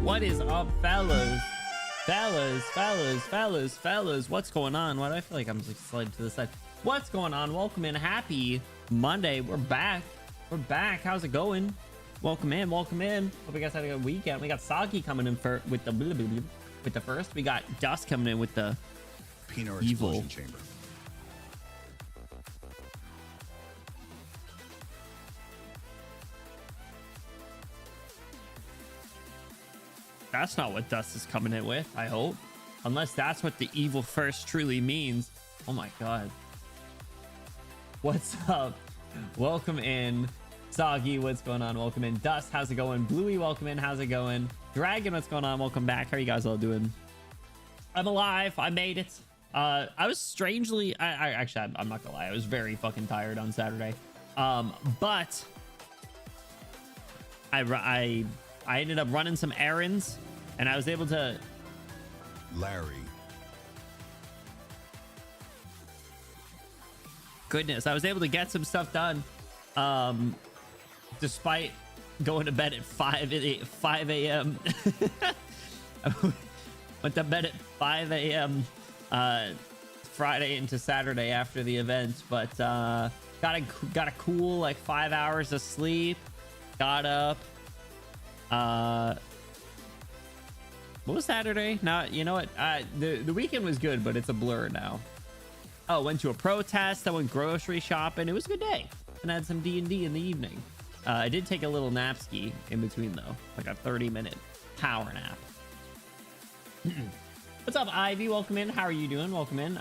What is up, fellas? Fellas, what's going on? Why do I feel like I'm just sliding to the side? What's going on? Welcome in. Happy Monday. We're back. How's it going? Welcome in. Hope you guys had a good weekend. We got Saki coming in with the first. We got Dust coming in with the PINUS evil explosion chamber. That's not what Dust is coming in with, I hope. Unless that's what the evil first truly means. Oh my god. What's up? Welcome in. Soggy, what's going on? Welcome in. Dust, how's it going? Bluey, welcome in. How's it going? Dragon, what's going on? Welcome back. How are you guys all doing? I'm alive. I made it. I was strangely... Actually, I'm not gonna lie. I was very fucking tired on Saturday. But... I ended up running some errands, and I was able to... Larry. Goodness, I was able to get some stuff done, despite going to bed at 5 a.m. Went to bed at 5 a.m. Friday into Saturday after the event, but got a cool like 5 hours of sleep. Got up. What was Saturday? Now, you know what? The weekend was good, but it's a blur now. Oh, went to a protest. I went grocery shopping. It was a good day. And had some D&D in the evening. I did take a little nap ski in between though, like a 30-minute power nap. What's up, Ivy? Welcome in. How are you doing? Welcome in.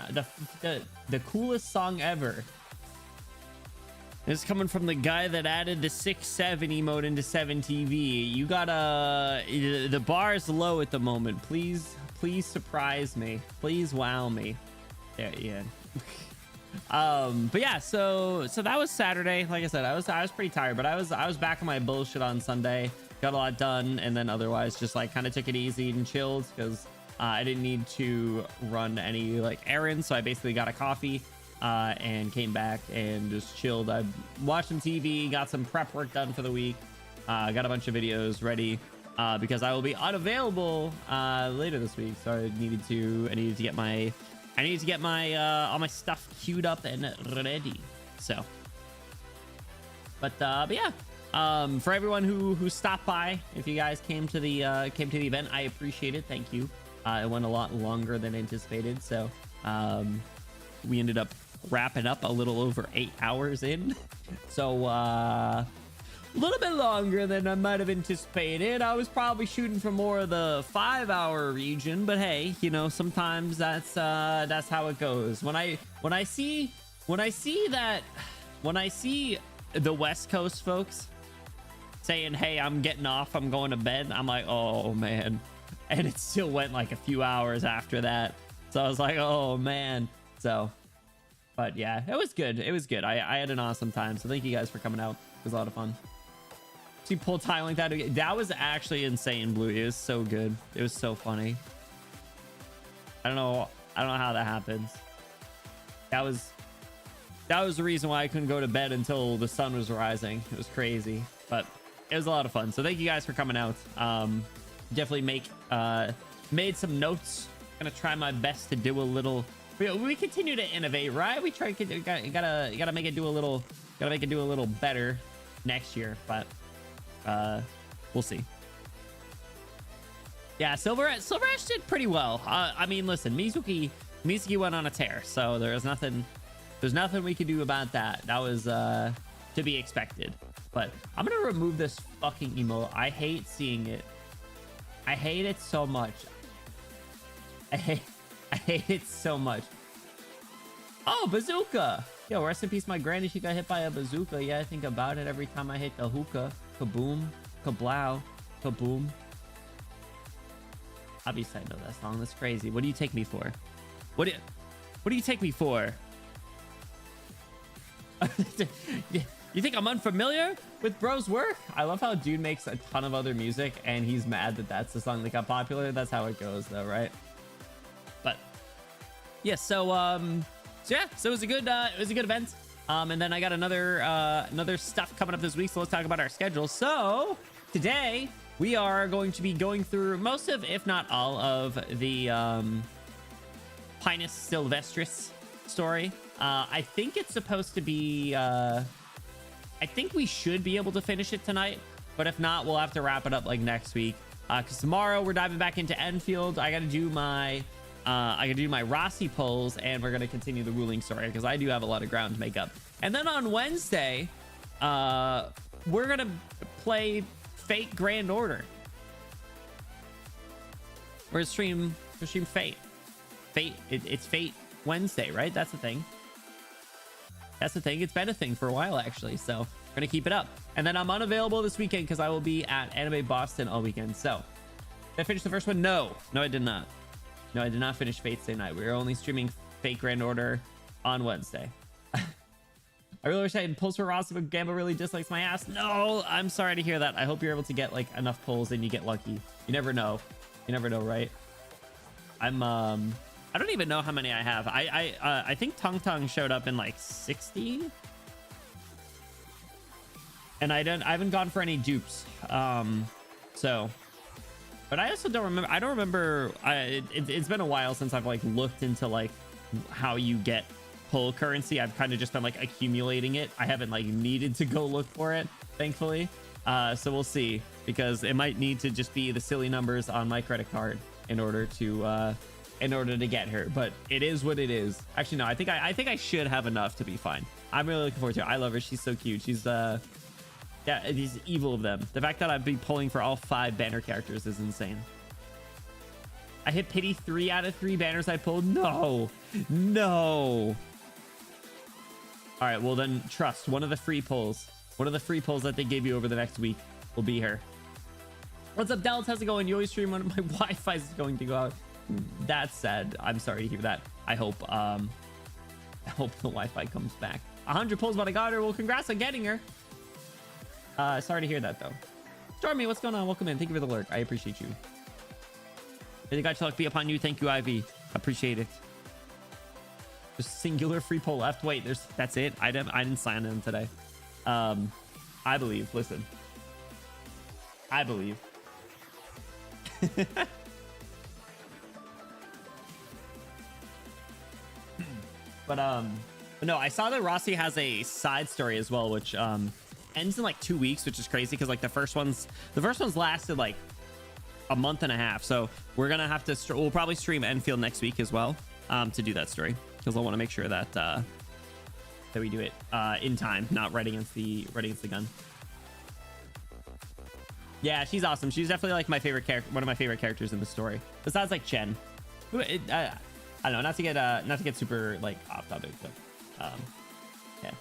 The coolest song ever. This is coming from the guy that added the 6-7 emote into 7TV. You gotta... The bar is low at the moment. Please surprise me. Please wow me. Yeah. But yeah, so that was Saturday. Like I said, I was pretty tired, but I was back on my bullshit on Sunday. Got a lot done, and then otherwise just like kind of took it easy and chilled because I didn't need to run any like errands. So I basically got a coffee. And came back and just chilled. I watched some TV, got some prep work done for the week, got a bunch of videos ready because I will be unavailable later this week. So I needed to get my all my stuff queued up and ready. So, but yeah, for everyone who stopped by, if you guys came to the event, I appreciate it. Thank you. It went a lot longer than anticipated, so we ended up wrapping up a little over 8 hours in, so a little bit longer than I might have anticipated. I was probably shooting for more of the 5-hour region, but hey, you know, sometimes that's how it goes. When I see the West Coast folks saying, hey, I'm getting off, I'm going to bed, I'm like, oh man. And it still went like a few hours after that, so I was like, oh man. So but yeah, it was good. I had an awesome time, so thank you guys for coming out. It was a lot of fun. See, pull time like that was actually insane, Blue. It was so good. It was so funny. I don't know how that happens. That was the reason why I couldn't go to bed until the sun was rising. It was crazy, but it was a lot of fun. So thank you guys for coming out. Definitely made some notes. Gonna try my best to do a little. We continue to innovate, right? We try to gotta make it do a little better next year, but we'll see. Yeah, Silver Ash did pretty well. I mean, listen, Mizuki went on a tear, so there's nothing we could do about that. That was to be expected. But I'm gonna remove this fucking emote. I hate seeing it. I hate it so much. I hate it so much. Oh, bazooka. Yo, rest in peace, my granny. She got hit by a bazooka. Yeah, I think about it every time I hit the hookah. Kaboom, kablow, kaboom. Obviously, I know that song. That's crazy. What do you take me for? What do you take me for? You think I'm unfamiliar with bro's work? I love how dude makes a ton of other music and he's mad that that's the song that got popular. That's how it goes, though, right? But yeah, so it was a good event. And then I got another stuff coming up this week, so let's talk about our schedule. So today we are going to be going through most of, if not all of, the PINUS SYLVESTRIS story. I think it's supposed to be... I think we should be able to finish it tonight, but if not, we'll have to wrap it up like next week. Because tomorrow we're diving back into Enfield. I gotta do my Rossi pulls, and we're gonna continue the ruling story because I do have a lot of ground to make up. And then on Wednesday, we're gonna play Fate Grand Order. We're gonna stream Fate. It's Fate Wednesday, right? That's the thing. That's the thing. It's been a thing for a while, actually. So we're going to keep it up. And then I'm unavailable this weekend because I will be at Anime Boston all weekend. So did I finish the first one? No, I did not. No, I did not finish Fate Stay Night. We were only streaming Fate Grand Order on Wednesday. I really wish I had pulls for Rossi, but Gambo really dislikes my ass. No, I'm sorry to hear that. I hope you're able to get like enough pulls and you get lucky. You never know. You never know, right? I don't even know how many I have. I think Tung Tung showed up in like 60, and I haven't gone for any dupes. So, but I also don't remember. I don't remember. It's been a while since I've like looked into like how you get pull currency. I've kind of just been like accumulating it. I haven't like needed to go look for it, thankfully. So we'll see, because it might need to just be the silly numbers on my credit card in order to get her, but it is what it is. Actually, no, I think I should have enough to be fine. I'm really looking forward to it. I love her. She's so cute. She's yeah, he's evil of them. The fact that I've been pulling for all 5 banner characters is insane. I hit pity 3 out of 3 banners I pulled. No. All right, well then trust one of the free pulls that they gave you over the next week will be her. What's up, Dallas? How's it going? You always stream when my Wi-Fi is going to go out. That's sad. I'm sorry to hear that. I hope the Wi-Fi comes back. 100 pulls, but I got her. Well, congrats on getting her. Sorry to hear that though. Stormy, what's going on? Welcome in. Thank you for the lurk. I appreciate you. May the God's luck be upon you. Thank you, Ivy. Appreciate it. Just singular free pull left. Wait, that's it. I didn't sign in today. I believe. Listen, I believe. But no, I saw that Rossi has a side story as well, which ends in like 2 weeks, which is crazy because like the first ones lasted like a month and a half. So we're gonna have to we'll probably stream Enfield next week as well to do that story, because I want to make sure that that we do it in time, not right against the gun. Yeah, she's awesome. She's definitely like my favorite character, one of my favorite characters in the story, besides like Chen. I don't know, not to get super like off topic, but yeah.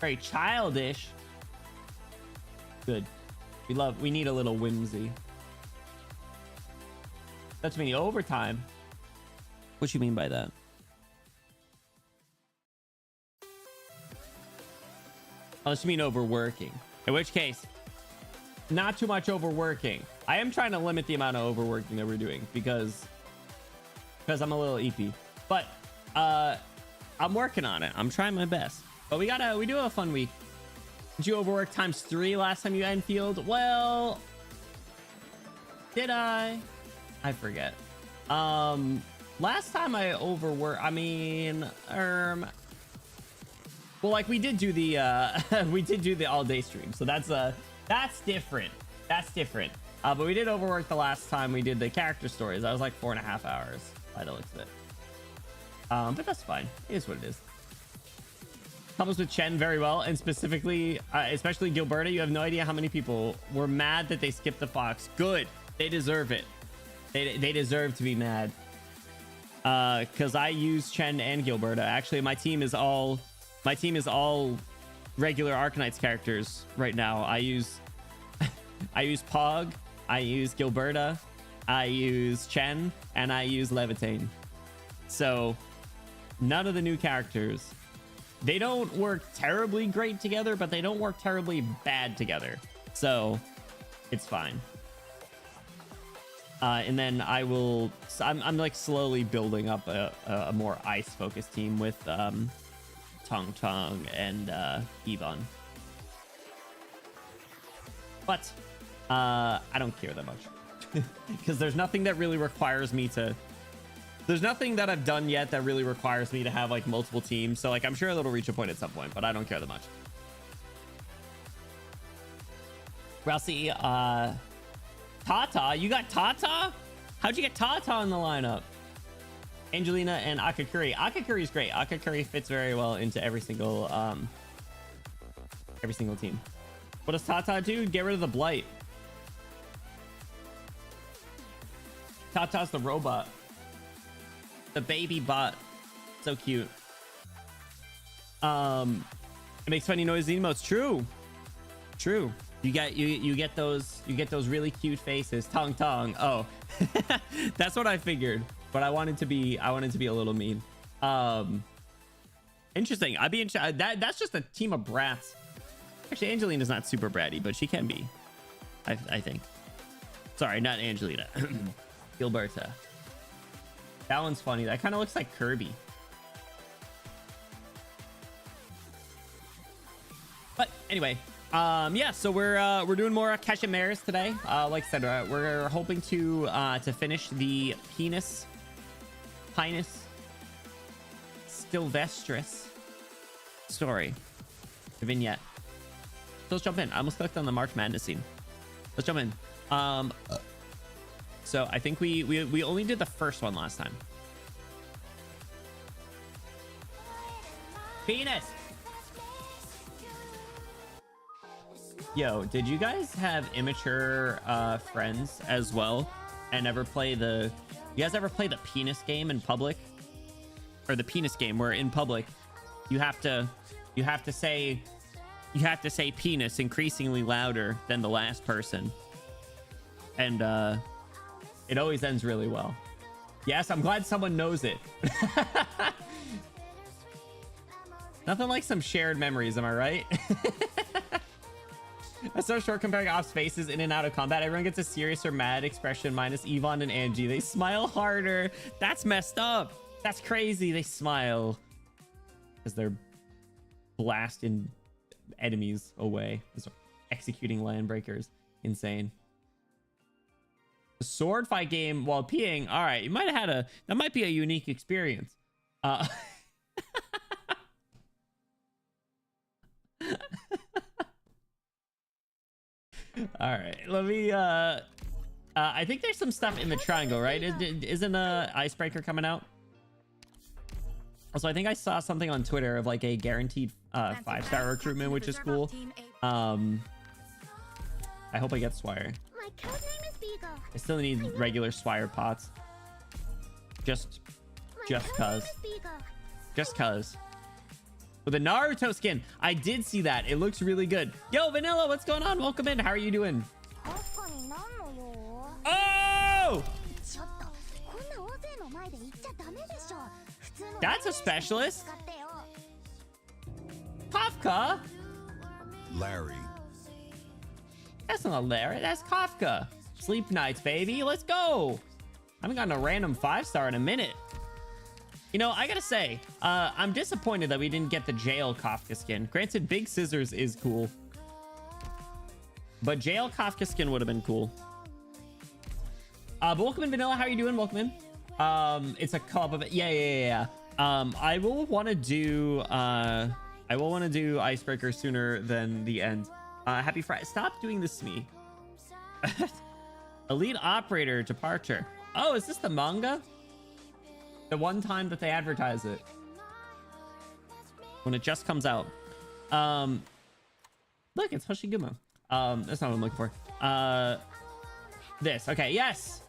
Very childish. Good. We need a little whimsy. That's me overtime. What you mean by that? Unless you mean overworking, in which case not too much overworking. I am trying to limit the amount of overworking that we're doing because I'm a little EP, but I'm working on it. I'm trying my best, but we do have a fun week. Did you overwork ×3 last time you Enfield? Well, did I forget. Last time I overworked, I mean, well, like we did do the all day stream, so that's different. But we did overwork the last time we did the character stories. That was like 4.5 hours by the looks of it. But that's fine. It is what it is. Comes with Chen very well, and specifically, especially Gilberta. You have no idea how many people were mad that they skipped the Fox. Good. They deserve it. They deserve to be mad. Because I use Chen and Gilberta. Actually, my team is all regular Arknights characters right now. I use Pog, I use Gilberta, I use Chen, and I use Levitain. So none of the new characters. They don't work terribly great together, but they don't work terribly bad together. So it's fine. And then I'm like slowly building up a more ice focused team with Tong Tong and Yvonne. But I don't care that much because there's nothing that really requires me to. There's nothing that I've done yet that really requires me to have like multiple teams. So like I'm sure it'll reach a point at some point, but I don't care that much. Ralsei, Tata, you got Tata? How'd you get Tata in the lineup? Angelina and Akakuri. Akakuri is great. Akakuri fits very well into every single team. What does Tata do? Get rid of the blight. Tata's the robot. The baby bot. So cute. It makes funny noise emotes. True. You get those really cute faces. Tong Tong. Oh. That's what I figured. But I wanted to be a little mean. Interesting. I'd be interested. That's just a team of brats. Actually, Angelina's not super bratty, but she can be. I think. Sorry, not Angelina. Gilberta. That one's funny. That kind of looks like Kirby. But anyway, yeah. So we're doing more Cash and Mares today. Like I said, we're hoping to finish the PINUS SYLVESTRIS story, the vignette. So let's jump in. I almost clicked on the March Madness scene. Let's jump in. So I think we only did the first one last time. PINUS. Yo, did you guys have immature friends as well and ever play the... You guys ever play the PINUS game in public? Or the PINUS game where in public you have to say penis increasingly louder than the last person. And it always ends really well. Yes, I'm glad someone knows it. Nothing like some shared memories, am I right? That's so short comparing ops faces in and out of combat. Everyone gets a serious or mad expression minus Yvonne and Angie. They smile harder. That's messed up. That's crazy. They smile as they're blasting enemies away. Executing land breakers. Insane. A sword fight game while peeing. All right, you might have had that might be a unique experience. All right, let me I think there's some stuff in the triangle, right? Isn't a icebreaker coming out? Also, I think I saw something on Twitter of like a guaranteed 5-star recruitment, which is cool. I hope I get Swire. I still need regular Swire pots. Just cuz. With a Naruto skin. I did see that. It looks really good. Yo, Vanilla, what's going on? Welcome in. How are you doing? Oh! That's a specialist. Kafka? Larry. That's not Larry. That's Kafka. Sleep nights, baby. Let's go. I haven't gotten a random 5-star in a minute. You know, I gotta say, I'm disappointed that we didn't get the Jail Kafka skin. Granted, Big Scissors is cool. But Jail Kafka skin would have been cool. But welcome in, Vanilla. How are you doing? Welcome in. It's a collab of it. Yeah. I will want to do Icebreaker sooner than the end. Happy Friday. Stop doing this to me. Elite Operator Departure. Oh, is this the manga? The one time that they advertise it. When it just comes out. Look, it's Hoshiguma. That's not what I'm looking for. This. Okay, yes.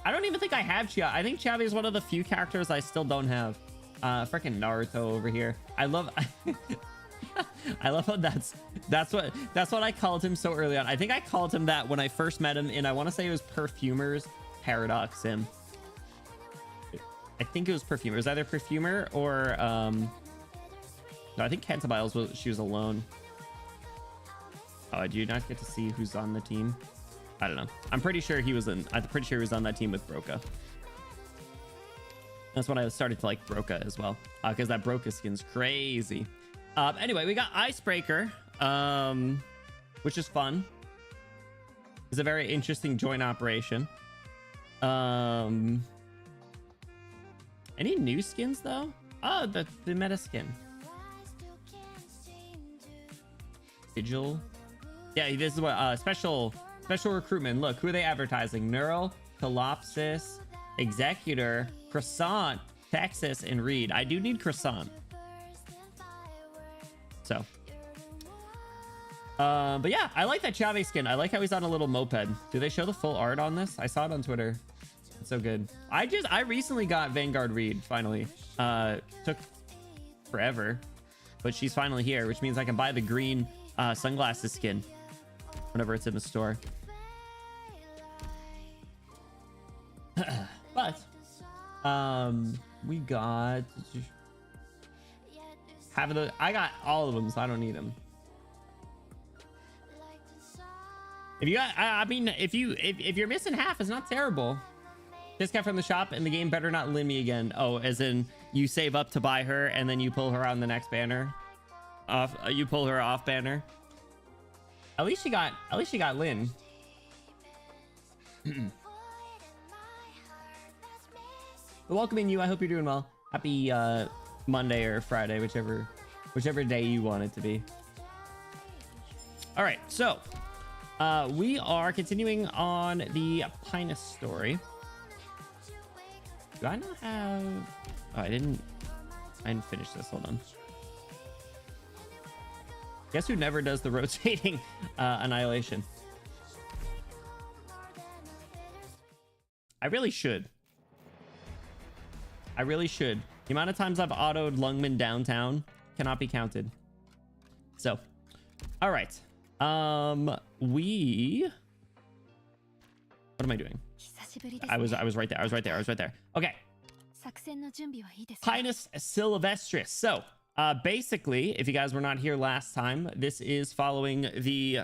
I don't even think I have Chia. I think Chiavi is one of the few characters I still don't have. Freaking Naruto over here. I love I love how that's what I called him so early on. I think I called him that when I first met him in, I want to say it was Perfumer's Paradox Sim. I think it was Perfumer. It was either Perfumer or no, I think Cantabiles she was alone. Oh, do you not get to see who's on the team? I don't know. I'm pretty sure he was on that team with Broca. That's when I started to like Broca as well, because that Broca skin's crazy. Anyway, we got Icebreaker, which is fun. It's a very interesting joint operation. Any new skins though? Oh, the meta skin. Sigil. Yeah, this is what special recruitment. Look, who are they advertising? Neural, Colopsis, Executor, Croissant, Texas, and Reed. I do need Croissant. So but yeah, I like that Chave skin. I like how he's on a little moped. Do they show the full art on this? I saw it on Twitter. It's so good. I recently got Vanguard Reed finally. Took forever, but she's finally here, which means I can buy the green sunglasses skin whenever it's in the store. But we got I got all of them, so I don't need them. If you got, I mean, if you're missing half, it's not terrible. Discount from the shop, and the game better not limit me again. Oh, as in you save up to buy her, and then you pull her on the next banner. You pull her off banner. At least she got Lynn. Welcoming you. I hope you're doing well. Happy Monday or Friday, whichever day you want it to be. All right, so we are continuing on the PINUS story. Do I not have... Oh, I didn't finish this. Hold on. Guess who never does the rotating annihilation? I really should. The amount of times I've autoed Lungman downtown cannot be counted. So, all right. What am I doing? I was right there. Okay. PINUS SYLVESTRIS. So, basically, if you guys were not here last time, this is following the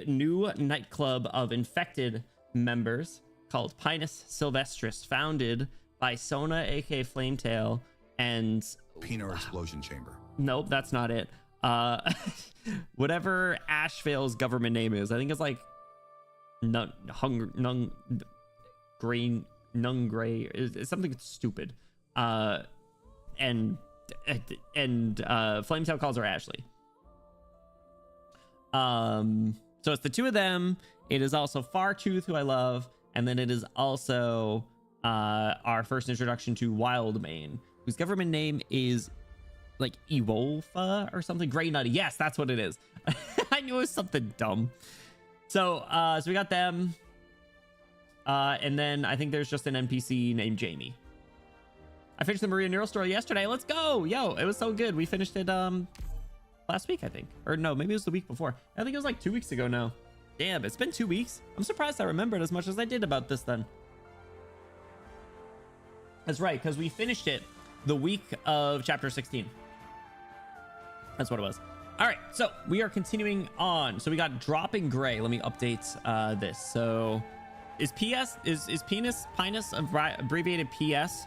new nightclub of infected members called PINUS SYLVESTRIS, founded by Sona, aka Flametail, and Peanut Explosion Chamber. Nope, that's not it. Whatever Ashvale's government name is, I think it's like Green Gray. It's something stupid. And Flametail calls her Ashley. So it's the two of them. It is also Fartooth, who I love, and then it is also our first introduction to Wildmane, whose government name is like Evolfa or something. Grey Nutty. Yes, that's what it is. I knew it was something dumb. So we got them. And then I think there's just an NPC named Jamie. I finished the Maria Neural story yesterday. Let's go. Yo, it was so good. We finished it last week, I think. Or no, maybe it was the week before. I think it was like 2 weeks ago now. Damn, it's been 2 weeks. I'm surprised I remembered as much as I did about this then. That's right, because we finished it the week of chapter 16. That's what it was. All right, so we are continuing on. So we got Dropping Gray. Let me update this. So is PINUS abbreviated PS?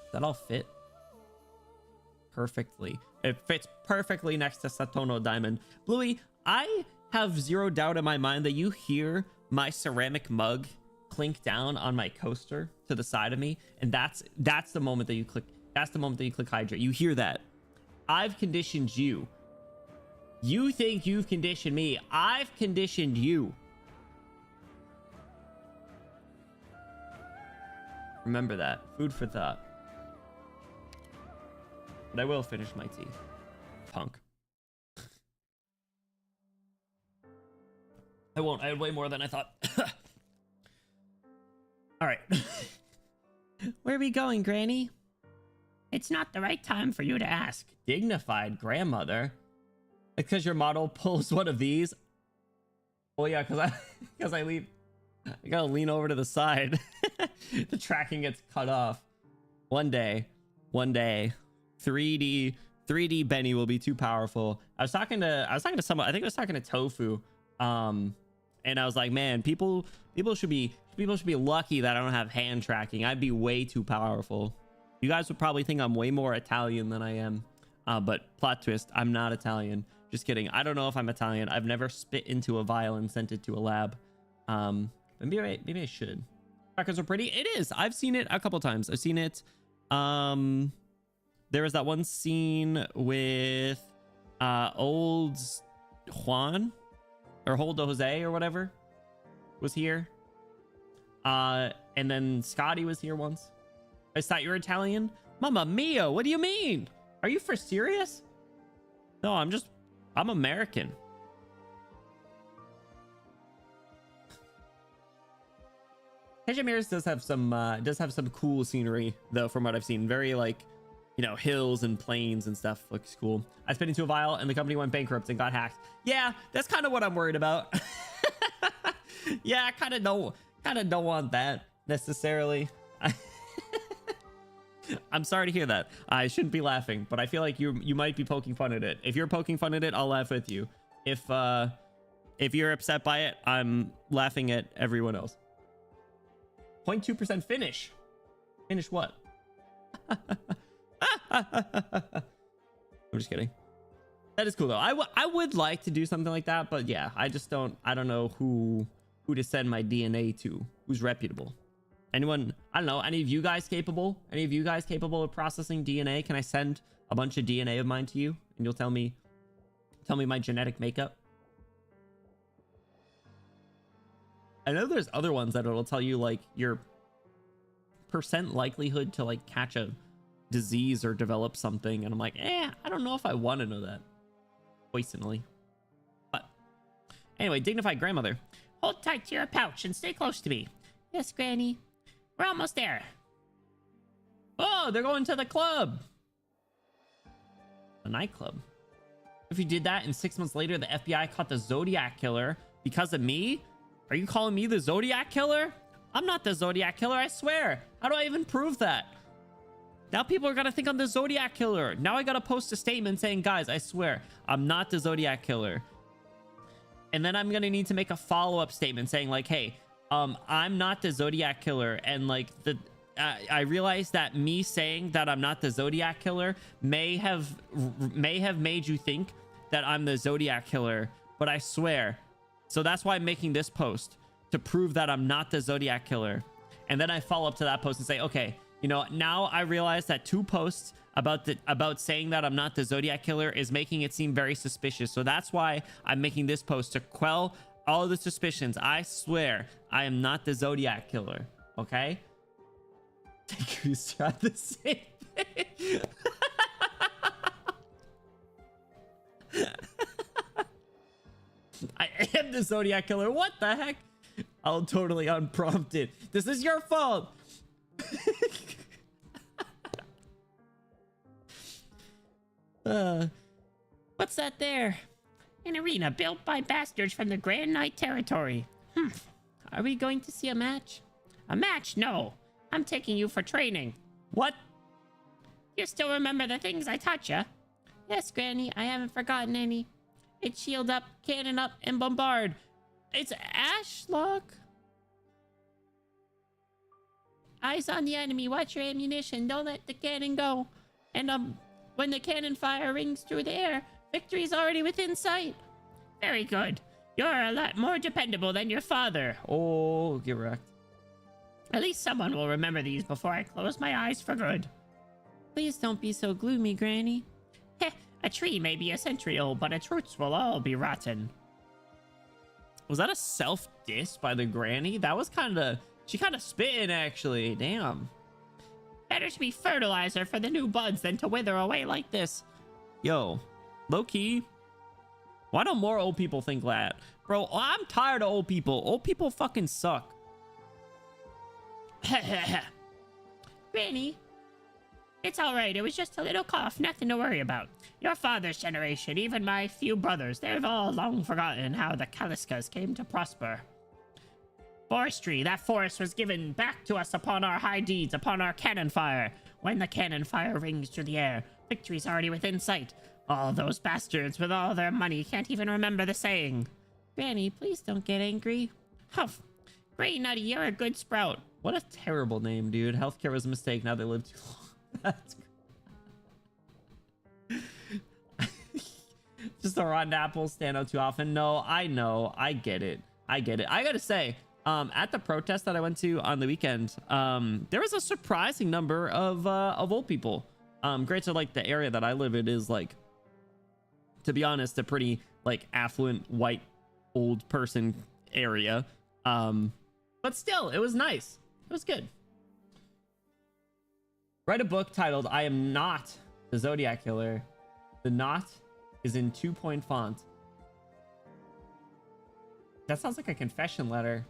Does that all fit perfectly? It fits perfectly next to Satono Diamond. Bluey, I have zero doubt in my mind that you hear my ceramic mug clink down on my coaster to the side of me, and that's the moment that you click. That's the moment that you click hydrate. You hear that. I've conditioned you. You think you've conditioned me. I've conditioned you. Remember that. Food for thought. But I will finish my tea. Punk. I won't. I had way more than I thought. All right. Where are we going, Granny? It's not the right time for you to ask. Dignified grandmother. Because your model pulls one of these. Oh yeah, because I gotta lean over to the side. The tracking gets cut off. One day, 3D Benny will be too powerful. I was talking to someone. I think I was talking to Tofu, and And I was like, man, people should be lucky that I don't have hand tracking. I'd be way too powerful. You guys would probably think I'm way more Italian than I am. But plot twist, I'm not Italian. Just kidding. I don't know if I'm Italian. I've never spit into a vial and sent it to a lab. Maybe I should. Crackers are pretty. It is. I've seen it a couple times. I've seen it. There was that one scene with old Juan or Old Jose or whatever was here. And then Scotty was here once. I thought you were Italian. Mamma mia, what do you mean? Are you for serious? No, I'm American. Kashmir's does have some cool scenery though, from what I've seen. Very like, you know, hills and plains and stuff. Looks cool. I spit into a vial and the company went bankrupt and got hacked. Yeah, that's kind of what I'm worried about. Yeah, I kind of don't want that necessarily. I'm sorry to hear that. I shouldn't be laughing, but I feel like you might be poking fun at it. If you're poking fun at it, I'll laugh with you. If you're upset by it, I'm laughing at everyone else. 0.2% finish. Finish what? I'm just kidding. That is cool though. I would like to do something like that, but yeah, I don't know who to send my DNA to. Who's reputable? Anyone? I don't know. Any of you guys capable? Any of you guys capable of processing DNA? Can I send a bunch of DNA of mine to you and you'll tell me my genetic makeup? I know there's other ones that it'll tell you like your percent likelihood to like catch a disease or develop something, and I'm like, I don't know if I want to know that personally. But anyway, dignified grandmother, hold tight to your pouch and stay close to me. Yes, Granny, we're almost there. Oh, they're going to the club. A nightclub. If you did that and 6 months later the FBI caught the Zodiac killer because of me, are you calling me the Zodiac killer? I'm not the Zodiac killer, I swear. How do I even prove that? Now people are gonna think I'm the Zodiac killer. Now I gotta post a statement saying, guys, I swear, I'm not the Zodiac killer. And then I'm gonna need to make a follow-up statement saying like, hey, I'm not the Zodiac killer. And like I realized that me saying that I'm not the Zodiac killer may have made you think that I'm the Zodiac killer, but I swear. So that's why I'm making this post, to prove that I'm not the Zodiac killer. And then I follow up to that post and say, okay, you know, now I realize that 2 posts about saying that I'm not the Zodiac killer is making it seem very suspicious. So that's why I'm making this post, to quell all of the suspicions. I swear I am not the Zodiac killer. Okay? Who's trying the same thing? I am the Zodiac killer. What the heck? I'll totally unprompted. This is your fault. What's that there? An arena built by bastards from the Grand Knight territory. Are we going to see a match? A match? No. I'm taking you for training. What? You still remember the things I taught you? Yes, Granny. I haven't forgotten any. It's shield up, cannon up, and bombard. It's Ashlock. Eyes on the enemy. Watch your ammunition. Don't let the cannon go. And when the cannon fire rings through the air, victory's already within sight. Very good. You're a lot more dependable than your father. Oh, get wrecked. At least someone will remember these before I close my eyes for good. Please don't be so gloomy, Granny. Heh, a tree may be a century old, but its roots will all be rotten. Was that a self-diss by the granny? That was she kind of spitting, actually. Damn. Better to be fertilizer for the new buds than to wither away like this. Yo, low-key, why don't more old people think that? Bro, I'm tired of old people. Old people fucking suck. Granny, it's all right. It was just a little cough. Nothing to worry about. Your father's generation, even my few brothers, they've all long forgotten how the Kaliskas came to prosper. Forestry, that forest was given back to us upon our high deeds, upon our cannon fire. When the cannon fire rings through the air, victory's already within sight. All those bastards with all their money can't even remember the saying. Granny, please don't get angry. Huff. Great Nutty, you're a good sprout. What a terrible name, dude. Healthcare was a mistake. Now they live too long. That's just a rotten apple stand out too often. No, I know. I get it. I get it. I gotta say, at the protest that I went to on the weekend, there was a surprising number of old people. Granted, like the area that I live in is like, to be honest, a pretty like affluent white old person area. But still, it was nice. It was good. Write a book titled I Am Not the Zodiac Killer. The "not" is in 2-point font. That sounds like a confession letter.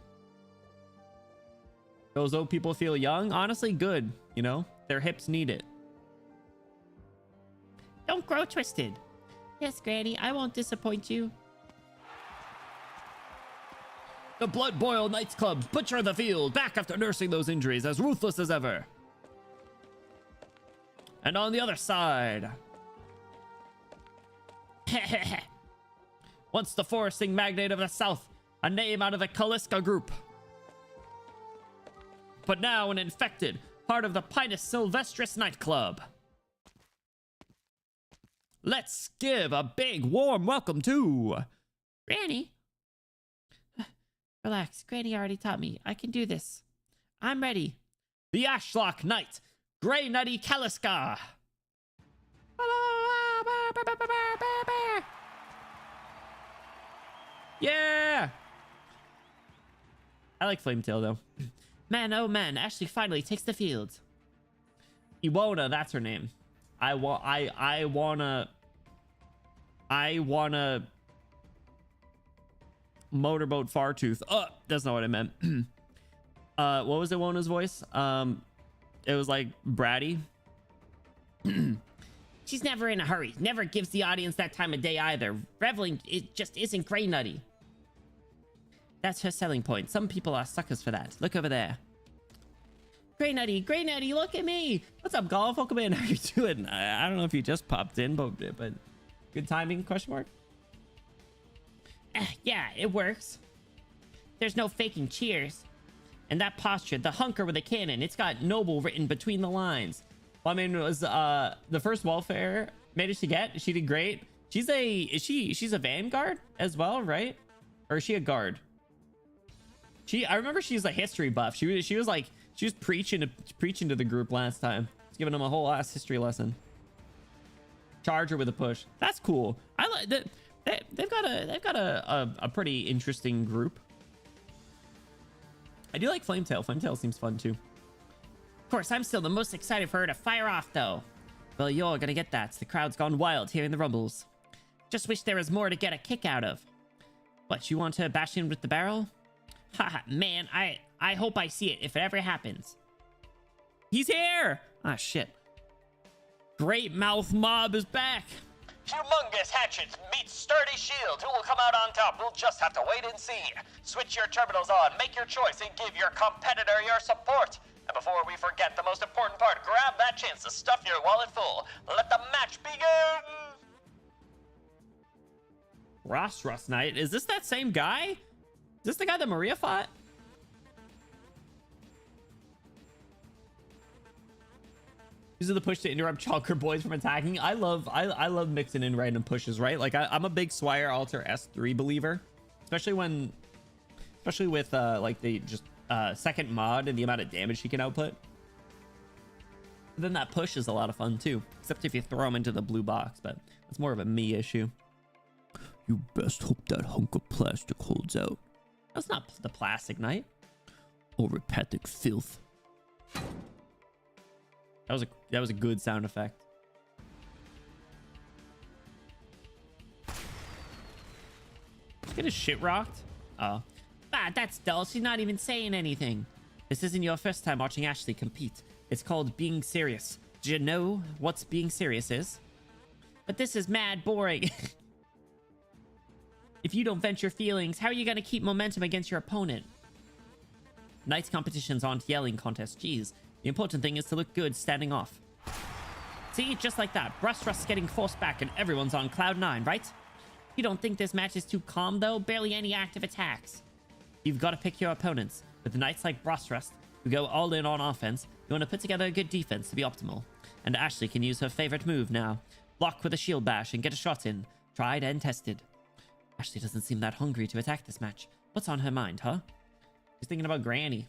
Those old people feel young? Honestly, good. You know, their hips need it. Don't grow twisted. Yes, Granny, I won't disappoint you. The Blood Boil Knights Club butcher the field, back after nursing those injuries, as ruthless as ever. And on the other side, once the foresting magnate of the South, a name out of the Kaliska group, but now an infected part of the PINUS SYLVESTRIS nightclub. Let's give a big warm welcome to Granny. Relax, Granny already taught me. I can do this. I'm ready. the Ashlock Knight, Grey Nutty Kaliska. Yeah! I like Flametail though. Man, oh man, Ashley finally takes the field. Iwona, that's her name. I wanna motorboat Fartooth. Oh, that's not what I meant. What was Iwona's voice? It was like bratty. She's never in a hurry. Never gives the audience that time of day either. Reveling, it just isn't Grey Nutty. That's her selling point. Some people are suckers for that. Look over there. Grey Nutty, look at me. What's up, Golf? Welcome in. How you doing? I don't know if you just popped in, but good timing, question mark? Yeah, it works. There's no faking cheers. And that posture, the hunker with a cannon, it's got noble written between the lines. Well, I mean, it was the first welfare managed to get. She did great. She's a vanguard as well, right? Or is she a guard? I remember she's a history buff. She was preaching to the group last time. She's giving them a whole ass history lesson. Charge her with a push. That's cool. I like that. They've got a pretty interesting group. I do like Flametail. Flametail seems fun too. Of course, I'm still the most excited for her to fire off, though. Well, you're gonna get that. The crowd's gone wild hearing the rumbles. Just wish there was more to get a kick out of. What, you want to bash in with the barrel? Haha, man, I hope I see it if it ever happens. He's here! Ah, shit. Great Mouth Mob is back. Humongous hatchets meet sturdy shield. Who will come out on top? We'll just have to wait and see. Switch your terminals on, make your choice, and give your competitor your support. And before we forget the most important part, grab that chance to stuff your wallet full. Let the match begin! Rust Knight? Is this that same guy? Is this the guy that Maria fought? These are the push to interrupt Chalker boys from attacking. I love mixing in random pushes, right? Like I'm a big Swire Alter S3 believer, especially with like the just second mod and the amount of damage she can output. And then that push is a lot of fun too, except if you throw them into the blue box, but that's more of a me issue. You best hope that hunk of plastic holds out. That's not the Plastic Knight. Oripathic filth. That was a good sound effect. Get his shit rocked. Oh. Ah, that's dull. She's not even saying anything. This isn't your first time watching Ashley compete. It's called being serious. Do you know what being serious is? But this is mad boring. If you don't vent your feelings, how are you going to keep momentum against your opponent? Knights competitions aren't yelling contests, jeez. The important thing is to look good standing off. See, just like that. Rust's getting forced back and everyone's on cloud 9, right? You don't think this match is too calm, though? Barely any active attacks. You've got to pick your opponents. With knights like Brostras, who go all in on offense, you want to put together a good defense to be optimal. And Ashley can use her favorite move now. Block with a shield bash and get a shot in. Tried and tested. Ashley doesn't seem that hungry to attack this match. What's on her mind, huh? She's thinking about Granny.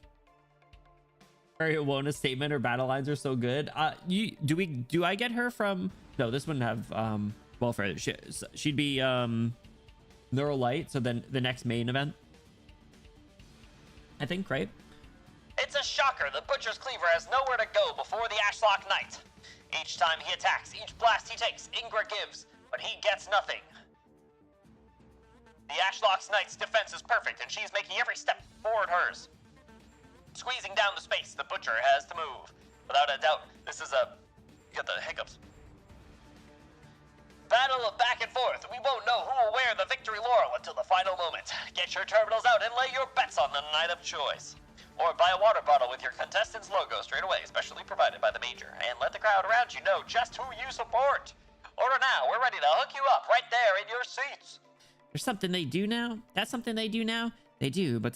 Her Wona statement or battle lines are so good. Do I get her from... No, this wouldn't have welfare. She'd be Neural Light, so then the next main event. I think, right? It's a shocker. The Butcher's Cleaver has nowhere to go before the Ashlock Knight. Each time he attacks, each blast he takes, Ingra gives, but he gets nothing. The Ashlock Knight's defense is perfect, and she's making every step forward hers. Squeezing down the space, the Butcher has to move. Without a doubt, this is a... Get the hiccups. Battle of back and forth. We won't know who will wear the victory laurel until the final moment. Get your terminals out and lay your bets on the knight of choice. Or buy a water bottle with your contestant's logo straight away, specially provided by the Major. And let the crowd around you know just who you support. Order now. We're ready to hook you up right there in your seats. There's something they do now? That's something they do now? They do, but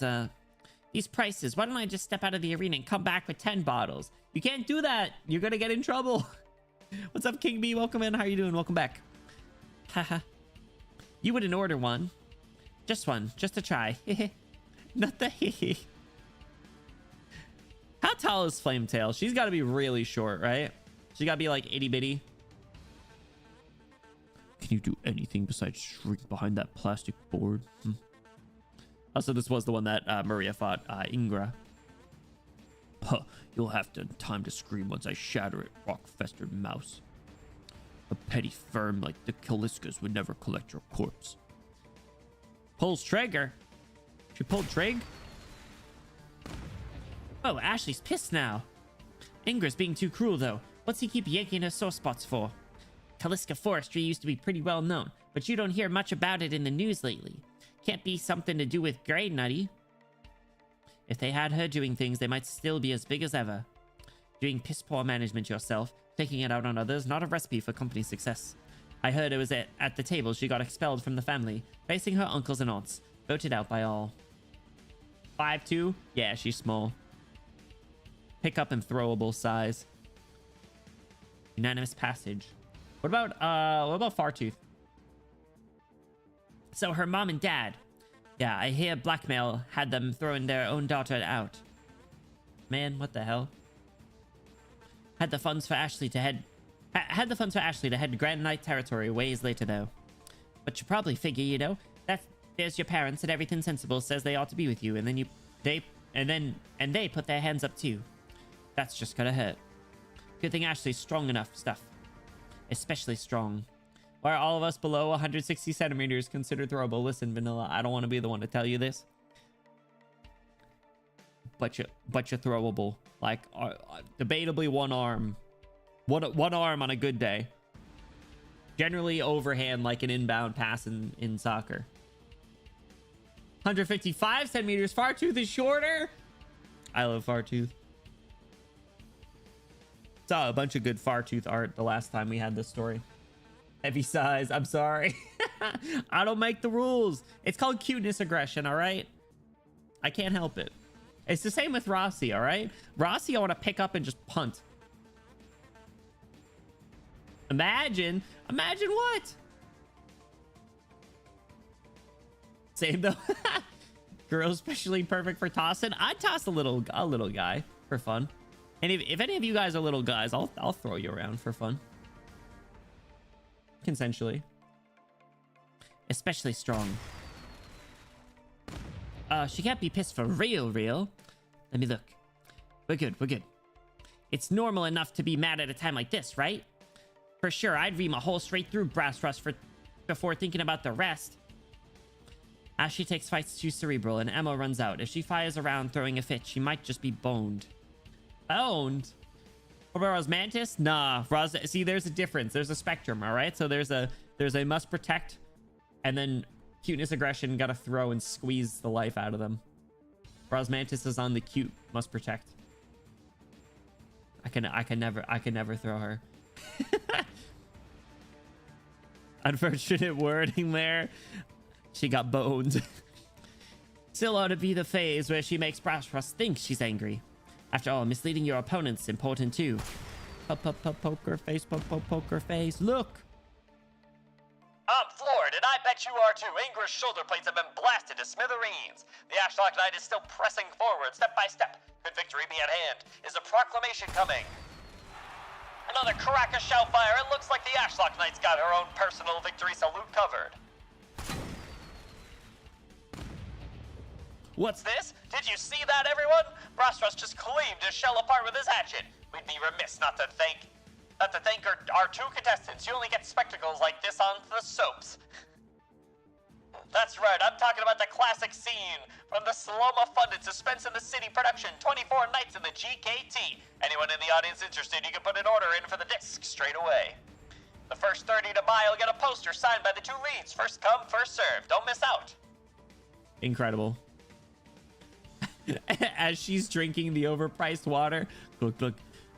these prices, why don't I just step out of the arena and come back with 10 bottles? You can't do that. You're gonna get in trouble. What's up, King B? Welcome in. How are you doing? Welcome back. Haha. You wouldn't order one. Just one, just to try. Not the hehe. How tall is Flametail? She's got to be really short, right? She got to be like itty bitty. Can you do anything besides shrink behind that plastic board? Also, this was the one that Maria fought Ingra. Huh, you'll have time to scream once I shatter it, rock-festered mouse. A petty firm like the Kaliskas would never collect your corpse. Pulls trigger. She pulled trig? Oh, Ashley's pissed now. Ingra's being too cruel, though. What's he keep yanking her sore spots for? Kaliska Forestry used to be pretty well known, but you don't hear much about it in the news lately. Can't be something to do with Grey Nutty. If they had her doing things, they might still be as big as ever. Doing piss-poor management yourself, taking it out on others, not a recipe for company success. I heard it was at the table she got expelled from the family, facing her uncles and aunts, voted out by all. 5'2"? Yeah, she's small. Pick up and throwable size. Unanimous passage. What about Fartooth? So her mom and dad. Yeah, I hear blackmail had them throwing their own daughter out. Man, what the hell? Had the funds for Ashley to head to Grand Knight territory ways later, though. But you probably figure, you know, that there's your parents and everything sensible says they ought to be with you, and then they put their hands up too. That's just gonna hurt. Good thing Ashley's strong enough stuff. Especially strong. Why are all of us below 160 centimeters considered throwable? Listen, Vanilla, I don't want to be the one to tell you this. But you're throwable. Like, debatably one arm. One arm on a good day. Generally overhand like an inbound pass in soccer. 155 centimeters. Fartooth is shorter. I love Fartooth. Saw a bunch of good Fartooth art the last time we had this story. Heavy size. I'm sorry. I don't make the rules. It's called cuteness aggression, all right? I can't help it. It's the same with Rossi, all right? Rossi, I want to pick up and just punt. Imagine what? Same though. Girl especially perfect for tossing. I'd toss a little guy for fun. And if any of you guys are little guys, I'll throw you around for fun. Consensually. Especially strong. She can't be pissed for real. Let me look. We're good. It's normal enough to be mad at a time like this, right? For sure, I'd ream a hole straight through Brass Rust before thinking about the rest. Ashley takes fights too cerebral and ammo runs out. If she fires around throwing a fit, she might just be boned. Boned? What about Rosmantis? Nah, see, there's a difference. There's a spectrum, all right? So there's a must protect, and then cuteness aggression, gotta throw and squeeze the life out of them. Rosmantis is on the cute must protect. I can never throw her. Unfortunate wording there. She got boned. Still ought to be the phase where she makes Brass think she's angry. After all, misleading your opponent's important too. Poker face, poker face. Look. I'm floored, and I bet you are too. Ingra's shoulder plates have been blasted to smithereens. The Ashlock Knight is still pressing forward, step by step. Could victory be at hand? Is a proclamation coming? Another crack of shellfire. It looks like the Ashlock Knight's got her own personal victory salute covered. What's This? Did you see that, everyone? Brass just cleaved his shell apart with his hatchet. We'd be remiss not to thank our two contestants. You only get spectacles like this on the soaps. That's right, I'm talking about the classic scene from the Sloma-funded Suspense in the City production, 24 Nights in the GKT. Anyone in the audience interested, you can put an order in for the disc straight away. The first 30 to buy will get a poster signed by the two leads. First come, first served. Don't miss out. incredible? As she's drinking the overpriced water. Look.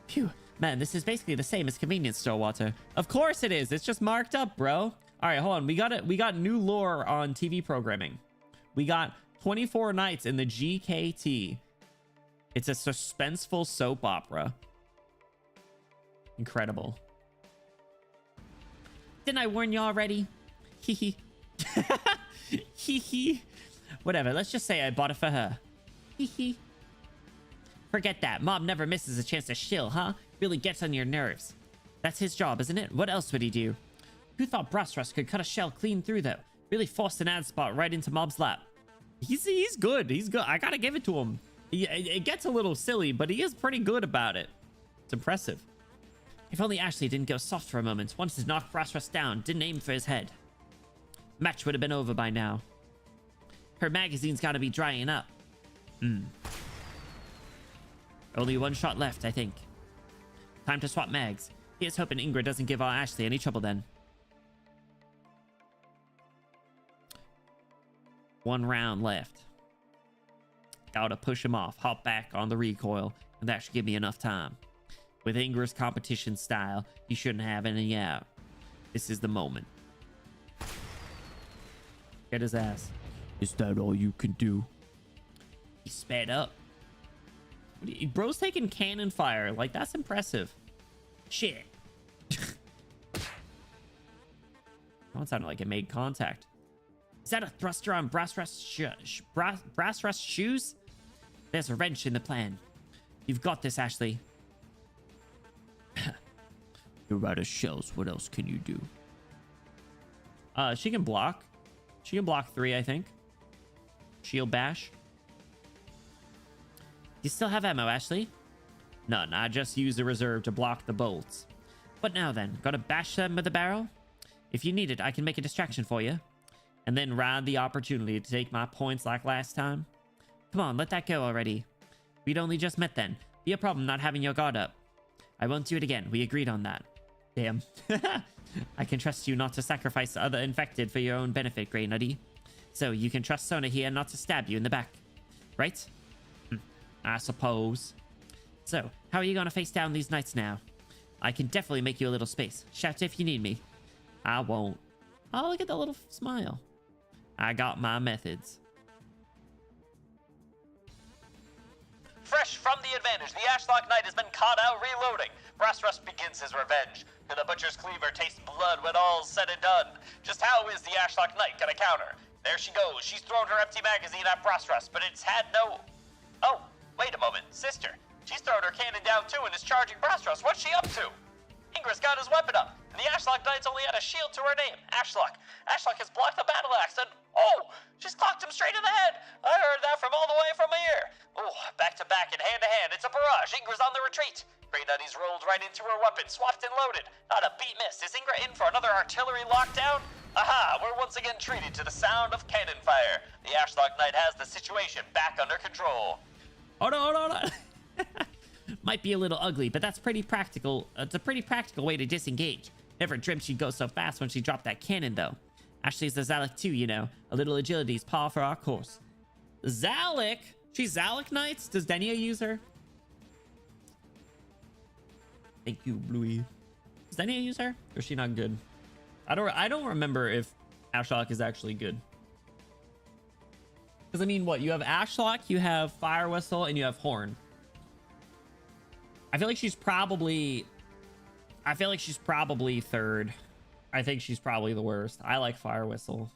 Phew. Man, this is basically the same as convenience store water. Of course it is. It's just marked up, bro. All right, hold on. We got new lore on TV programming. We got 24 Nights in the GKT. It's a suspenseful soap opera. Incredible. Didn't I warn you already? Hee hee. Whatever. Let's just say I bought it for her. Hee. Forget that. Mob never misses a chance to shill, huh? Really gets on your nerves. That's his job, isn't it? What else would he do? Who thought Brass could cut a shell clean through, though? Really forced an ad spot right into Mob's lap. He's good. He's good. I gotta give it to him. It gets a little silly, but he is pretty good about it. It's impressive. If only Ashley didn't go soft for a moment. Wanted to knock Brass down. Didn't aim for his head. Match would have been over by now. Her magazine's gotta be drying up. Only one shot left, I think. Time to swap mags. Here's hoping Ingra doesn't give our Ashley any trouble then. One round left. Gotta push him off, hop back on the recoil, and that should give me enough time. With Ingra's competition style, he shouldn't have any out. This is the moment. Get his ass. Is that all you can do? He sped up. Bro's taking cannon fire. Like, that's impressive. Shit. That one sounded like it made contact. Is that a thruster on Brass shoes? There's a wrench in the plan. You've got this, Ashley. You're out of shells. What else can you do? She can block. She can block 3, I think. Shield bash. You still have ammo, Ashley? None. I just used the reserve to block the bolts. What now then? Gotta bash them with the barrel? If you need it, I can make a distraction for you. And then ride the opportunity to take my points like last time. Come on, let that go already. We'd only just met then. Be a problem not having your guard up. I won't do it again. We agreed on that. Damn. I can trust you not to sacrifice the other infected for your own benefit, Grey Nutty. So you can trust Sona here not to stab you in the back. Right? I suppose. So, how are you gonna face down these knights now? I can definitely make you a little space. Shout if you need me. I won't. Oh, look at that little smile. I got my methods. Fresh from the advantage, the Ashlock Knight has been caught out reloading. Brass begins his revenge. Can the Butcher's Cleaver taste blood when all's said and done? Just how is the Ashlock Knight gonna counter? There she goes. She's thrown her empty magazine at Brass, but it's had no... Oh, wait a moment. Sister. She's thrown her cannon down too and is charging Brass. What's she up to? Ingra's got his weapon up, and the Ashlock Knight's only had a shield to her name. Ashlock. Ashlock has blocked the battle axe, and oh, she's clocked him straight in the head. I heard that from all the way from my ear. Oh, back to back and hand to hand. It's a barrage. Ingra's on the retreat. Grey Nutty's rolled right into her weapon, swapped and loaded. Not a beat missed. Is Ingra in for another artillery lockdown? Aha, we're once again treated to the sound of cannon fire. The Ashlock Knight has the situation back under control. Hold on. Might be a little ugly, but that's pretty practical. It's a pretty practical way to disengage. Never dreamt she'd go so fast when she dropped that cannon, though. Ashley's the Zalek too, you know. A little agility's par for our course. Zalek? She's Zalek Knights? Does Denia use her? Thank you, Bluey. Does Denia use her? Or is she not good? I don't remember if Ashlock is actually good. Because I mean, what, you have Ashlock, you have Fire Whistle, and you have Horn. I feel like she's probably third. I think she's probably the worst. I like Fire Whistle.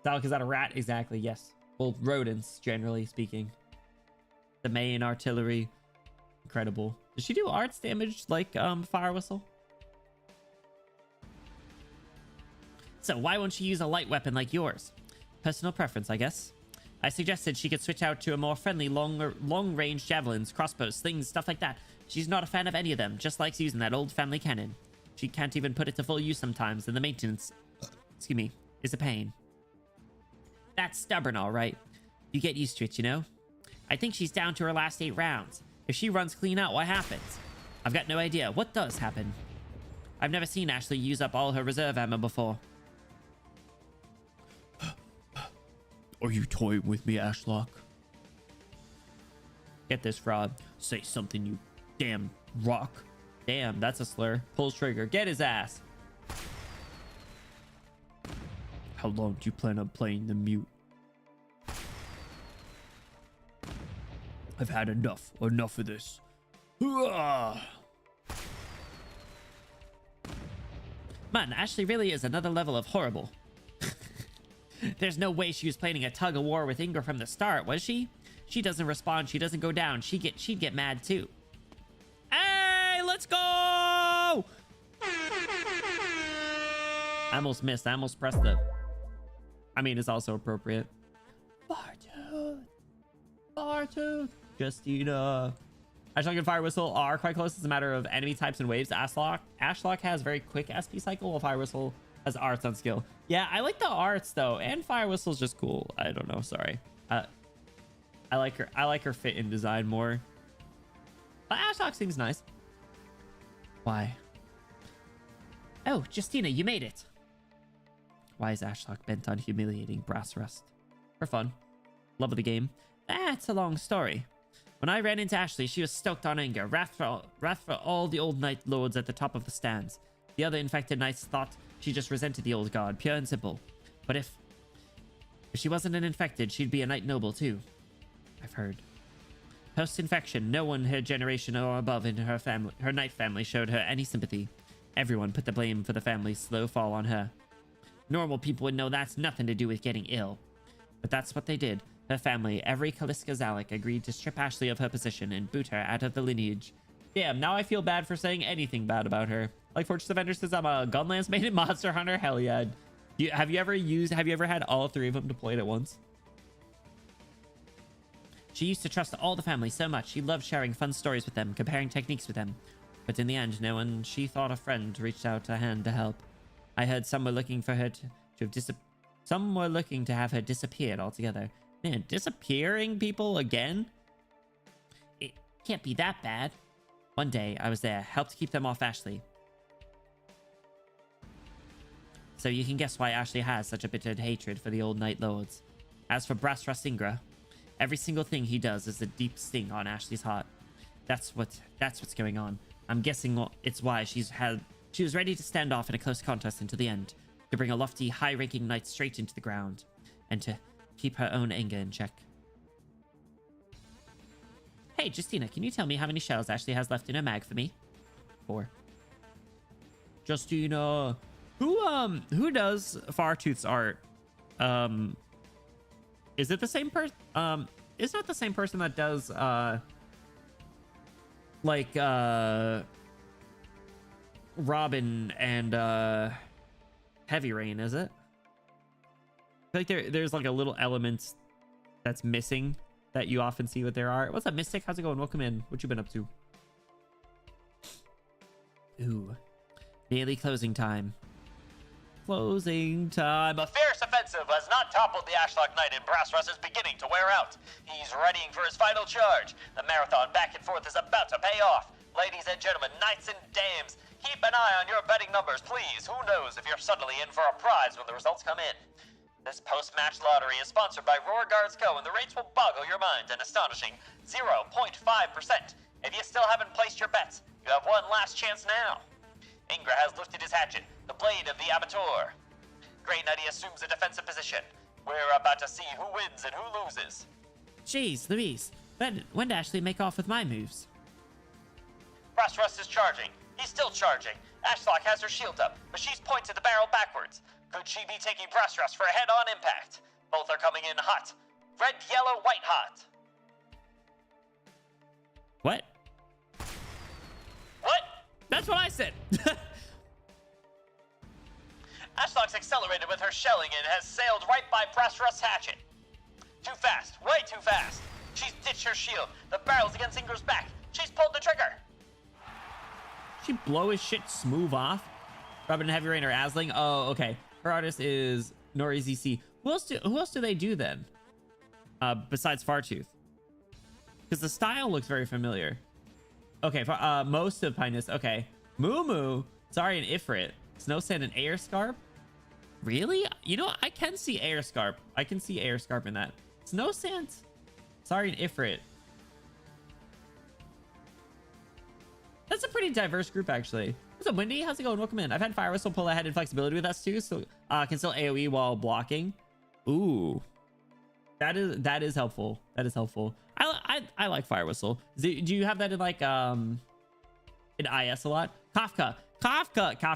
Is that a rat? Exactly, yes. Well, rodents, generally speaking. The main artillery. Incredible. Does she do arts damage like Fire Whistle? So why won't she use a light weapon like yours? Personal preference, I guess. I suggested she could switch out to a more friendly long-range javelins, crossbows, slings, stuff like that. She's not a fan of any of them, just likes using that old family cannon. She can't even put it to full use sometimes, and the maintenance, excuse me, is a pain. That's stubborn, all right. You get used to it, you know? I think she's down to her last 8 rounds. If she runs clean out, what happens? I've got no idea. What does happen? I've never seen Ashley use up all her reserve ammo before. Are you toying with me, Ashlock? Get this, fraud. Say something, you damn rock. Damn, that's a slur. Pulls trigger. Get his ass. How long do you plan on playing the mute? I've had enough. Enough of this. Man, Ashley really is another level of horrible. There's no way she was planning a tug of war with Ingra from the start, was she? She doesn't respond. She doesn't go down. She'd get mad too. Hey, let's go! I almost missed. I almost pressed the... I mean, it's also appropriate. Bartooth. Justina. Ashlock and Fire Whistle are quite close. It's a matter of enemy types and waves. Ashlock has very quick SP cycle, while Fire Whistle has arts on skill. Yeah, I like the arts though, and Fire Whistle's just cool. I don't know, sorry. I like her fit and design more. But Ashlock seems nice. Why? Oh, Justina, you made it. Why is Ashlock bent on humiliating Brass Rust? For fun. Love of the game. That's a long story. When I ran into Ashley, she was stoked on anger, wrath for all the old knight lords at the top of the stands. The other infected knights thought she just resented the old god, pure and simple. But if she wasn't an infected, she'd be a knight noble too. I've heard. Post-infection, no one her generation or above in her knight family showed her any sympathy. Everyone put the blame for the family's slow fall on her. Normal people would know that's nothing to do with getting ill. But that's what they did. Her family, every Kaliska Zalek, agreed to strip Ashley of her position and boot her out of the lineage. Damn, now I feel bad for saying anything bad about her. Like Fortress Defender says I'm a Gunlance maiden Monster Hunter. Hell yeah. Have you ever had all 3 of them deployed at once? She used to trust all the family so much. She loved sharing fun stories with them, comparing techniques with them. But in the end, no one she thought a friend reached out a hand to help. I heard some were looking for her some were looking to have her disappeared altogether. Man, disappearing people again? It can't be that bad. One day, I was there, helped keep them off Ashley. So you can guess why Ashley has such a bitter hatred for the old Night Lords. As for Brass Rust Ingra, every single thing he does is a deep sting on Ashley's heart. That's what's going on. I'm guessing it's why she was ready to stand off in a close contest until the end, to bring a lofty, high-ranking knight straight into the ground, and to keep her own anger in check. Hey, Justina, can you tell me how many shells Ashley has left in her mag for me? 4. Justina, who does Fartooth's art? Is it the same person? Isn't it the same person that does Robin and Heavy Rain? Is it? I feel like there's like a little element that's missing that you often see with their art. What's up, Mystic? How's it going? Welcome in. What you been up to? Ooh, nearly closing time. Closing time. The fierce offensive has not toppled the Ashlock Knight, and Brass Rust is beginning to wear out. He's readying for his final charge. The marathon back and forth is about to pay off. Ladies and gentlemen, knights and dames, keep an eye on your betting numbers, please. Who knows if you're suddenly in for a prize when the results come in. This post-match lottery is sponsored by Roarguards Co., and the rates will boggle your mind an astonishing 0.5%. If you still haven't placed your bets, you have one last chance now. Ingra has lifted his hatchet. the blade of the abattoir. Grey Nutty assumes a defensive position. We're about to see who wins and who loses. Jeez, Louise. When to actually make off with my moves? Brass is charging. He's still charging. Ashlock has her shield up, but she's pointed the barrel backwards. Could she be taking Brass for a head-on impact? Both are coming in hot. Red, yellow, white hot. What? What? That's what I said. Ashlock's accelerated with her shelling and has sailed right by Brass hatchet. Too fast, way too fast. She's ditched her shield. The barrel's against Ingra's back. She's pulled the trigger. She blow his shit smooth off. Robin Heavy Rain or Asling. Oh, okay. Her artist is Nori ZC. Who else do they do then? Besides Fartooth. Because the style looks very familiar. Okay, most of PINUS. Okay. Moo Sorry, and Ifrit. Snow Sand and Air Scarp. Really? You know, I can see Air Scarp. I can see Air Scarp in that. Snow Sand. Sorry, and Ifrit. That's a pretty diverse group, actually. What's up, Wendy? How's it going? Welcome in. I've had Fire Whistle pull ahead in flexibility with us too, so can still AoE while blocking. Ooh, that is helpful. That is helpful. I like Fire Whistle. Do you have that in like in IS a lot? Kafka.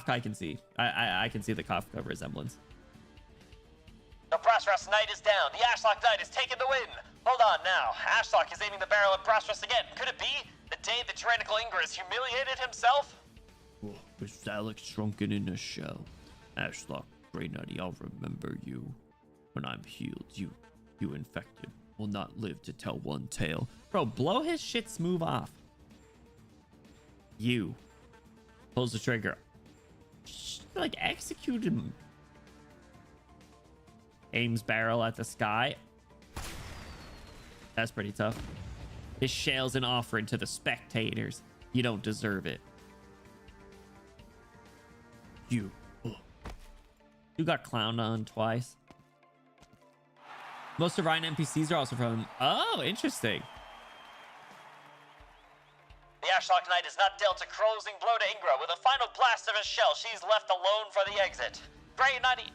I can see. I can see the Kafka resemblance. The Brass Knight is down. The Ashlock Knight is taking the win. Hold on now. Ashlock is aiming the barrel at Brass again. Could it be the day the tyrannical Ingra has humiliated himself? Oh, it's Alex shrunken in a shell. Ashlock, Grey Nutty, I'll remember you. When I'm healed, you infected, will not live to tell one tale. Bro, blow his shit smooth off. You. Pulls the trigger. Like, execute him. Aims barrel at the sky. That's pretty tough. This shell's an offering to the spectators. You don't deserve it. You got clowned on twice. Most of Ryan NPCs are also from... Oh, interesting. The Ashlock Knight is not dealt a closing blow to Ingra. With a final blast of his shell, she's left alone for the exit. Grey Nutty.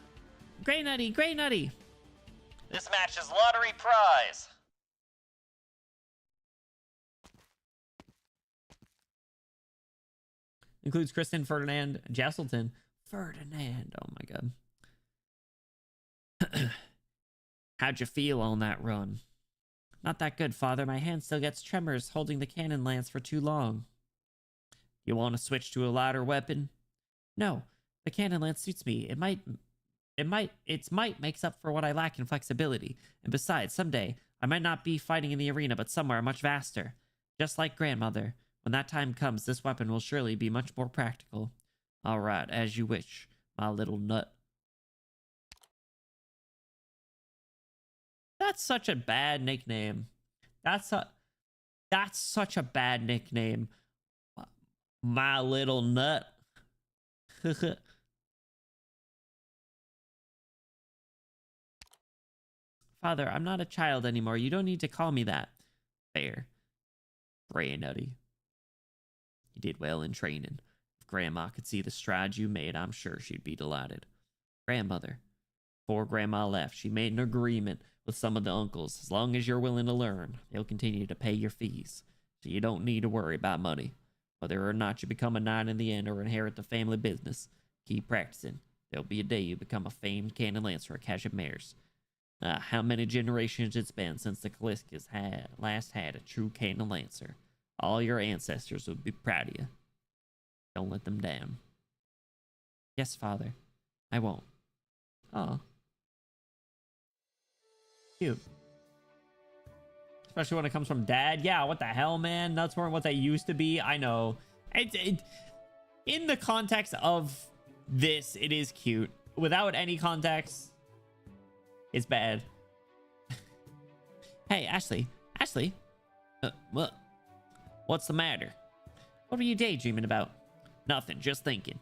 This match is lottery prize. Includes Kristen, Ferdinand, Jesselton. Ferdinand. Oh my god. How'd you feel on that run? Not that good, Father. My hand still gets tremors holding the cannon lance for too long. You want to switch to a lighter weapon? No, the cannon lance suits me. Its might makes up for what I lack in flexibility. And besides, someday, I might not be fighting in the arena, but somewhere much vaster. Just like grandmother. When that time comes, this weapon will surely be much more practical. All right, as you wish, my little nut. That's such a bad nickname. That's such a bad nickname. My little nut. Father, I'm not a child anymore. You don't need to call me that. Fair. Grey Nutty. You did well in training. If Grandma could see the strides you made, I'm sure she'd be delighted. Grandmother. Before Grandma left, she made an agreement with some of the uncles. As long as you're willing to learn, they'll continue to pay your fees. So you don't need to worry about money. Whether or not you become a knight in the end or inherit the family business, keep practicing. There'll be a day you become a famed cannon lancer at Cashmere's. How many generations it's been since the Kaliskas last had a true cannon lancer. All your ancestors would be proud of you. Don't let them down. Yes, Father. I won't. Oh. Cute. Especially when it comes from Dad. Yeah, what the hell, man? Nuts weren't what they used to be. I know. In the context of this, it is cute. Without any context, it's bad. Hey, Ashley. Ashley? What? What's the matter? What were you daydreaming about? Nothing, just thinking.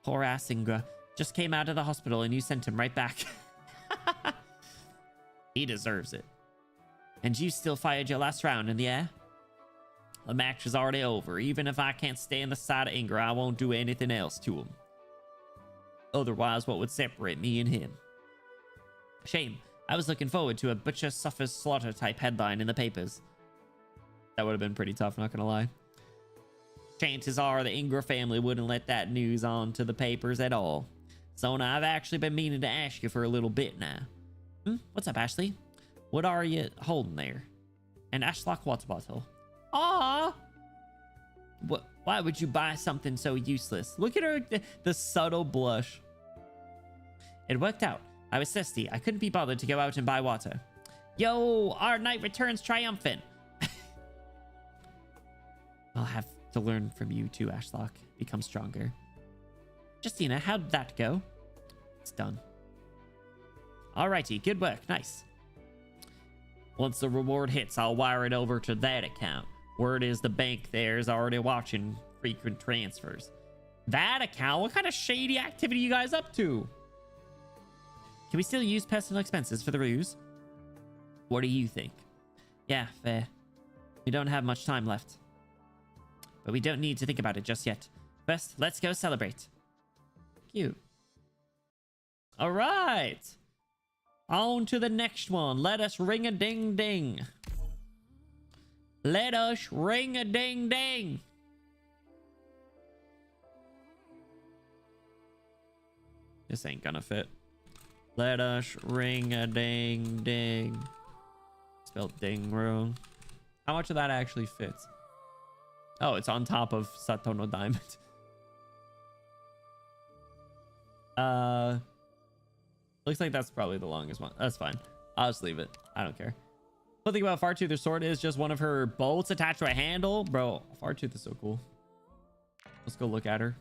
Poor ass Ingra. Just came out of the hospital and you sent him right back. He deserves it. And you still fired your last round in the air? The match is already over. Even if I can't stand the side of Ingra, I won't do anything else to him. Otherwise, what would separate me and him? Shame. I was looking forward to a butcher suffers slaughter type headline in the papers. That would have been pretty tough, not gonna lie. Chances are the Ingra family wouldn't let that news on to the papers at all. Sona, I've actually been meaning to ask you for a little bit now. What's up, Ashley? What are you holding there? An Ashlock water bottle. Aww! What? Why would you buy something so useless? Look at her, the subtle blush. It worked out. I was thirsty. I couldn't be bothered to go out and buy water. Yo, our knight returns triumphant. I'll have to learn from you too, Ashlock. Become stronger. Justina, how'd that go? It's done. Alrighty, good work. Nice. Once the reward hits, I'll wire it over to that account. Word is the bank there is already watching frequent transfers. That account? What kind of shady activity you guys up to? Can we still use personal expenses for the ruse? What do you think? Yeah, fair. We don't have much time left. But we don't need to think about it just yet. First, let's go celebrate. Cute. All right. On to the next one. Let us ring a ding ding. Let us ring a ding ding. This ain't gonna fit. Let us ring a ding ding. Spelled ding wrong. How much of that actually fits? Oh, it's on top of Satono Diamond. Looks like that's probably the longest one. That's fine. I'll just leave it. I don't care. One thing about Fartooth, her sword is just one of her bolts attached to a handle. Bro, Fartooth is so cool. Let's go look at her.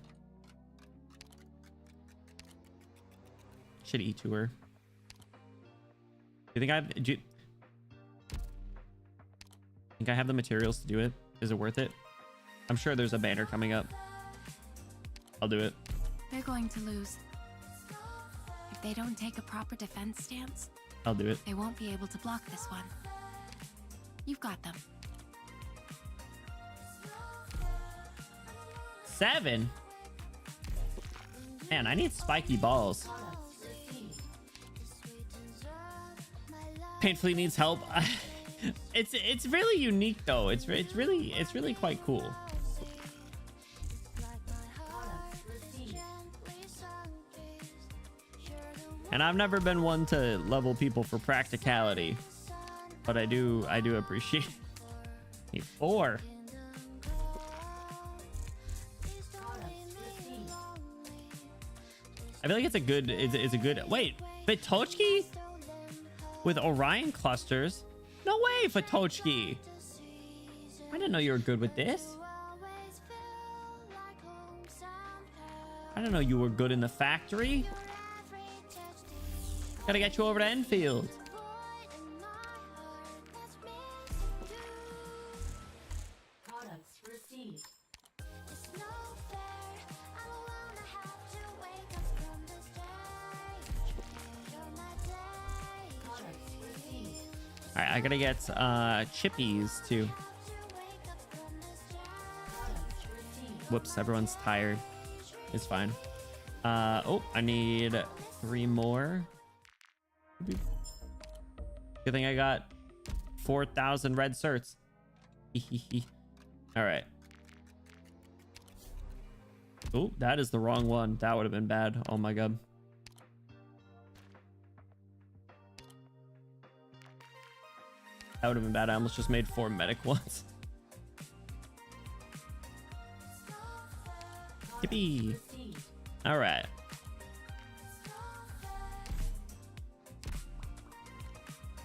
Should eat to her. Do you think think I have the materials to do it? Is it worth it? I'm sure there's a banner coming up. I'll do it. They're going to lose. If they don't take a proper defense stance, I'll do it. they won't be able to block this one. You've got them. 7? Man, I need spiky balls. Painfully needs help. It's really unique though. It's really quite cool. And I've never been one to level people for practicality, but I do appreciate it. 4. I feel like it's a good wait, Vitochki with Orion clusters? No way, Vitochki. I didn't know you were good with this. I didn't know you were good in the factory. Gotta get you over to Enfield. Products received. All right, I gotta get chippies too. Whoops, everyone's tired. It's fine. Oh, I need 3 more. Good thing I got 4,000 red certs. All right. Oh, that is the wrong one. That would have been bad. Oh my god. That would have been bad. I almost just made 4 medic ones. Yippee. All right.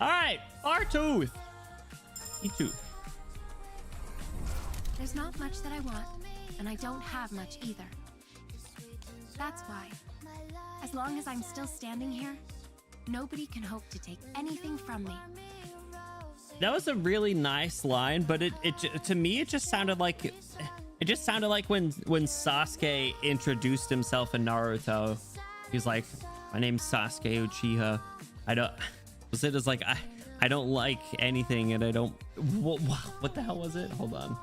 All right, Fartooth. Me too. There's not much that I want, and I don't have much either. That's why, as long as I'm still standing here, nobody can hope to take anything from me. That was a really nice line, but it to me it just sounded like when Sasuke introduced himself in Naruto. He's like, "My name's Sasuke Uchiha. I don't like anything, and I don't." What the hell was it? Hold on.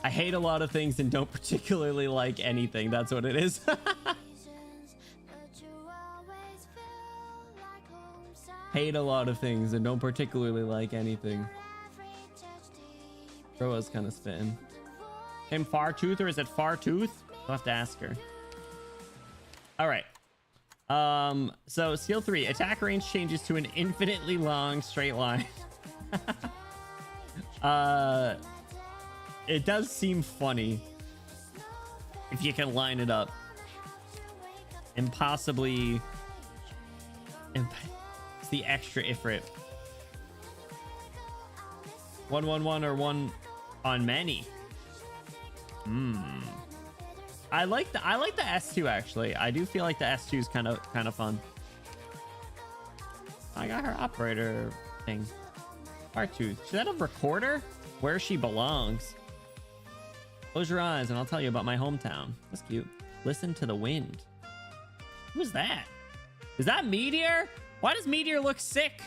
I hate a lot of things and don't particularly like anything. That's what it is. Hate a lot of things and don't particularly like anything. Bro was kind of spitting. Him Far Tooth, or is it Far Tooth? I'll have to ask her. All right. So skill 3, attack range changes to an infinitely long straight line. It does seem funny if you can line it up. Impossibly. It's the extra Ifrit. 111 or 1 on many. I like the S2 actually. I do feel like the S2 is kind of fun. I got her operator thing. R2. Is that a recorder? Where she belongs. Close your eyes and I'll tell you about my hometown. That's cute. Listen to the wind. Who's that? Is that Meteor? Why does Meteor look sick?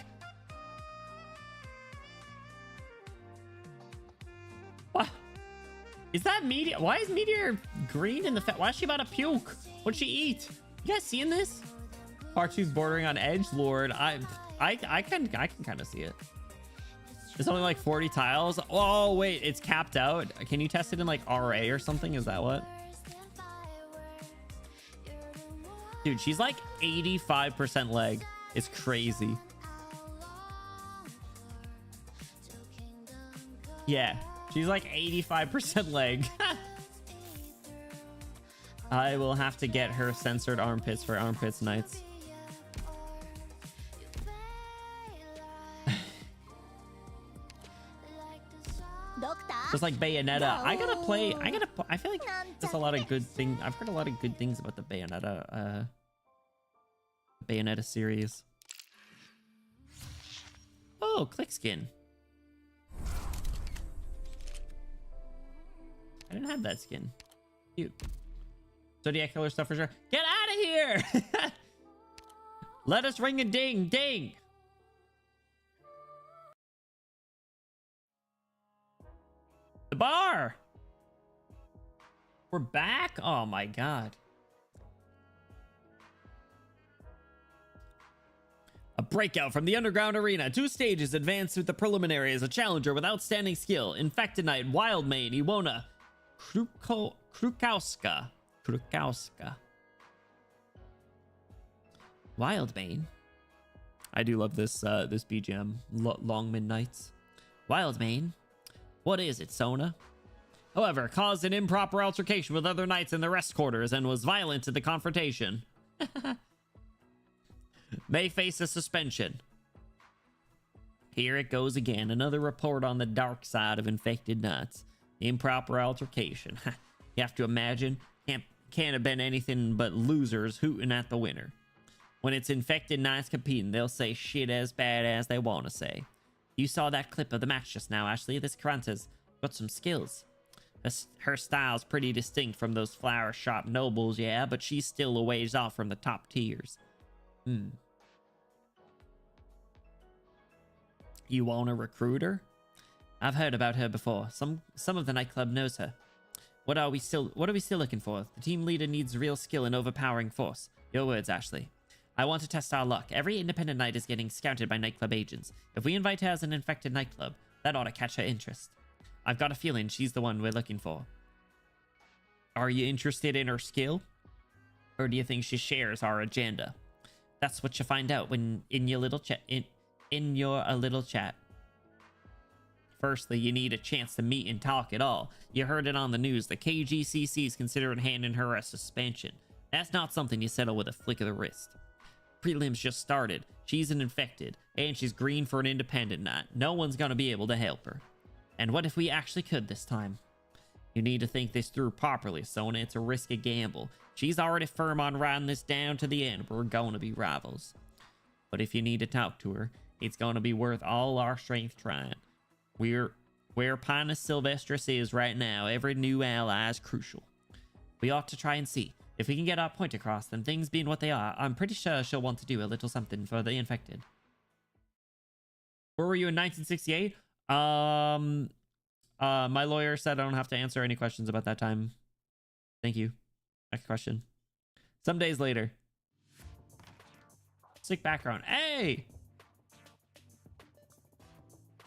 What? Is that Meteor? Why is Meteor green in the why is she about to puke? What'd she eat? You guys seeing this? R2's bordering on edge lord. I can kind of see it. It's only like 40 tiles. Oh wait, it's capped out. Can you test it in like RA or something? Is that what? Dude, she's like 85% leg. It's crazy. Yeah, she's like 85% leg. I will have to get her censored armpits for armpits nights. Just like Bayonetta. I feel like there's a lot of good things. I've heard a lot of good things about the Bayonetta series. Oh, click skin. I didn't have that skin. Cute. Zodiac killer stuff for sure. Get out of here! Let us ring a ding ding. The bar. We're back. Oh my god. A breakout from the underground arena. 2 stages advance with the preliminary as a challenger with outstanding skill. Infected Knight, Wildmane, Iwona, Krukowska. Wildmane. I do love this this BGM. Long Midnights. Wildmane. What is it, Sona? However, caused an improper altercation with other knights in the rest quarters and was violent in the confrontation. May face a suspension. Here it goes again. Another report on the dark side of infected knights. Improper altercation. You have to imagine. Can't have been anything but losers hooting at the winner. When it's infected knights competing, they'll say shit as bad as they want to say. You saw that clip of the match just now, Ashley. This Karanta's got some skills. Her style's pretty distinct from those flower shop nobles, yeah, but she's still a ways off from the top tiers. You want to recruit her? I've heard about her before. Some of the nightclub knows her. What are we still looking for? The team leader needs real skill and overpowering force. Your words, Ashley. I want to test our luck. Every independent knight is getting scouted by nightclub agents. If we invite her as an infected nightclub, that ought to catch her interest. I've got a feeling she's the one we're looking for. Are you interested in her skill? Or do you think she shares our agenda? That's what you find out when in your little chat. In your little chat. Firstly, you need a chance to meet and talk at all. You heard it on the news. The KGCC is considering handing her a suspension. That's not something you settle with a flick of the wrist. Prelims just started. She's an infected, and she's green for an independent knight. No one's gonna be able to help her. And what if we actually could this time? You need to think this through properly, Sona. It's a risky gamble. She's already firm on riding this down to the end. We're gonna be rivals. But if you need to talk to her, it's gonna be worth all our strength trying. Where PINUS SYLVESTRIS is right now, every new ally is crucial. We ought to try and see. If we can get our point across, then things being what they are, I'm pretty sure she'll want to do a little something for the infected. Where were you in 1968? My lawyer said I don't have to answer any questions about that time. Thank you. Next question. Some days later. Sick background. Hey!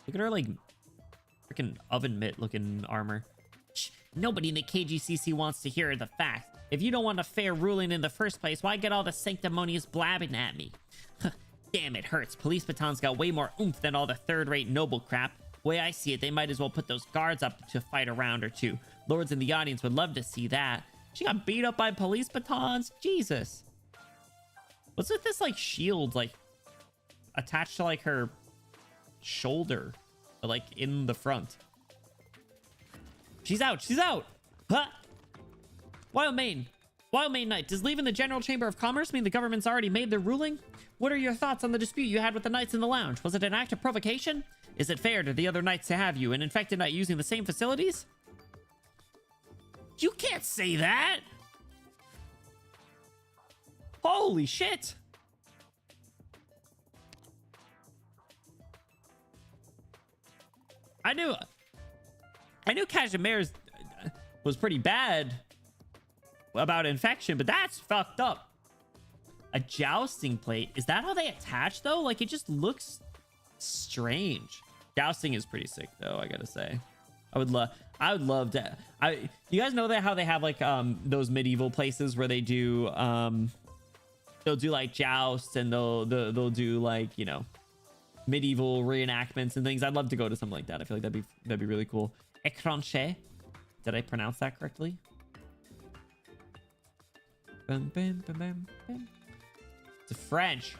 Look at her, like, freaking oven mitt looking armor. Shh, nobody in the KGCC wants to hear the facts. If you don't want a fair ruling in the first place, why get all the sanctimonious blabbing at me? Damn, it hurts. Police batons got way more oomph than all the third-rate noble crap. Way I see it, they might as well put those guards up to fight a round or two. Lords in the audience would love to see that. She got beat up by police batons? Jesus. What's with this, like, shield, like, attached to, like, her shoulder? Or, like, in the front. She's out! She's out! Huh? Wildmane Knight, does leaving the General Chamber of Commerce mean the government's already made their ruling? What are your thoughts on the dispute you had with the Knights in the lounge? Was it an act of provocation? Is it fair to the other Knights to have you, an infected Knight, using the same facilities? You can't say that! Holy shit! I knew Casimir's was pretty bad about infection, but that's fucked up. A jousting plate. Is that how they attach, though? Like, it just looks strange. Jousting is pretty sick, though, I gotta say. I would love to. You guys know that how they have, like, those medieval places where they do, they'll do, like, jousts, and they'll do, like, you know, medieval reenactments and things. I'd love to go to something like that. I feel like that'd be really cool. Étranger. Did I pronounce that correctly? Bam, bam, bam, bam, bam. It's French.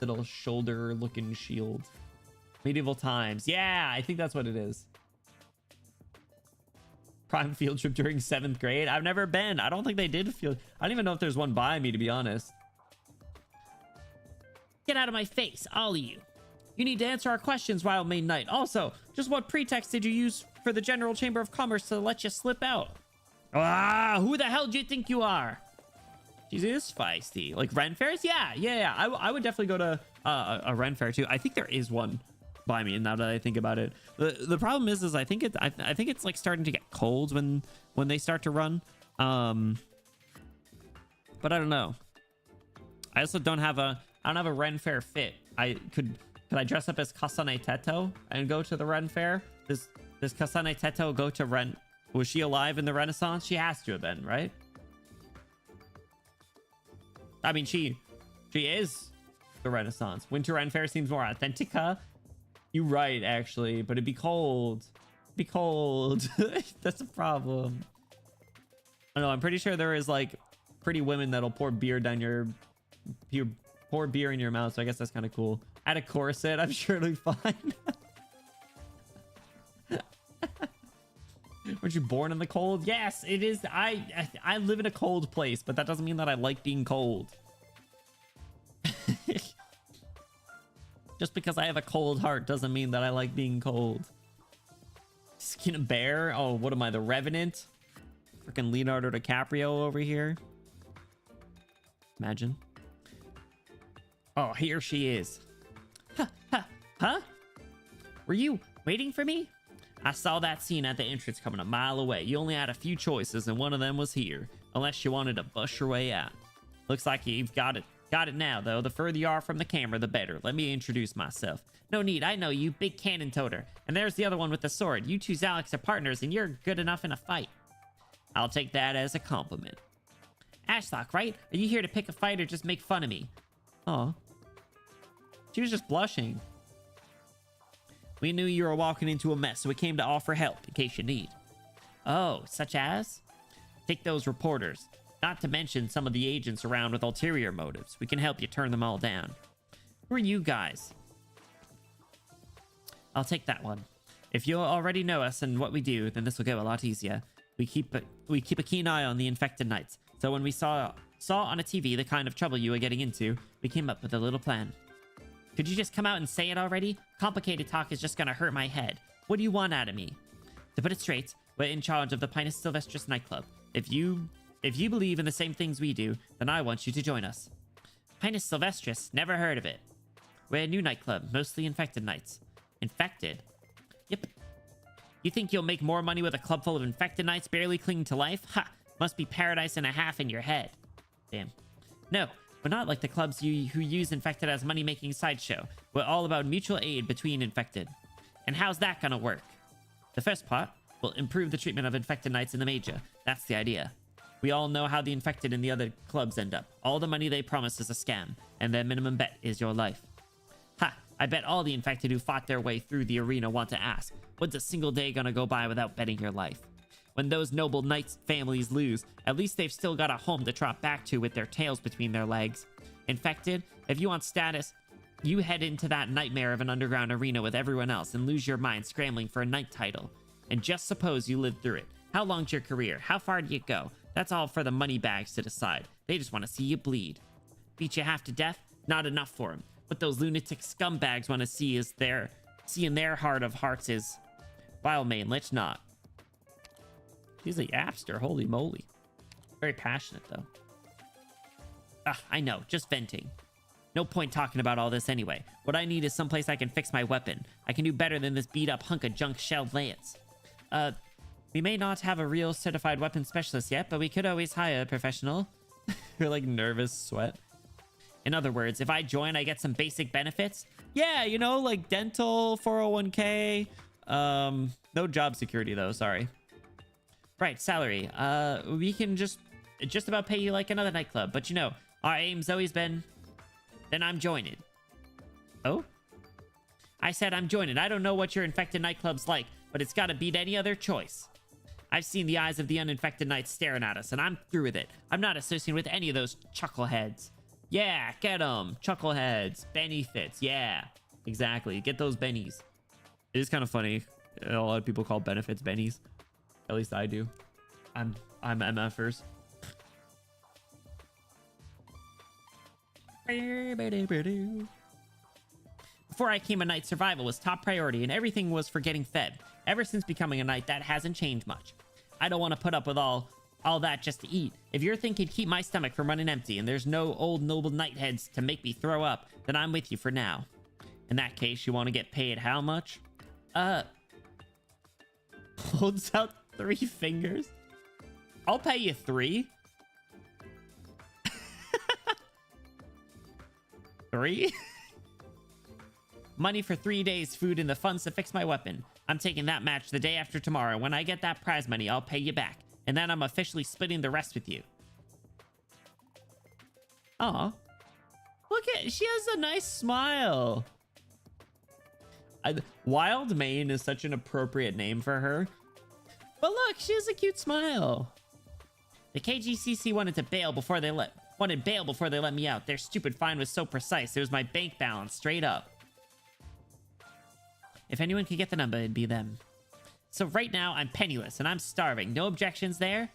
Little shoulder looking shield. Medieval times. Yeah, I think that's what it is. Prime field trip during 7th grade. I've never been. I don't think they did field. I don't even know if there's one by me, to be honest. Get out of my face, all of you. You need to answer our questions, Wildmane Knight. Also, just what pretext did you use for the General Chamber of Commerce to let you slip out? Ah, who the hell do you think you are? She is feisty. Like Ren fairs? Yeah. I would definitely go to a Ren fair too. I think there is one by me, now that I think about it. The problem is I think it's like starting to get cold when they start to run. But I don't know. I also don't have a Ren fair fit. Could I dress up as Kasane Teto and go to the Ren fair? Does Kasane Teto go to Ren? Was she alive in the Renaissance? She has to have been, right? I mean, she is the Renaissance. Winter Ren fair seems more authentica. You're right, actually, but it'd be cold. Be cold. That's a problem. I know. I'm pretty sure there is like pretty women that'll pour beer down pour beer in your mouth. So I guess that's kind of cool. Add a corset. I'm sure it'll be fine. Weren't you born in the cold? Yes, it is. I live in a cold place, but that doesn't mean that I like being cold. Just because I have a cold heart doesn't mean that I like being cold. Skin a bear? Oh, what am I, the Revenant? Freaking Leonardo DiCaprio over here. Imagine. Oh, here she is. Huh? Were you waiting for me? I saw that scene at the entrance coming a mile away. You only had a few choices, and one of them was here. Unless you wanted to bust your way out. Looks like you've got it. Got it now, though. The further you are from the camera, the better. Let me introduce myself. No need. I know you, big cannon toter. And there's the other one with the sword. You two Zalix are partners, and you're good enough in a fight. I'll take that as a compliment. Ashlock, right? Are you here to pick a fight or just make fun of me? Aw. She was just blushing. We knew you were walking into a mess, so we came to offer help in case you need. Oh, such as? Take those reporters. Not to mention some of the agents around with ulterior motives. We can help you turn them all down. Who are you guys? I'll take that one. If you already know us and what we do, then this will go a lot easier. We keep a keen eye on the infected Knights. So when we saw on a TV the kind of trouble you were getting into, we came up with a little plan. Could you just come out and say it already? Complicated talk is just gonna hurt my head. What do you want out of me? To put it straight, we're in charge of the PINUS SYLVESTRIS nightclub. If you believe in the same things we do, then I want you to join us. PINUS SYLVESTRIS. Never heard of it. We're a new nightclub, mostly infected knights. Infected? Yep. You think you'll make more money with a club full of infected knights barely clinging to life? Ha! Must be paradise and a half in your head. Damn. No, we're not like the clubs who use infected as money-making sideshow. We're all about mutual aid between infected. And how's that gonna work? The first part will improve the treatment of infected knights in the major. That's the idea. We all know how the infected in the other clubs end up. All the money they promise is a scam, and their minimum bet is your life. Ha! I bet all the infected who fought their way through the arena want to ask, when's a single day gonna go by without betting your life? When those noble knights' families lose, at least they've still got a home to trot back to with their tails between their legs. Infected, if you want status, you head into that nightmare of an underground arena with everyone else and lose your mind scrambling for a knight title. And just suppose you lived through it. How long's your career? How far do you go? That's all for the money bags to decide. They just want to see you bleed. Beat you half to death? Not enough for them. What those lunatic scumbags want to see in their heart of hearts is, well, man, let's not. He's a yapster, holy moly. Very passionate, though. Ah, I know, just venting. No point talking about all this anyway. What I need is someplace I can fix my weapon. I can do better than this beat-up hunk of junk shelled lance. We may not have a real certified weapon specialist yet, but we could always hire a professional. You're like nervous sweat. In other words, if I join, I get some basic benefits. Yeah, you know, like dental, 401k. No job security though, sorry. Right, salary. We can just about pay you like another nightclub, but you know, our aim's always been, then I'm joining. Oh? I said I'm joining. I don't know what your infected nightclub's like, but it's gotta beat any other choice. I've seen the eyes of the uninfected knights staring at us, and I'm through with it. I'm not associating with any of those chuckleheads. Yeah, get them. Chuckleheads. Benefits. Yeah, exactly. Get those bennies. It is kind of funny. A lot of people call benefits bennies. At least I do. I'm MFers. Before I came a knight, survival was top priority and everything was for getting fed. Ever since becoming a knight, that hasn't changed much. I don't want to put up with all that just to eat. If you're thinking keep my stomach from running empty and there's no old noble knight heads to make me throw up, then I'm with you for now. In that case, you want to get paid how much? Holds out 3 fingers. I'll pay you 3. 3? Money for 3 days, food, and the funds to fix my weapon. I'm taking that match the day after tomorrow. When I get that prize money, I'll pay you back. And then I'm officially splitting the rest with you. Aw. Look at, she has a nice smile. Wild Mane is such an appropriate name for her. But look, she has a cute smile. The KGCC wanted bail before they let me out. Their stupid fine was so precise. It was my bank balance, straight up. If anyone could get the number, it'd be them. So right now, I'm penniless and I'm starving. No objections there?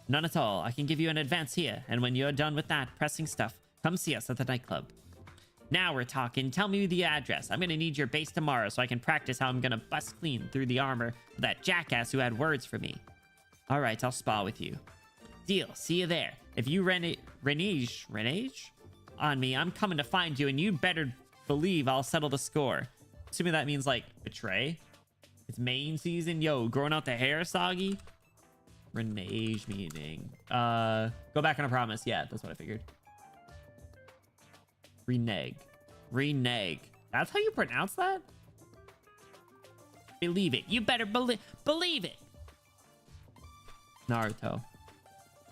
None at all. I can give you an advance here. And when you're done with that pressing stuff, come see us at the nightclub. Now we're talking. Tell me the address. I'm going to need your base tomorrow so I can practice how I'm going to bust clean through the armor of that jackass who had words for me. All right, I'll spar with you. Deal. See you there. If you renege on me, I'm coming to find you, and you better believe I'll settle the score. Assuming that means, like, betray. It's main season. Yo, growing out the hair, Soggy. Renege meaning. Go back on a promise. Yeah, that's what I figured. Renege. Renege. That's how you pronounce that? Believe it. You better believe it. Naruto.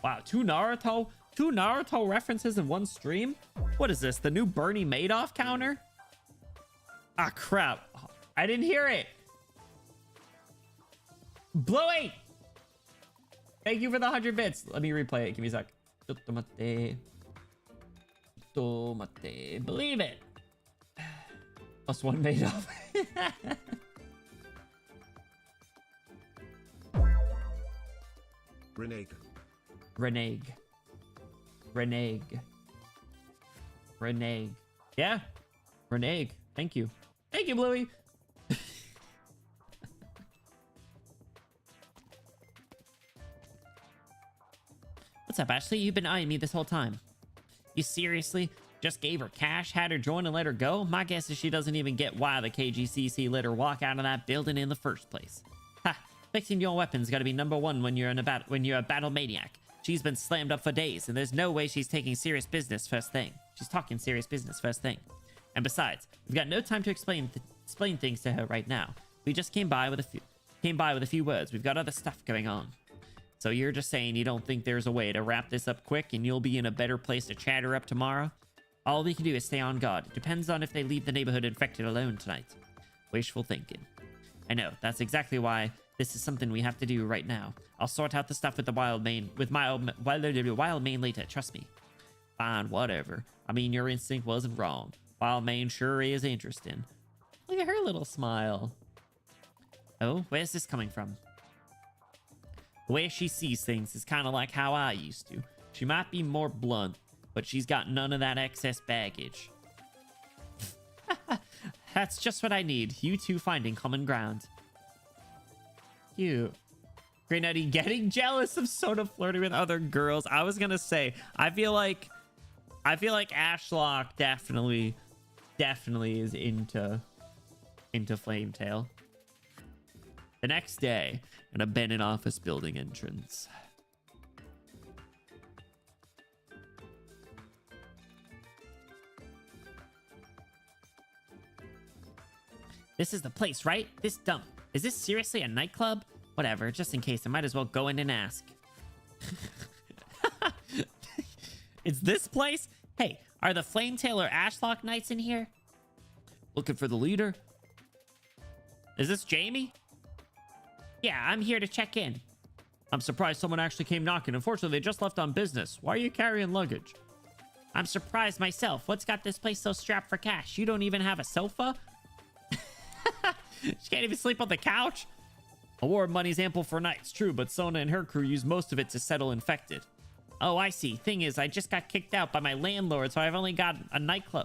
Wow, two Naruto references in one stream? What is this? The new Bernie Madoff counter? Ah, crap. I didn't hear it. Bluey! Thank you for the 100 bits. Let me replay it. Give me a sec. Tomate. Believe it. +1 Madoff. Renege. Renege. Renege. Renege. Yeah. Renege. Thank you. Thank you, Bluey. What's up, Ashley? You've been eyeing me this whole time. You seriously? Just gave her cash, had her join, and let her go? My guess is she doesn't even get why the KGCC let her walk out of that building in the first place. Ha! Fixing your weapons gotta be number one when you're a battle maniac. She's been slammed up for days, and there's no way she's taking serious business first thing. She's talking serious business first thing. And besides, we've got no time to explain things to her right now. We just came by with a few words. We've got other stuff going on. So you're just saying you don't think there's a way to wrap this up quick and you'll be in a better place to chat her up tomorrow? All we can do is stay on guard. It depends on if they leave the neighborhood infected alone tonight. Wishful thinking. I know, that's exactly why this is something we have to do right now. I'll sort out the stuff with the wild main later, trust me. Fine, whatever. I mean, your instinct wasn't wrong. Wild main sure is interesting. Look at her little smile. Oh, where's this coming from? The way she sees things is kind of like how I used to. She might be more blunt, but she's got none of that excess baggage. That's just what I need. You two finding common ground. Cute. Green Eddie getting jealous of Soda flirting with other girls. I was gonna say, I feel like Ashlock definitely is into Flametail. The next day, an abandoned office building entrance. This is the place, right? This dump. Is this seriously a nightclub? Whatever, just in case, I might as well go in and ask. It's this place? Hey, are the Flametail or Ashlock Knights in here? Looking for the leader? Is this Jamie? Yeah, I'm here to check in. I'm surprised someone actually came knocking. Unfortunately, they just left on business. Why are you carrying luggage? I'm surprised myself. What's got this place so strapped for cash? You don't even have a sofa? She can't even sleep on the couch? Award money's ample for nights, true, but Sona and her crew use most of it to settle infected. Oh, I see. Thing is, I just got kicked out by my landlord, so I've only got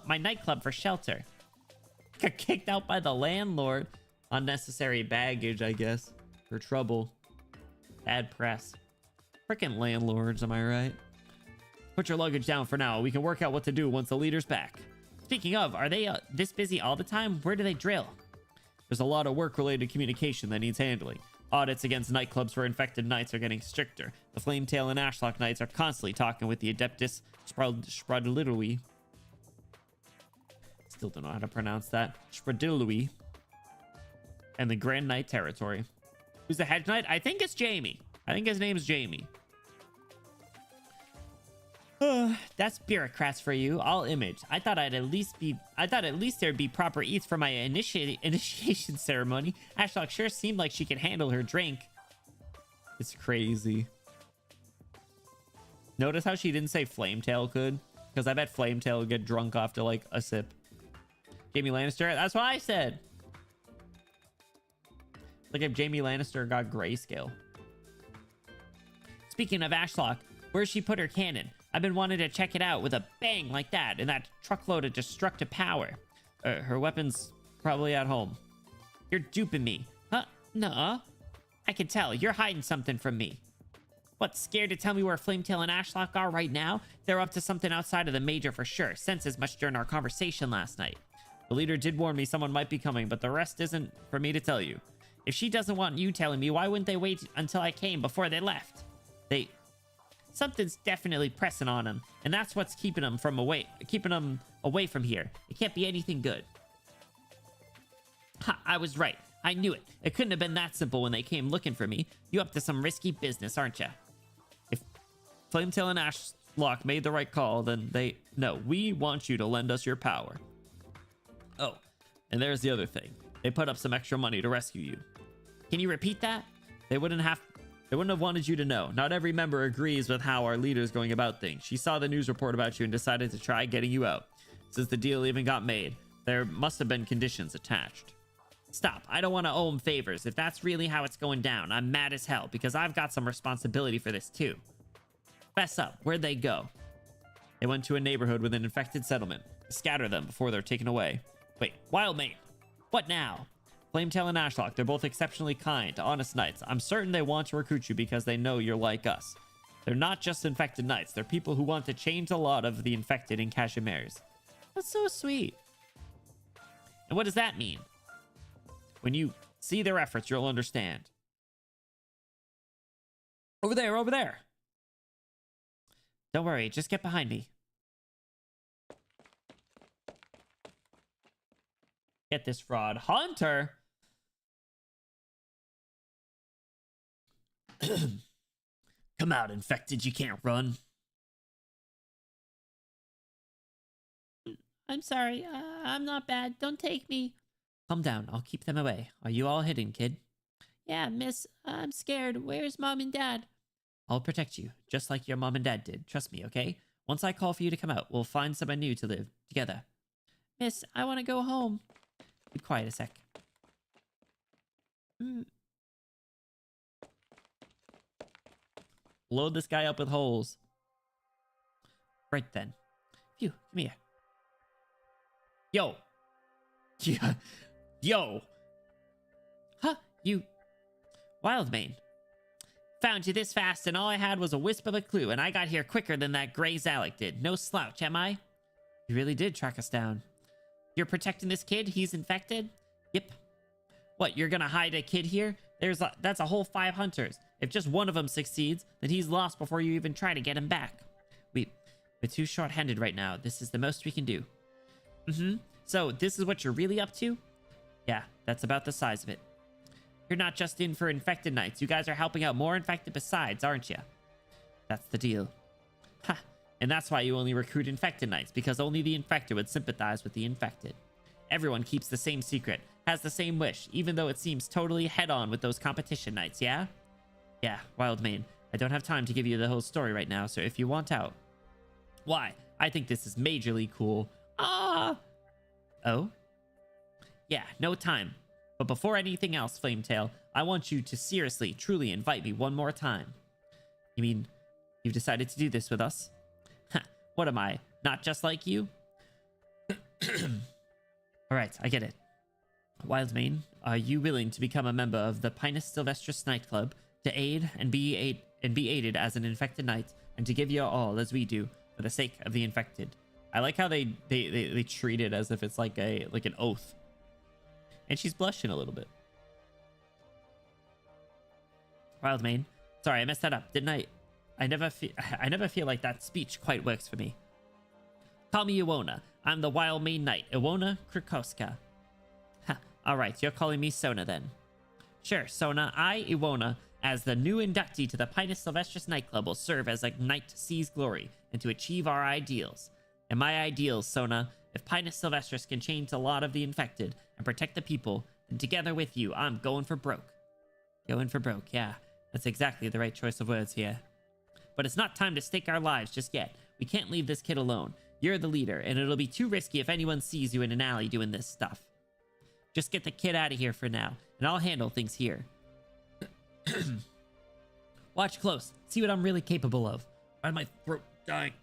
my nightclub for shelter. Got kicked out by the landlord. Unnecessary baggage, I guess. For trouble. Bad press. Frickin' landlords, am I right? Put your luggage down for now. We can work out what to do once the leader's back. Speaking of, are they this busy all the time? Where do they drill? There's a lot of work-related communication that needs handling. Audits against nightclubs for infected knights are getting stricter. The Flametail and Ashlock Knights are constantly talking with the Adeptus Spradilui. Still don't know how to pronounce that. Spradilui. And the Grand Knight territory. Who's the head knight? I think it's Jamie. I think his name's Jamie. That's bureaucrats for you. All image. I thought at least there'd be proper eats for my initiation ceremony. Ashlock sure seemed like she could handle her drink. It's crazy. Notice how she didn't say Flametail could? Because I bet Flametail would get drunk after like a sip. Jamie Lannister? That's what I said. Like if Jamie Lannister got grayscale. Speaking of Ashlock, where's she put her cannon? I've been wanting to check it out with a bang like that and that truckload of destructive power. Her weapon's probably at home. You're duping me. Huh? Nuh-uh. I can tell. You're hiding something from me. What, scared to tell me where Flametail and Ashlock are right now? They're up to something outside of the major for sure. Sense as much during our conversation last night. The leader did warn me someone might be coming, but the rest isn't for me to tell you. If she doesn't want you telling me, why wouldn't they wait until I came before they left? Something's definitely pressing on them, and that's what's keeping them away from here. It can't be anything good. Ha, I was right. I knew it. It couldn't have been that simple when they came looking for me. You up to some risky business, aren't you? If Flametail and Ashlock made the right call, then no, we want you to lend us your power. Oh, and there's the other thing. They put up some extra money to rescue you. Can you repeat that? They wouldn't have wanted you to know. Not every member agrees with how our leader's going about things. She saw the news report about you and decided to try getting you out. Since the deal even got made, there must have been conditions attached. Stop. I don't want to owe them favors. If that's really how it's going down, I'm mad as hell because I've got some responsibility for this too. Fess up. Where'd they go? They went to a neighborhood with an infected settlement. Scatter them before they're taken away. Wait, Wildmate. What now? Flametail and Ashlock, they're both exceptionally kind, honest knights. I'm certain they want to recruit you because they know you're like us. They're not just infected knights. They're people who want to change a lot of the infected in Cashmere's. That's so sweet. And what does that mean? When you see their efforts, you'll understand. Over there, over there. Don't worry, just get behind me. Get this fraud. Hunter! Come out, infected. You can't run. I'm sorry. I'm not bad. Don't take me. Calm down. I'll keep them away. Are you all hidden, kid? Yeah, miss. I'm scared. Where's mom and dad? I'll protect you, just like your mom and dad did. Trust me, okay? Once I call for you to come out, we'll find somewhere new to live together. Miss, I want to go home. Be quiet a sec. Load this guy up with holes. Right then. Phew, come here. Yo. Yeah. Yo. Huh, you... Wildmane. Found you this fast, and all I had was a wisp of a clue, and I got here quicker than that gray Zalek did. No slouch, am I? You really did track us down. You're protecting this kid? He's infected? Yep. What, you're gonna hide a kid here? That's a whole 5 hunters. If just one of them succeeds, then he's lost before you even try to get him back. We're too short-handed right now. This is the most we can do. So, this is what you're really up to? Yeah, that's about the size of it. You're not just in for infected knights. You guys are helping out more infected besides, aren't you? That's the deal. Ha! And that's why you only recruit infected knights, because only the infected would sympathize with the infected. Everyone keeps the same secret, has the same wish, even though it seems totally head-on with those competition knights, yeah? Yeah, Wildmane. I don't have time to give you the whole story right now, so if you want out... Why? I think this is majorly cool. Ah! Oh? Yeah, no time. But before anything else, Flametail, I want you to seriously, truly invite me one more time. You mean you've decided to do this with us? Ha, what am I? Not just like you? Alright, I get it. Wildmane, are you willing to become a member of the PINUS SYLVESTRIS Knightclub to aid and be aided as an infected knight and to give your all as we do for the sake of the infected? I like how they treat it as if it's like an oath. And she's blushing a little bit. Wildmane, sorry, I messed that up, didn't I? I never feel like that speech quite works for me. Call me Iwona. I'm the Wildmane Knight, Iwona Krakowska. Ha, alright, you're calling me Sona then. Sure, Sona. I, Iwona, as the new inductee to the PINUS SYLVESTRIS Nightclub, will serve as a knight to seize glory and to achieve our ideals. And my ideals, Sona, if PINUS SYLVESTRIS can change a lot of the infected and protect the people, then together with you, I'm going for broke. Going for broke, yeah. That's exactly the right choice of words here. But it's not time to stake our lives just yet. We can't leave this kid alone. You're the leader, and it'll be too risky if anyone sees you in an alley doing this stuff. Just get the kid out of here for now, and I'll handle things here. Watch close. See what I'm really capable of. Why my throat dying?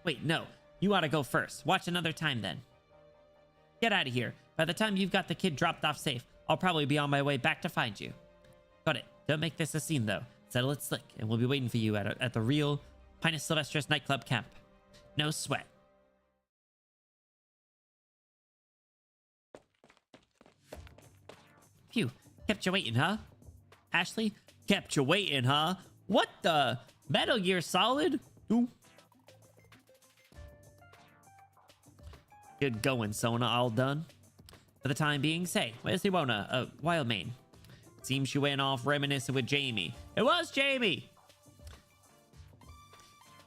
Wait, no. You ought to go first. Watch another time then. Get out of here. By the time you've got the kid dropped off safe, I'll probably be on my way back to find you. Got it. Don't make this a scene, though. Settle it slick, and we'll be waiting for you at the real PINUS SYLVESTRIS Nightclub camp. No sweat. Phew. Kept you waiting, huh? Ashley, kept you waiting, huh? What the? Metal Gear Solid? Ooh. Good going, Sona. All done? For the time being, say, where's Iwona? Wildmane. Seems she went off reminiscing with Jamie. It was Jamie!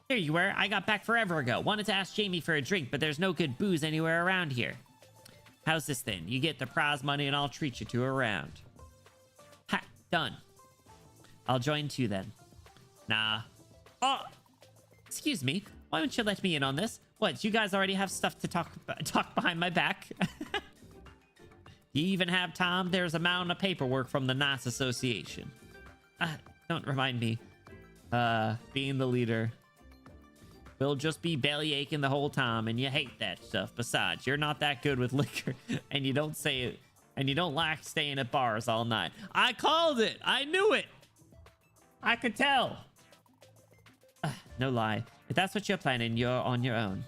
Here you were. I got back forever ago. Wanted to ask Jamie for a drink, but there's no good booze anywhere around here. How's this then? You get the prize money and I'll treat you to a round. Ha! Done. I'll join too then. Nah. Oh! Excuse me. Why don't you let me in on this? What, you guys already have stuff to talk behind my back? You even have time? There's a mountain of paperwork from the Knights Association. Don't remind me. Being the leader. We'll just be belly aching the whole time, and you hate that stuff. Besides, you're not that good with liquor, and you don't say it, and you don't like staying at bars all night. I called it! I knew it! I could tell! no lie. If that's what you're planning, you're on your own.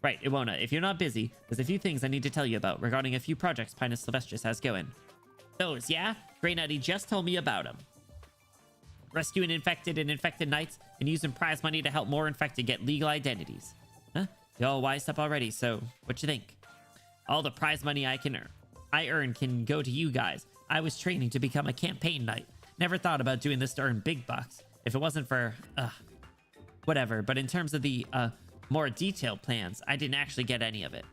Right, Iwona, if you're not busy, there's a few things I need to tell you about regarding a few projects PINUS Sylvestris has going. Those, yeah? Grey Nutty just told me about them. Rescuing infected and infected knights, and using prize money to help more infected get legal identities. Huh? You all wised up already, so what you think? All the prize money I earn can go to you guys. I was training to become a campaign knight. Never thought about doing this to earn big bucks. If it wasn't for, whatever. But in terms of the, more detailed plans, I didn't actually get any of it.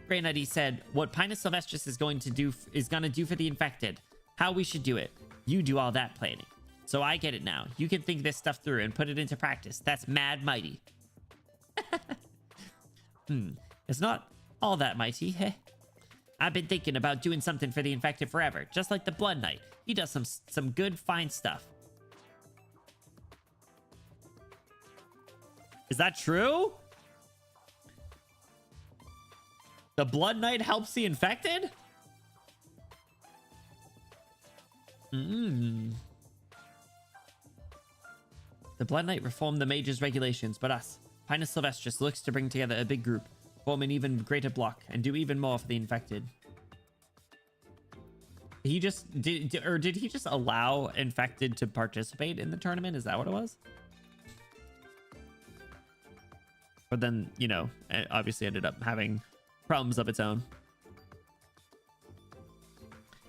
Grey Nutty said, what PINUS Sylvestris is going to do for the infected. How we should do it. You do all that planning. So I get it now. You can think this stuff through and put it into practice. That's mad mighty. It's not all that mighty, heh? I've been thinking about doing something for the infected forever, just like the Blood Knight. He does some good, fine stuff. Is that true? The Blood Knight helps the infected? The Blood Knight reformed the mage's regulations, but us, PINUS Sylvestris, looks to bring together a big group, form an even greater block, and do even more for the infected. He just did he just allow infected to participate in the tournament? Is that what it was? But then, you know, it obviously ended up having problems of its own.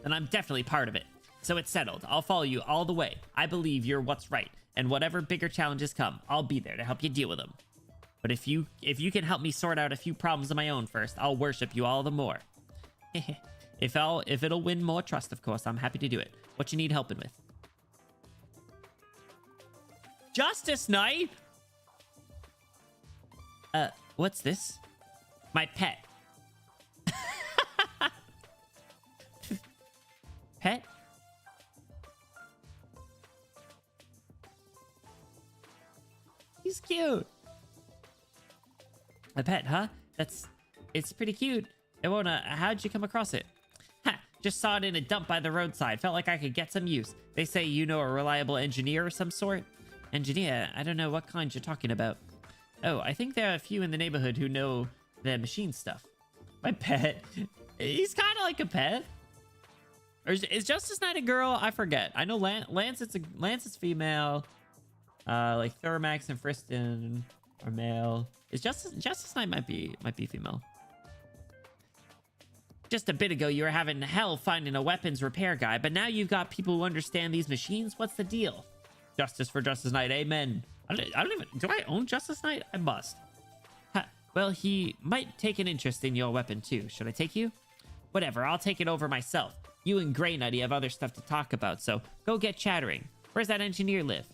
And I'm definitely part of it. So it's settled. I'll follow you all the way. I believe you're what's right. And whatever bigger challenges come, I'll be there to help you deal with them. But if you can help me sort out a few problems of my own first, I'll worship you all the more. If it'll win more trust, of course, I'm happy to do it. What you need helping with? Justice Knight? What's this? My pet. Pet? He's cute. A pet, huh? It's pretty cute. Iwona, how'd you come across it? Ha! Just saw it in a dump by the roadside. Felt like I could get some use. They say you know a reliable engineer of some sort? Engineer? I don't know what kind you're talking about. Oh, I think there are a few in the neighborhood who know the machine stuff. My pet. He's kind of like a pet. Or is Justice Knight a girl? I forget. I know Lance is female. Like Thurmax and Friston are male. Is Justice Knight might be female. Just a bit ago, you were having hell finding a weapons repair guy, but now you've got people who understand these machines. What's the deal? Justice for Justice Knight, amen. I don't even. Do I own Justice Knight? I must. Ha, well, he might take an interest in your weapon too. Should I take you? Whatever. I'll take it over myself. You and Grey Nutty have other stuff to talk about, so go get chattering. Where's that engineer live?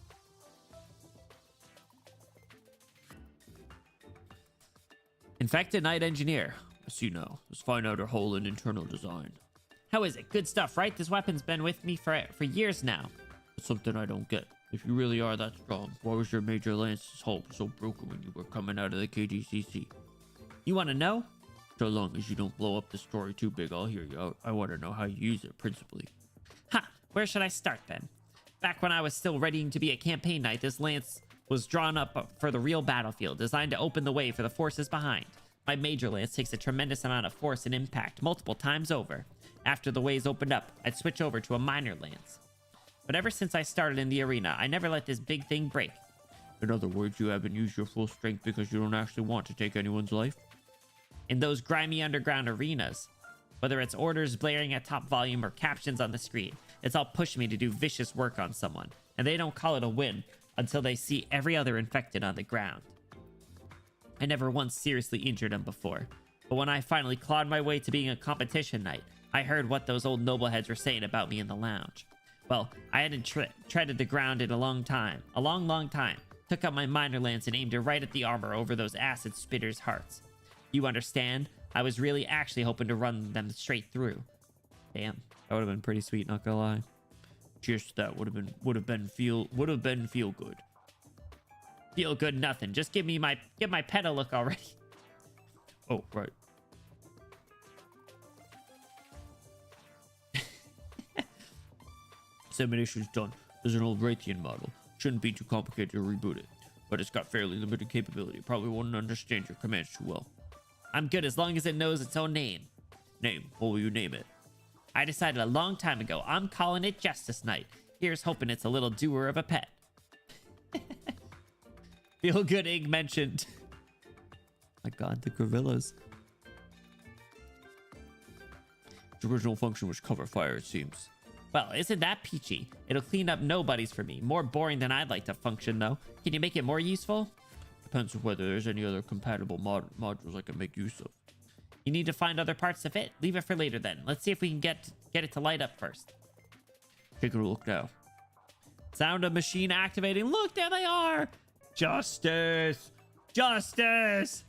Infected Knight Engineer. As you know, let's find out her whole and internal design. How is it? Good stuff, right? This weapon's been with me for years now. It's something I don't get. If you really are that strong, why was your Major Lance's hull so broken when you were coming out of the KDCC? You want to know? So long as you don't blow up the story too big, I'll hear you out. I want to know how you use it, principally. Ha! Where should I start, then? Back when I was still readying to be a campaign knight, this lance was drawn up for the real battlefield, designed to open the way for the forces behind. My Major Lance takes a tremendous amount of force and impact multiple times over. After the ways opened up, I'd switch over to a minor lance. But ever since I started in the arena, I never let this big thing break. In other words, you haven't used your full strength because you don't actually want to take anyone's life? In those grimy underground arenas, whether it's orders blaring at top volume or captions on the screen, it's all pushing me to do vicious work on someone, and they don't call it a win until they see every other infected on the ground. I never once seriously injured him before, but when I finally clawed my way to being a competition knight, I heard what those old nobleheads were saying about me in the lounge. Well, I hadn't treaded the ground in a long time. Took up my minor lance and aimed it right at the armor over those acid spitters' hearts. You understand? I was really actually hoping to run them straight through. Damn, that would have been pretty sweet, not gonna lie. Just that would have been feel good. Feel good nothing. Just give my pet a look already. Oh, right. Dissemination's done. There's an old Raytheon model. Shouldn't be too complicated to reboot it. But it's got fairly limited capability. Probably won't understand your commands too well. I'm good as long as it knows its own name. Name? What will you name it? I decided a long time ago. I'm calling it Justice Knight. Here's hoping it's a little doer of a pet. Feel good Ig mentioned. My god, the gorillas. Its original function was cover fire, it seems. Well, isn't that peachy? It'll clean up nobodies for me. More boring than I'd like to function, though. Can you make it more useful? Depends on whether there's any other compatible modules I can make use of. You need to find other parts to fit. Leave it for later, then. Let's see if we can get it to light up first. Take a look now. Sound of machine activating. Look, there they are. Justice. Justice.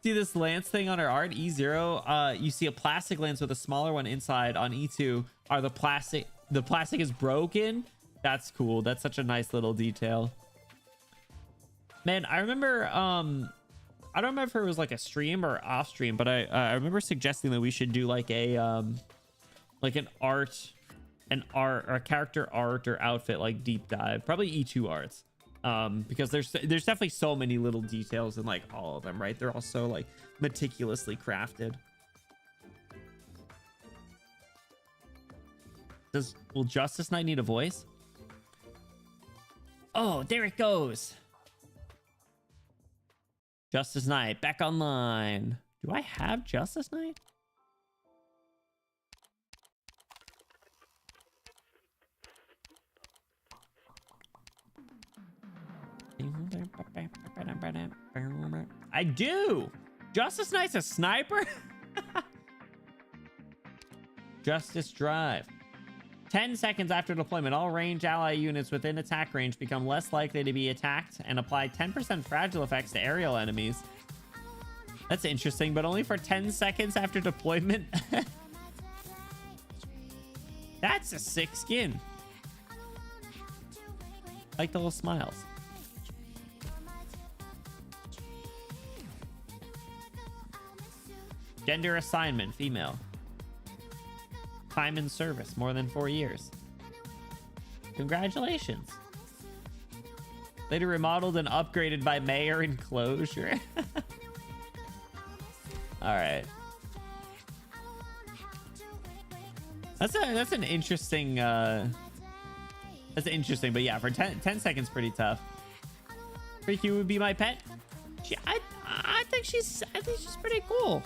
See this lance thing on our art? E0. You see a plastic lance with a smaller one inside. On E2 are the plastic. The plastic is broken. That's cool. That's such a nice little detail. Man, I remember, I don't remember if it was like a stream or off stream, but I remember suggesting that we should do like a, like an character art or outfit, like deep dive, probably E2 arts. Because there's definitely so many little details in like all of them, right? They're all so like meticulously crafted. Will Justice Knight need a voice? Oh, there it goes. Justice Knight back online. Do I have Justice Knight? I do. Justice Knight's a sniper. Justice Drive. 10 seconds after deployment, all range ally units within attack range become less likely to be attacked and apply 10% fragile effects to aerial enemies. That's interesting, but only for 10 seconds after deployment. That's a sick skin. Like the little smiles. Gender assignment, female. Time in service, more than 4 years. Congratulations. Later remodeled and upgraded by Mayor Enclosure. All right. That's an interesting, that's interesting, but yeah, for 10 seconds, pretty tough. Riku would be my pet. I think she's pretty cool.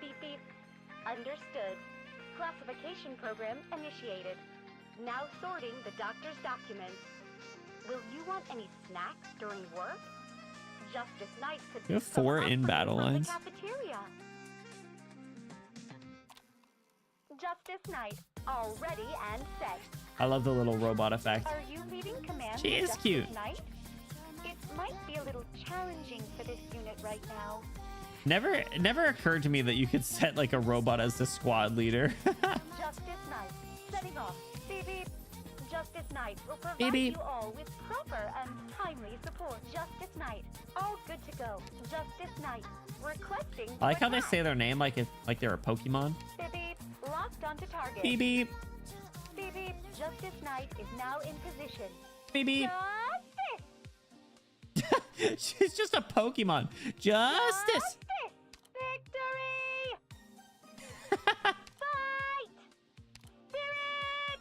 Beep beep. Understood. Classification program initiated. Now sorting the doctor's documents. Will you want any snacks during work? Justice Knight could You have 4 in-battle lines. Cafeteria. Justice Knight, all ready and set. I love the little robot effect. Are you leading command? She is Justice cute. Knight? It might be a little challenging for this unit right now. It never occurred to me that you could set like a robot as the squad leader. Justice Knight, setting off. Beep beep. Justice Knight will provide Beep, beep. you all with proper and timely support. Justice Knight, all good to go. Justice Knight, requesting. I like how they attack. say their name like they're a Pokemon. Beep beep. Locked onto target. Beep beep. Beep beep. Justice Knight is now in position. Beep beep. Justice! She's just a Pokemon. Justice. Victory! Fight! Spirit!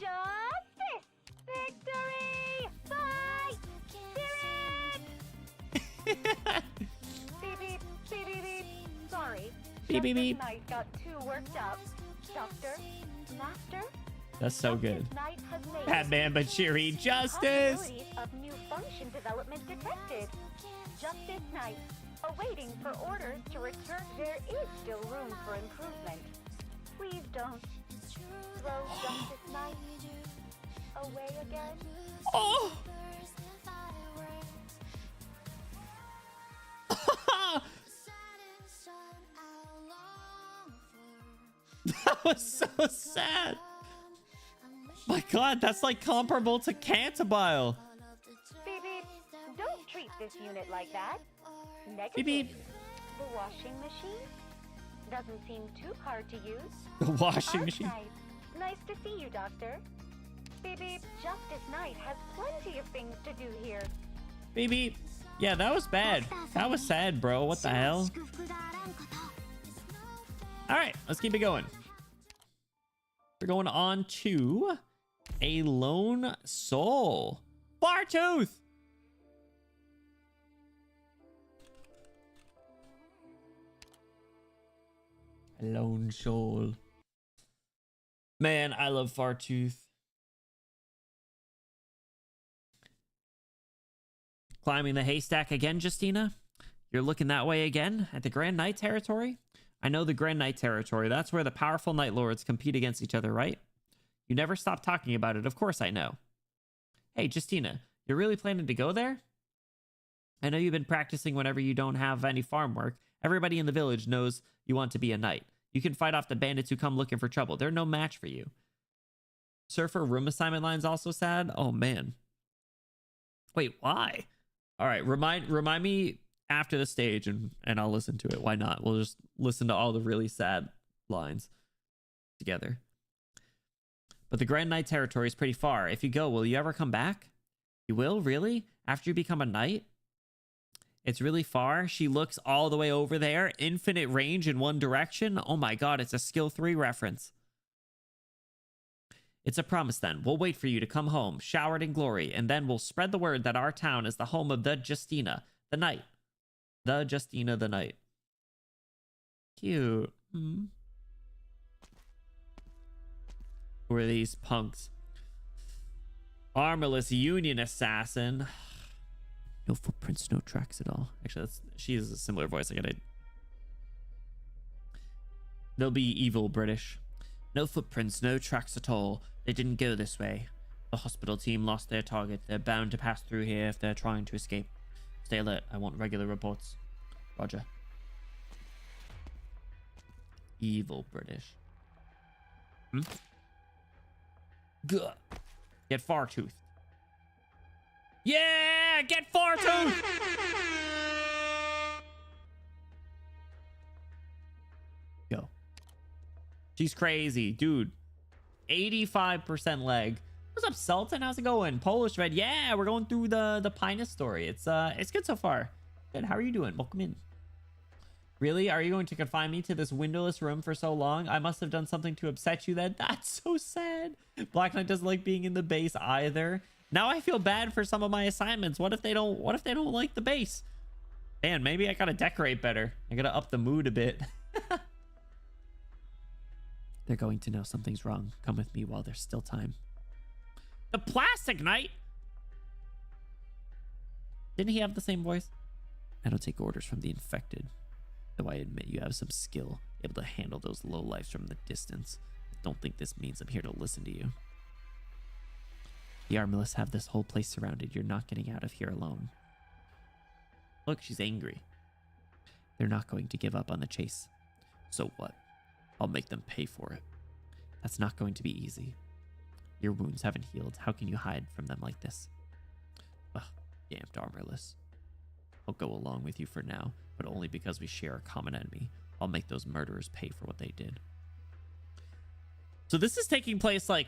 Justice! Victory! Fight! Spirit! Beep beep, beep beep beep. Sorry. Beep, beep, beep. Justice Knight got too worked up. Doctor? Master? That's so good. Justice Knight has made Batman Bachiri. Justice. possibilities of new function development detected. Justice Knight, awaiting for orders to return. There is still room for improvement. Please don't throw Justice Knight away again. Oh. That was so sad. My god, that's like comparable to Cantabile. Beep beep, don't treat this unit like that. Negative. Beep beep. The washing machine doesn't seem too hard to use. The washing machine. Arknights, Nice to see you, Doctor. Beep beep. Justice Knight has plenty of things to do here. Baby. Yeah, that was bad. That was sad, bro. What the hell? All right, let's keep it going. We're going on to a lone soul. Bartooth. A lone soul. Man, I love Fartooth. Climbing the haystack again, Justina? You're looking that way again at the Grand Knight territory? I know the Grand Knight territory. That's where the powerful Night Lords compete against each other, right? You never stop talking about it. Of course I know. Hey, Justina, you're really planning to go there? I know you've been practicing whenever you don't have any farm work. Everybody in the village knows you want to be a knight. You can fight off the bandits who come looking for trouble. They're no match for you. Surfer room assignment line's also sad? Oh, man. Wait, why? All right, remind me after the stage and I'll listen to it. Why not? We'll just listen to all the really sad lines together. But the Grand Knight territory is pretty far. If you go, will you ever come back? You will? Really? After you become a knight? It's really far. She looks all the way over there. Infinite range in one direction. Oh my god, it's a skill 3 reference. It's a promise then. We'll wait for you to come home, showered in glory, and then we'll spread the word that our town is the home of the Justina, the Knight. The Justina, the Knight. Cute. Hmm. Who are these punks? Armorless Union Assassin. No footprints, no tracks at all. Actually, she has a similar voice. I gotta... They'll be evil British. No footprints, no tracks at all. They didn't go this way. The hospital team lost their target. They're bound to pass through here if they're trying to escape. Stay alert. I want regular reports. Roger. Evil British. Hmm? Good. Get Fartooth. Yeah! Get Fartooth! Go. She's crazy. Dude. 85% leg. What's up, Sultan? How's it going? Polish Red. Yeah, we're going through the PINUS story. It's good so far. Good. How are you doing? Welcome in. Really? Are you going to confine me to this windowless room for so long? I must have done something to upset you then. That's so sad. Black Knight doesn't like being in the base either. Now I feel bad for some of my assignments. What if they don't like the base? Man, maybe I gotta decorate better. I gotta up the mood a bit. They're going to know something's wrong. Come with me while there's still time. The Plastic Knight? Didn't he have the same voice? I don't take orders from the infected. Though I admit you have some skill, able to handle those lowlifes from the distance. Don't think this means I'm here to listen to you. The Armless have this whole place surrounded. You're not getting out of here alone. Look, she's angry. They're not going to give up on the chase. So what? I'll make them pay for it. That's not going to be easy. Your wounds haven't healed. How can you hide from them like this? Ugh, damned Armorless. I'll go along with you for now, but only because we share a common enemy. I'll make those murderers pay for what they did. So this is taking place like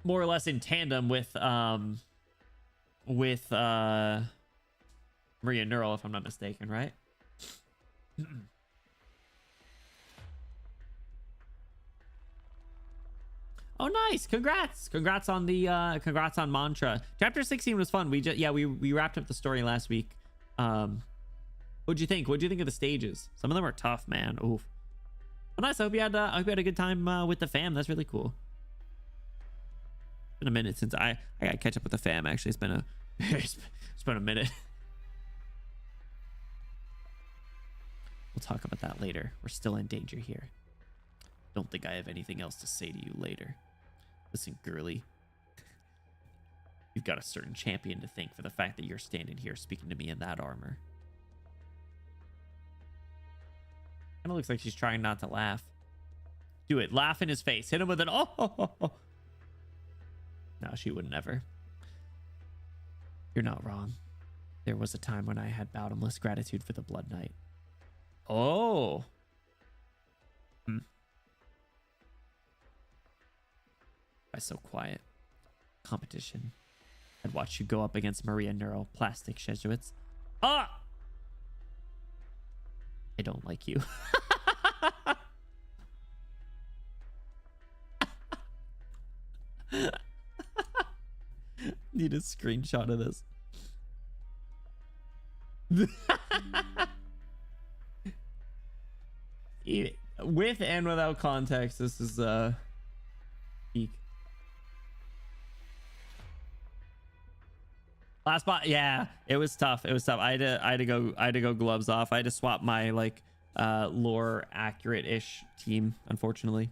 more or less in tandem with Maria Neural, if I'm not mistaken, right? Oh, nice. Congrats on the congrats on Mantra. Chapter 16 was fun. We wrapped up the story last week. What'd you think of the stages? Some of them are tough, man. Oof. Well, nice. I hope you had a good time with the fam. That's really cool. It's been a minute since I gotta catch up with the fam. Actually, it's been a minute. We'll talk about that later. We're still in danger here. Don't think I have anything else to say to you later. Listen, girly. You've got a certain champion to thank for the fact that you're standing here speaking to me in that armor. Kind of looks like she's trying not to laugh. Do it. Laugh in his face. Hit him with an oh. No, she would never. You're not wrong. There was a time when I had bottomless gratitude for the Blood Knight. Oh. Why so quiet? Competition. I'd watch you go up against Maria Neuro, plastic Jesuits. Ah! I don't like you. Need a screenshot of this. With and without context, this is peak. Last spot, yeah, it was tough. It was tough. I had to go gloves off. I had to swap my like lore accurate-ish team, unfortunately.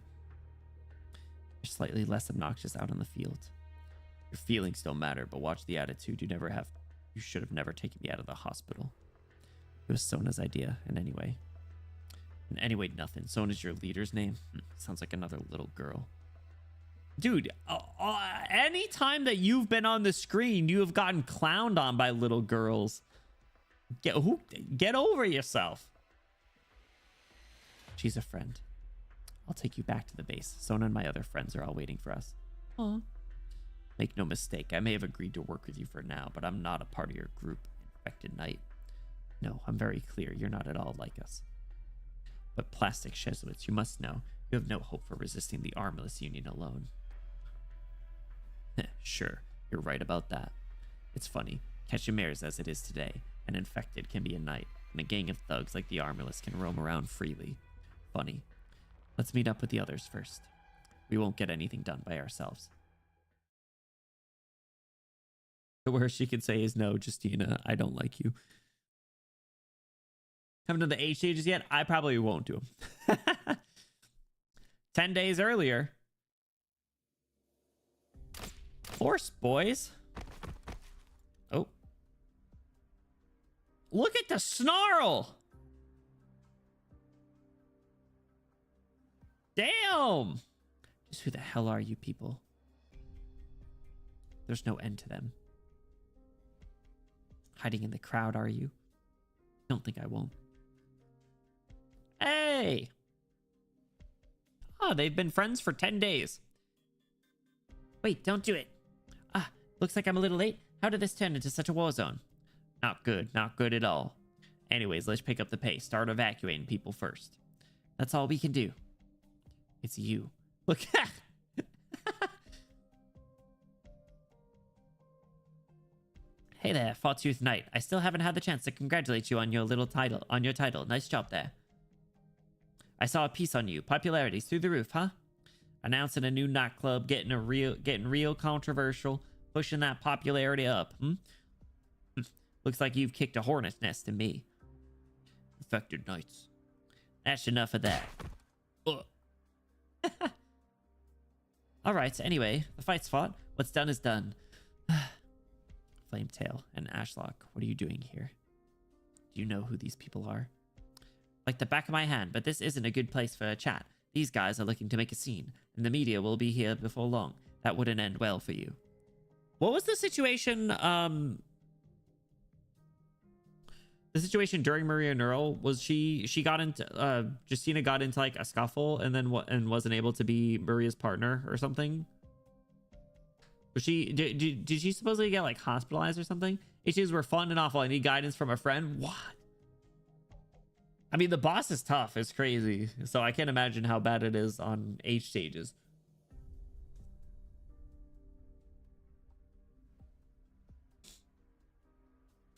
You're slightly less obnoxious out on the field. Your feelings don't matter, but watch the attitude. You should have never taken me out of the hospital. It was Sona's idea, and anyway, nothing. Sona's your leader's name? Sounds like another little girl. Dude, anytime that you've been on the screen, you have gotten clowned on by little girls. Get over yourself. She's a friend. I'll take you back to the base. Sona and my other friends are all waiting for us. Aw. Make no mistake, I may have agreed to work with you for now, but I'm not a part of your group, Infected Knight. No, I'm very clear. You're not at all like us. But plastic Jesuits, you must know, you have no hope for resisting the Armless Union alone. Sure, you're right about that. It's funny, Ketchumares as it is today, an infected can be a knight, and a gang of thugs like the Armless can roam around freely. Funny. Let's meet up with the others first. We won't get anything done by ourselves. The worst she could say is no, Justina, I don't like you. Haven't done the H stages yet? I probably won't do them. 10 days earlier. Force, boys. Oh. Look at the snarl. Damn. Just who the hell are you people? There's no end to them. Hiding in the crowd, are you? Don't think I won't. Hey! Oh, they've been friends for 10 days. Wait, don't do it. Ah, looks like I'm a little late. How did this turn into such a war zone? Not good at all. Anyways, let's pick up the pace. Start evacuating people first. That's all we can do. It's you. Look. Hey there, Fawtooth Knight. I still haven't had the chance to congratulate you on your title. Nice job there. I saw a piece on you. Popularity's through the roof, huh? Announcing a new nightclub, getting real controversial, pushing that popularity up. Looks like you've kicked a hornet's nest in me. Infected Knights. That's enough of that. Alright, anyway, the fight's fought. What's done is done. Flametail and Ashlock, what are you doing here? Do you know who these people are? Like the back of my hand, but this isn't a good place for a chat. These guys are looking to make a scene, and the media will be here before long. That wouldn't end well for you. What was the situation, the situation during Maria Neuro? Was she got into, Justina got into like a scuffle and then and wasn't able to be Maria's partner or something? Was she, did she supposedly get like hospitalized or something? Issues were fun and awful. I need guidance from a friend. What? I mean, the boss is tough. It's crazy. So I can't imagine how bad it is on H stages.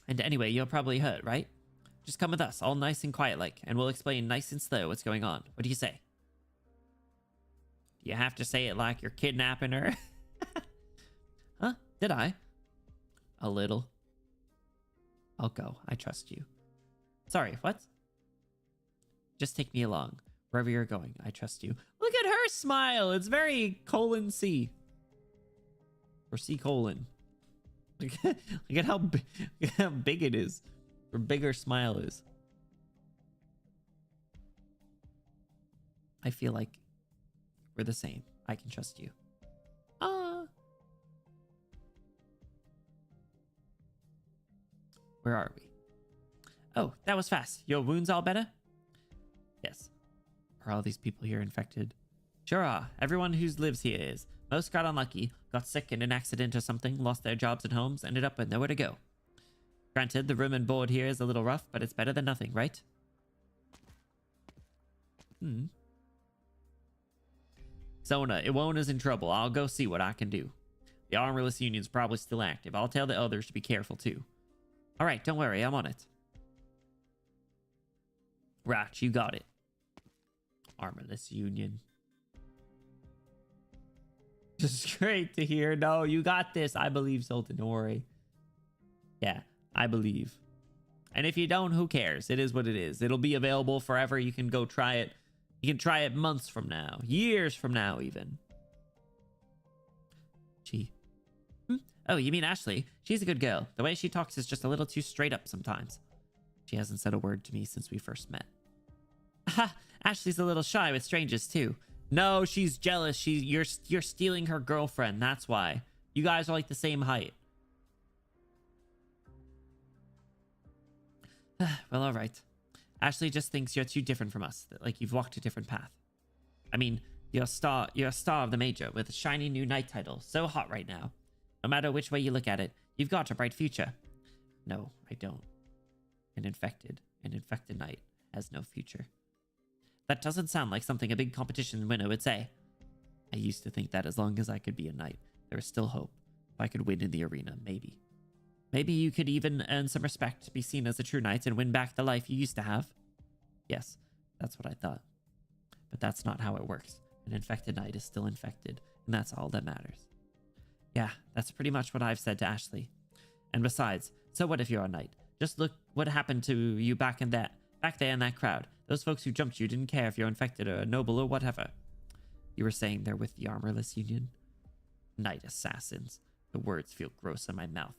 And anyway, you're probably hurt, right? Just come with us, all nice and quiet like, and we'll explain nice and slow what's going on. What do you say? Do you have to say it like you're kidnapping her? Huh? Did I? A little. I'll go. I trust you. Sorry, what? Just take me along. Wherever you're going, I trust you. Look at her smile. It's very C. Or C colon. Look at how big it is. Or big her smile is. I feel like we're the same. I can trust you. Where are we? Oh, that was fast. Your wounds all better? Yes. Are all these people here infected? Sure are. Everyone who lives here is. Most got unlucky, got sick in an accident or something, lost their jobs and homes, ended up with nowhere to go. Granted, the room and board here is a little rough, but it's better than nothing, right? Sona, Iwona's in trouble. I'll go see what I can do. The Armorless Union's probably still active. I'll tell the others to be careful too. Alright, don't worry, I'm on it. Right, you got it. Armorless Union. Just great to hear. No, you got this. I believe, Sultan. Don't worry. Yeah, I believe. And if you don't, who cares? It is what it is. It'll be available forever. You can go try it. You can try it months from now. Years from now, even. Gee. Oh, you mean Ashley? She's a good girl. The way she talks is just a little too straight up sometimes. She hasn't said a word to me since we first met. Ha! Ashley's a little shy with strangers, too. No, she's jealous. You're stealing her girlfriend. That's why. You guys are like the same height. Well, all right. Ashley just thinks you're too different from us. Like you've walked a different path. I mean, you're a star of the major with a shiny new knight title. So hot right now. No matter which way you look at it, you've got a bright future. No, I don't. An infected knight has no future. That doesn't sound like something a big competition winner would say. I used to think that as long as I could be a knight, there was still hope. If I could win in the arena, maybe. Maybe you could even earn some respect, be seen as a true knight, and win back the life you used to have. Yes, that's what I thought. But that's not how it works. An infected knight is still infected, and that's all that matters. Yeah, that's pretty much what I've said to Ashley. And besides, so what if you're a knight? Just look what happened to you back there in that crowd. Those folks who jumped you didn't care if you're infected or a noble or whatever. You were saying they're with the Armorless Union? Knight assassins. The words feel gross in my mouth.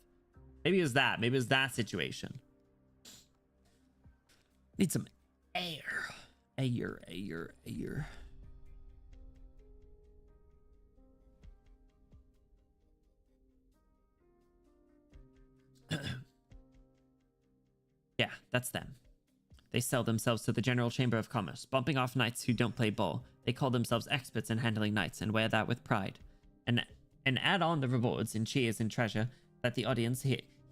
Maybe it was that. Maybe it was that situation. Need some air. Air. Yeah, that's them. They sell themselves to the General Chamber of Commerce, bumping off knights who don't play ball. They call themselves experts in handling knights and wear that with pride. And add on the rewards in cheers and treasure that the audience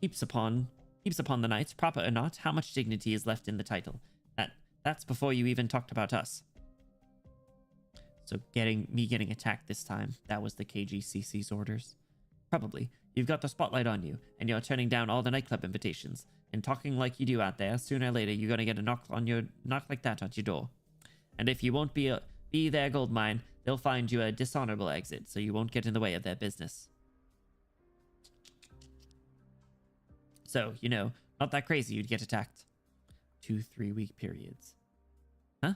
heaps upon the knights, proper or not. How much dignity is left in the title? That's before you even talked about us. So me getting attacked this time, that was the KGCC's orders? Probably. You've got the spotlight on you, and you're turning down all the nightclub invitations. And talking like you do out there, sooner or later you're gonna get a knock like that on your door. And if you won't be their gold mine, they'll find you a dishonorable exit, so you won't get in the way of their business. So, not that crazy you'd get attacked. 2-3 week periods. Huh?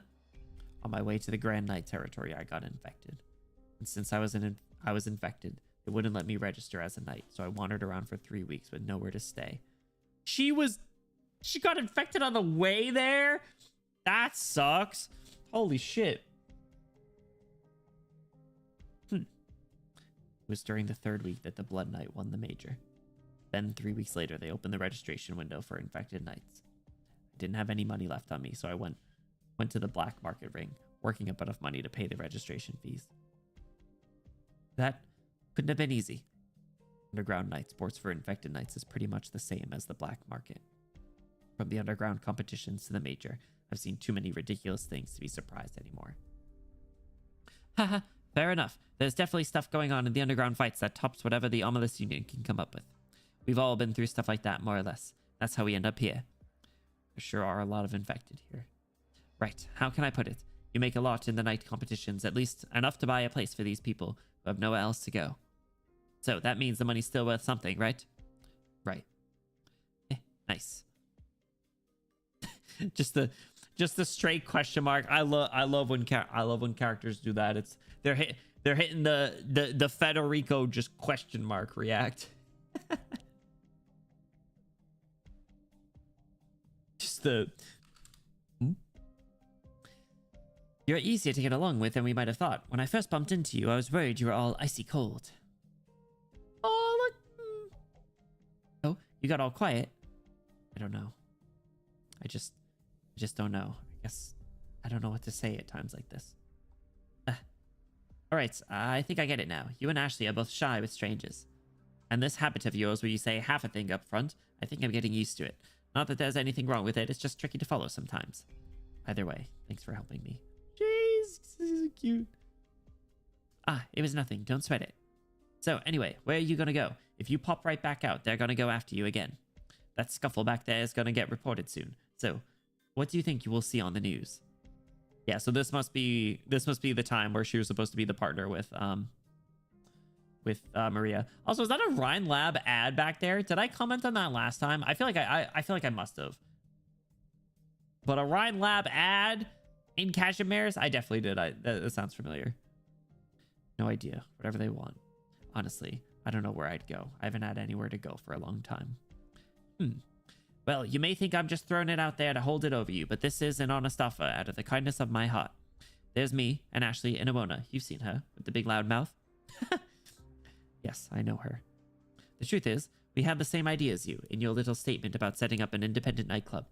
On my way to the Grand Knight territory, I got infected. And since I was infected, it wouldn't let me register as a knight, so I wandered around for 3 weeks with nowhere to stay. She got infected on the way there? That sucks. Holy shit. It was during the 3rd week that the Blood Knight won the major. Then 3 weeks later, they opened the registration window for infected knights. I didn't have any money left on me, so I went to the black market ring, working up enough money to pay the registration fees. That couldn't have been easy. Underground night sports for infected knights is pretty much the same as the black market. From the underground competitions to the major, I've seen too many ridiculous things to be surprised anymore. Haha, fair enough. There's definitely stuff going on in the underground fights that tops whatever the Armorless Union can come up with. We've all been through stuff like that, more or less. That's how we end up here. There sure are a lot of infected here. Right, how can I put it? You make a lot in the night competitions, at least enough to buy a place for these people who have nowhere else to go. So that means the money's still worth something, right? Right. Nice. just the straight question mark. I love when characters do that. They're hitting the Federico just question mark react. Just the You're easier to get along with than we might have thought. When I first bumped into you, I was worried you were all icy cold. Oh, look. Oh, you got all quiet. I don't know. I just don't know. I guess I don't know what to say at times like this. All right, I think I get it now. You and Ashley are both shy with strangers. And this habit of yours where you say half a thing up front, I think I'm getting used to it. Not that there's anything wrong with it, it's just tricky to follow sometimes. Either way, thanks for helping me. Jeez, this is cute. Ah, it was nothing. Don't sweat it. So anyway, where are you going to go? If you pop right back out, they're going to go after you again. That scuffle back there is going to get reported soon. So what do you think you will see on the news? Yeah, so this must be the time where she was supposed to be the partner with Maria. Also, is that a Rhine Lab ad back there? Did I comment on that last time? I feel like I must have. But a Rhine Lab ad in Cashmere's? I definitely did. That sounds familiar. No idea. Whatever they want. Honestly, I don't know where I'd go. I haven't had anywhere to go for a long time. Well, you may think I'm just throwing it out there to hold it over you, but this is an honest offer out of the kindness of my heart. There's me and Ashley and Amona. You've seen her with the big loud mouth. Yes, I know her. The truth is, we have the same idea as you in your little statement about setting up an independent nightclub.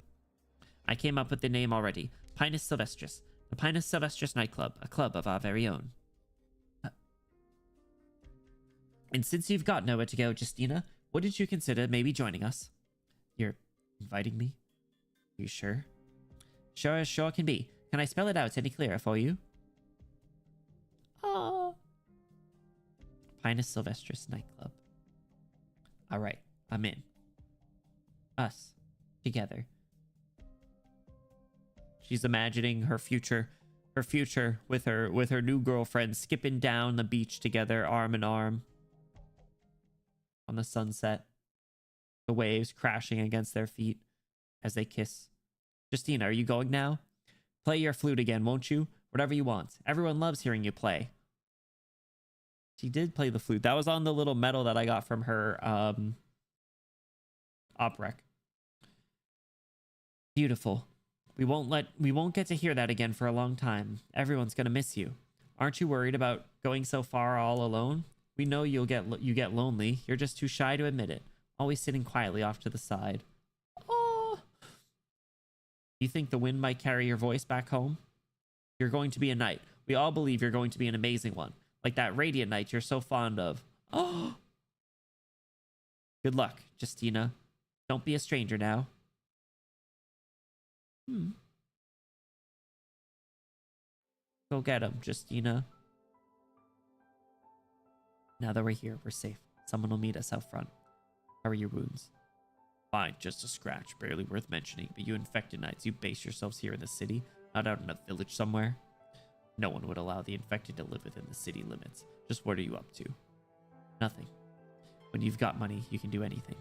I came up with the name already. PINUS SYLVESTRIS. The PINUS SYLVESTRIS nightclub, a club of our very own. And since you've got nowhere to go, Justina, wouldn't you consider maybe joining us? You're inviting me? Are you sure? Sure can be. Can I spell it out any clearer for you? PINUS SYLVESTRIS nightclub. All right, I'm in. Us together. She's imagining her future with her new girlfriend skipping down the beach together, arm in arm. On the sunset, the waves crashing against their feet as they kiss. Justina, are you going now? Play your flute again, won't you? Whatever you want. Everyone loves hearing you play. She did play the flute. That was on the little medal that I got from her oprec. Beautiful. We won't get to hear that again for a long time. Everyone's gonna miss you. Aren't you worried about going so far all alone? We know you get lonely. You're just too shy to admit it. Always sitting quietly off to the side. Oh. You think the wind might carry your voice back home? You're going to be a knight. We all believe you're going to be an amazing one. Like that radiant knight you're so fond of. Oh. Good luck, Justina. Don't be a stranger now. Go get him, Justina. Now that we're here, we're safe. Someone will meet us out front. How are your wounds? Fine, just a scratch, barely worth mentioning. But you infected knights, you base yourselves here in the city, not out in a village somewhere. No one would allow the infected to live within the city limits. Just what are you up to? Nothing. When you've got money, you can do anything.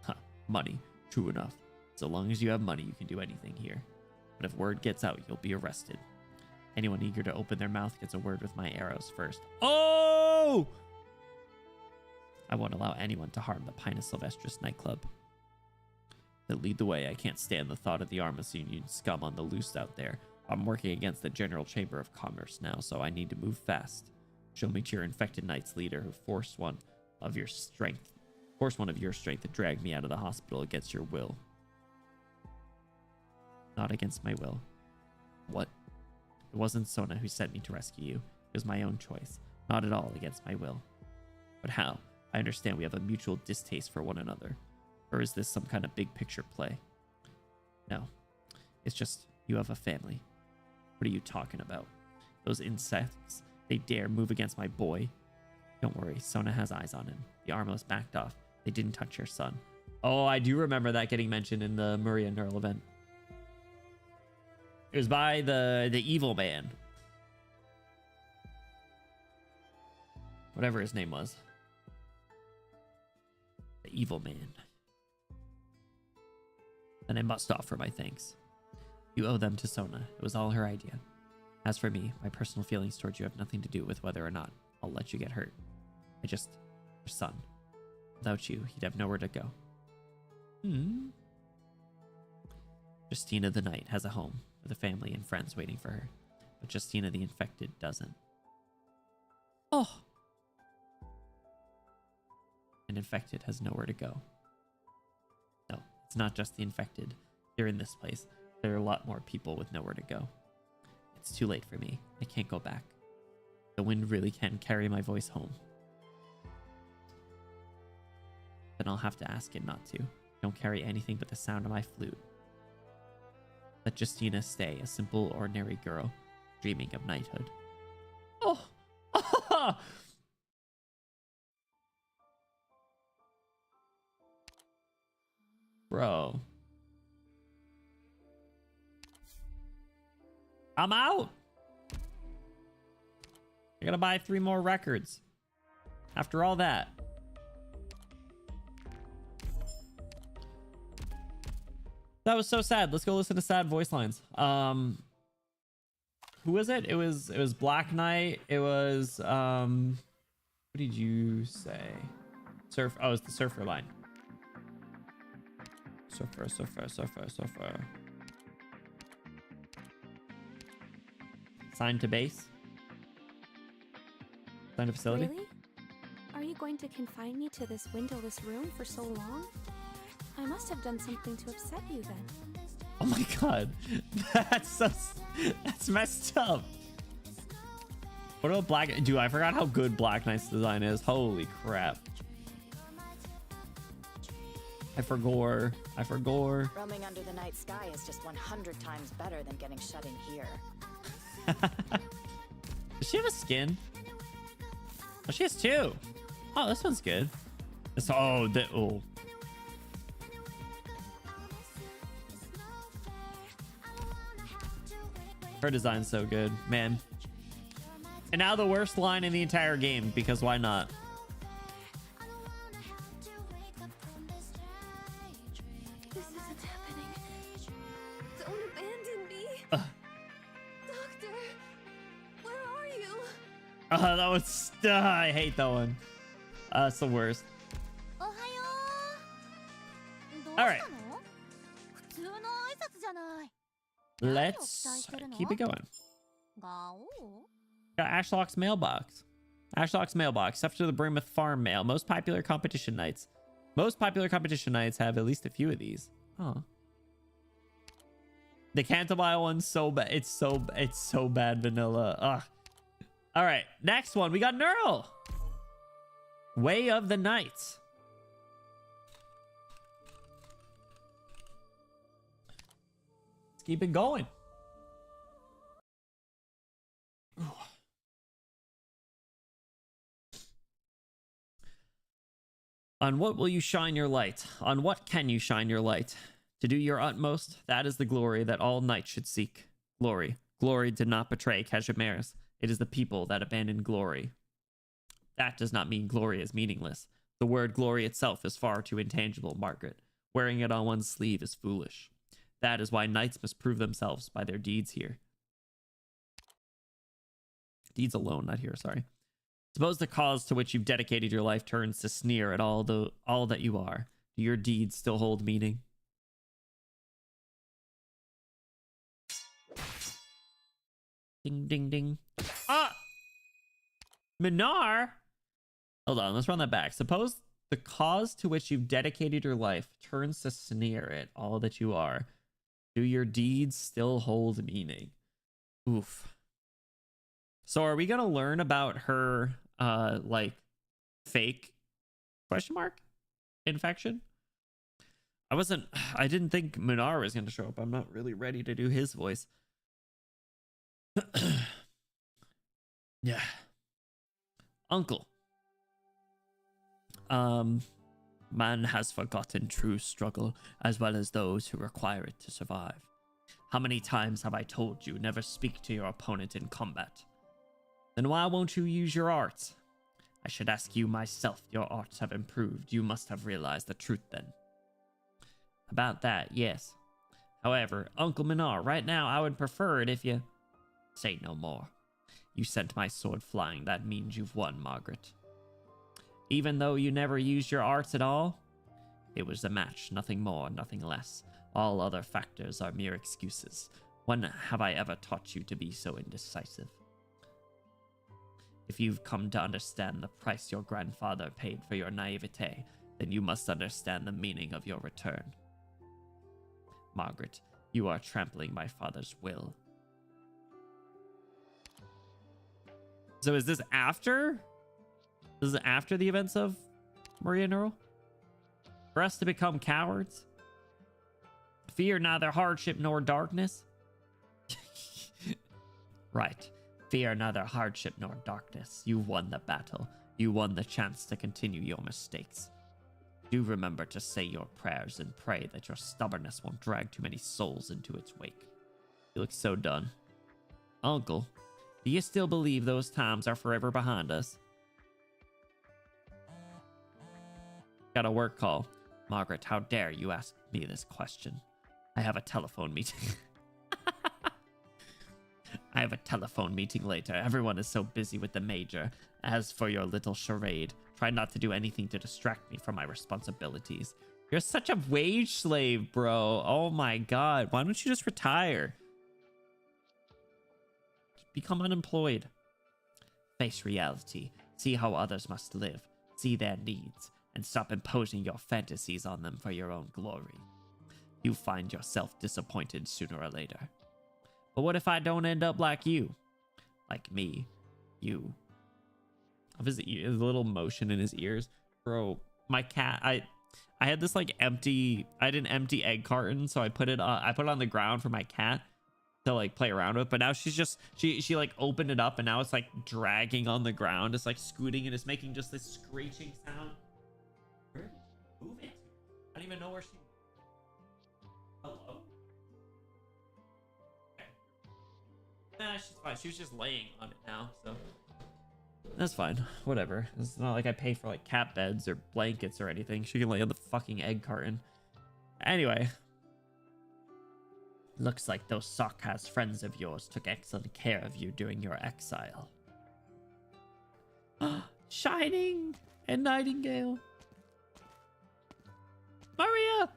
Huh, money. True enough. So long as you have money, you can do anything here. But if word gets out, you'll be arrested. Anyone eager to open their mouth gets a word with my arrows first. Oh! I won't allow anyone to harm the PINUS SYLVESTRIS nightclub. But lead the way. I can't stand the thought of the Armas Union scum on the loose out there. I'm working against the General Chamber of Commerce now, so I need to move fast. Show me to your infected knights leader who forced one of your strength to drag me out of the hospital against your will. Not against my will. What? It wasn't Sona who sent me to rescue you. It was my own choice. Not at all against my will. But how? I understand we have a mutual distaste for one another. Or is this some kind of big picture play? No. It's just you have a family. What are you talking about? Those insects, they dare move against my boy? Don't worry, Sona has eyes on him. The Armless backed off. They didn't touch your son. Oh, I do remember that getting mentioned in the Maria and Earl event. It was by the evil man. Whatever his name was. The evil man. And I must offer my thanks. You owe them to Sona. It was all her idea. As for me, my personal feelings towards you have nothing to do with whether or not I'll let you get hurt. Your son. Without you, he'd have nowhere to go. Justina the Knight has a home with a family and friends waiting for her. But Justina the Infected doesn't. Oh! An infected has nowhere to go. No, it's not just the infected. They're in this place. There are a lot more people with nowhere to go. It's too late for me. I can't go back. The wind really can carry my voice home. Then I'll have to ask it not to. Don't carry anything but the sound of my flute. Let Justina stay, a simple, ordinary girl, dreaming of knighthood. Oh! Bro. I'm out! I gotta buy 3 more records. After all that. That was so sad. Let's go listen to sad voice lines. Who was it? It was Black Knight. It was what did you say? Surf. Oh, it's the surfer line. Surfer. Signed to base. Signed to facility. Really? Are you going to confine me to this windowless room for so long? I must have done something to upset you then. Oh my god. That's messed up. What about Black? Dude, I forgot how good Black Knight's design is. Holy crap. I forgot. Roaming under the night sky is just 100 times better than getting shut in here. Does she have a skin? Oh, she has 2. Oh, this one's good. Oh. Her design's so good, man. And now the worst line in the entire game, because why not? This isn't happening. Don't abandon me. Doctor, where are you? That was... I hate that one. It's the worst. Alright. Let's keep it going. Got Ashlock's mailbox. Ashlock's mailbox. Stuffed to the brim with farm mail. Most popular competition nights. Most popular competition nights have at least a few of these. Oh. The Cantabile one's so bad. It's so bad vanilla. Ugh. All right. Next one. We got Neural. Way of the Knights. Let's keep it going. On what will you shine your light? On what can you shine your light? To do your utmost, that is the glory that all knights should seek. Glory. Glory did not betray Casimir's. It is the people that abandoned glory. That does not mean glory is meaningless. The word glory itself is far too intangible, Margaret. Wearing it on one's sleeve is foolish. That is why knights must prove themselves by their deeds here. Deeds alone, not here, sorry. Suppose the cause to which you've dedicated your life turns to sneer at all that you are. Do your deeds still hold meaning? Ding, ding, ding. Ah! Minar? Hold on, let's run that back. Suppose the cause to which you've dedicated your life turns to sneer at all that you are. Do your deeds still hold meaning? Oof. So are we going to learn about her, like, fake, question mark, infection? I didn't think Minar was going to show up. I'm not really ready to do his voice. Yeah. Uncle. Man has forgotten true struggle as well as those who require it to survive. How many times have I told you never speak to your opponent in combat? Then why won't you use your arts? I should ask you myself. Your arts have improved. You must have realized the truth then. About that, yes. However, Uncle Minar, right now I would prefer it if you... Say no more. You sent my sword flying. That means you've won, Margaret. Even though you never used your arts at all, it was a match, nothing more, nothing less. All other factors are mere excuses. When have I ever taught you to be so indecisive? If you've come to understand the price your grandfather paid for your naivete, then you must understand the meaning of your return. Margaret, you are trampling my father's will. So is this after? This is after the events of Maria Neural? For us to become cowards? Fear neither hardship nor darkness? Right. Fear neither hardship nor darkness. You won the battle. You won the chance to continue your mistakes. Do remember to say your prayers and pray that your stubbornness won't drag too many souls into its wake. You look so done. Uncle, do you still believe those times are forever behind us? Got a work call. Margaret, how dare you ask me this question? I have a telephone meeting. I have a telephone meeting later. Everyone is so busy with the major. As for your little charade, try not to do anything to distract me from my responsibilities. You're such a wage slave, bro. Oh my god. Why don't you just retire? Become unemployed. Face reality. See how others must live. See their needs. And stop imposing your fantasies on them for your own glory. You find yourself disappointed sooner or later. But what if I don't end up like you? Like me. You. Of his little motion in his ears. Bro, my cat, I had this like empty, I had an empty egg carton, so I put it on the ground for my cat to like play around with, but now she's just, she like opened it up and now it's like dragging on the ground. It's like scooting and it's making just this screeching sound. Where did she move it? I don't even know where she... Hello? Okay. Nah, she's fine. She was just laying on it now, so... That's fine. Whatever. It's not like I pay for like cat beds or blankets or anything. She can lay on the fucking egg carton. Anyway. Looks like those sarcastic friends of yours took excellent care of you during your exile. Shining and Nightingale. Maria!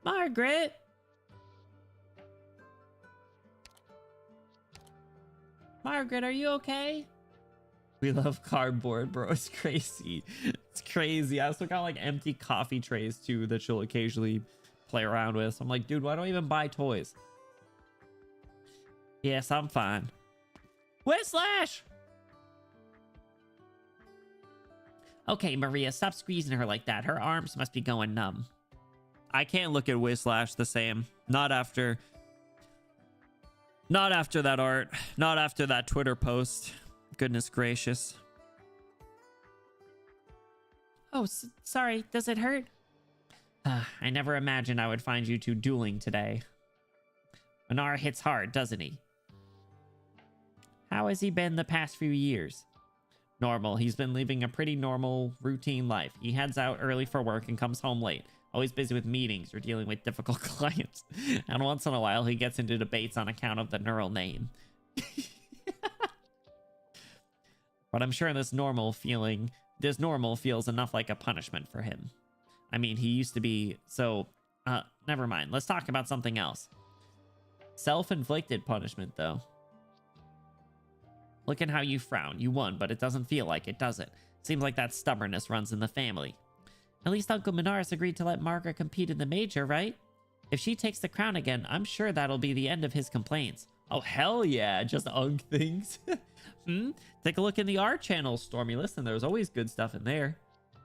Margaret! Margaret, are you okay? We love cardboard, bro. It's crazy. It's crazy. I also got like empty coffee trays too that she'll occasionally play around with. So I'm like, dude, why don't I even buy toys? Yes, I'm fine. Whiplash! Okay, Maria, stop squeezing her like that. Her arms must be going numb. I can't look at Whiplash the same. Not after that art. Not after that Twitter post. Goodness gracious. Oh, sorry. Does it hurt? I never imagined I would find you two dueling today. Minar hits hard, doesn't he? How has he been the past few years? Normal. He's been living a pretty normal, routine life. He heads out early for work and comes home late. Always busy with meetings or dealing with difficult clients. And once in a while, he gets into debates on account of the neural name. But I'm sure this normal feels enough like a punishment for him. I mean, he used to be, so, never mind. Let's talk about something else. Self-inflicted punishment, though. Look at how you frown. You won, but it doesn't feel like it, does it? Seems like that stubbornness runs in the family. At least Uncle Minaris agreed to let Margaret compete in the major, right? If she takes the crown again, I'm sure that'll be the end of his complaints. Oh, hell yeah. Just Unk things. Take a look in the art channel, Stormy. Listen, there's always good stuff in there.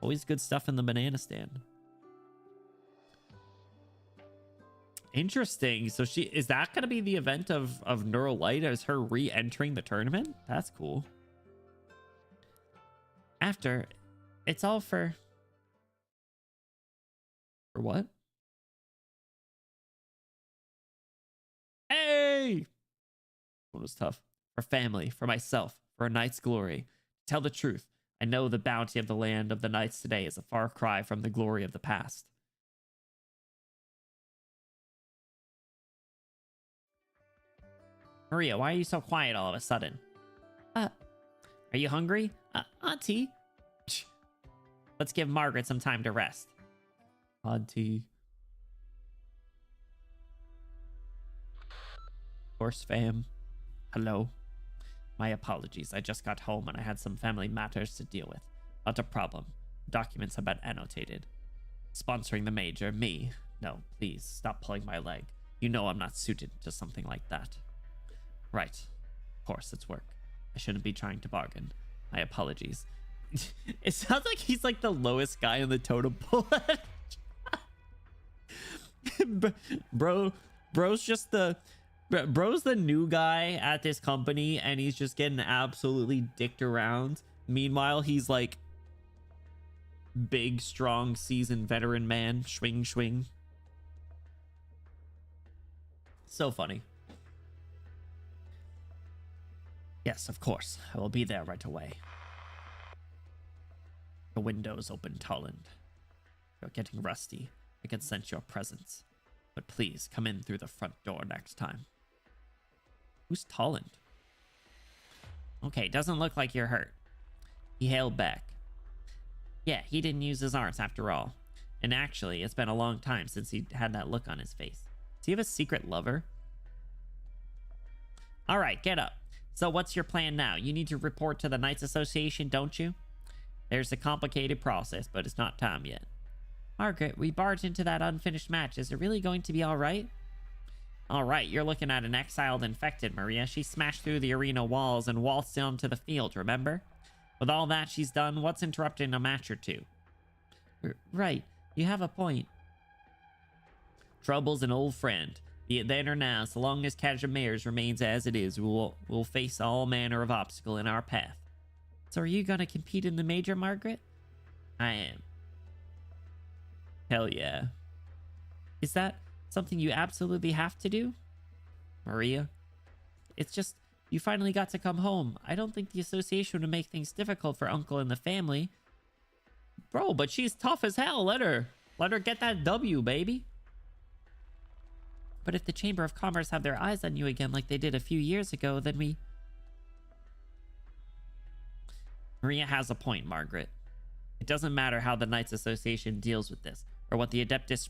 Always good stuff in the banana stand. Interesting. So is that going to be the event of Neural Light as her re-entering the tournament? That's cool. After, it's all for what? Hey! It was tough. For family, for myself, for a knight's glory. Tell the truth. I know the bounty of the land of the knights today is a far cry from the glory of the past. Maria, why are you so quiet all of a sudden? Are you hungry? Auntie? Let's give Margaret some time to rest. Auntie. Horse fam. Hello. My apologies. I just got home and I had some family matters to deal with. Not a problem. Documents have been annotated. Sponsoring the major, me. No, please, stop pulling my leg. You know I'm not suited to something like that. Right. Of course, it's work. I shouldn't be trying to bargain. My apologies. It sounds like he's like the lowest guy in the totem pole. Bro's just bro's the new guy at this company, and he's just getting absolutely dicked around. Meanwhile, he's like big, strong, seasoned veteran man. Swing, swing. So funny. Yes, of course. I will be there right away. The window's open, Tolland. You're getting rusty. I can sense your presence. But please, come in through the front door next time. Who's Tolland? Okay, doesn't look like you're hurt. He hailed back. Yeah, he didn't use his arms after all. And actually, it's been a long time since he had that look on his face. Does he have a secret lover? Alright, get up. So what's your plan now? You need to report to the Knights Association, don't you? There's a complicated process, but it's not time yet. Margaret, we barged into that unfinished match. Is it really going to be alright? Alright, you're looking at an exiled infected, Maria. She smashed through the arena walls and waltzed onto the field, remember? With all that she's done, what's interrupting a match or two? Right, you have a point. Trouble's an old friend. Be it then or now, so long as Casimir's remains as it is, we'll face all manner of obstacle in our path. So are you gonna compete in the major, Margaret? I am. Hell yeah. Is that something you absolutely have to do? Maria? It's just, you finally got to come home. I don't think the association would make things difficult for Uncle and the family. Bro, but she's tough as hell. Let her get that W, baby. But if the Chamber of Commerce have their eyes on you again like they did a few years ago, then we... Maria has a point, Margaret. It doesn't matter how the Knights Association deals with this, or what the Adeptus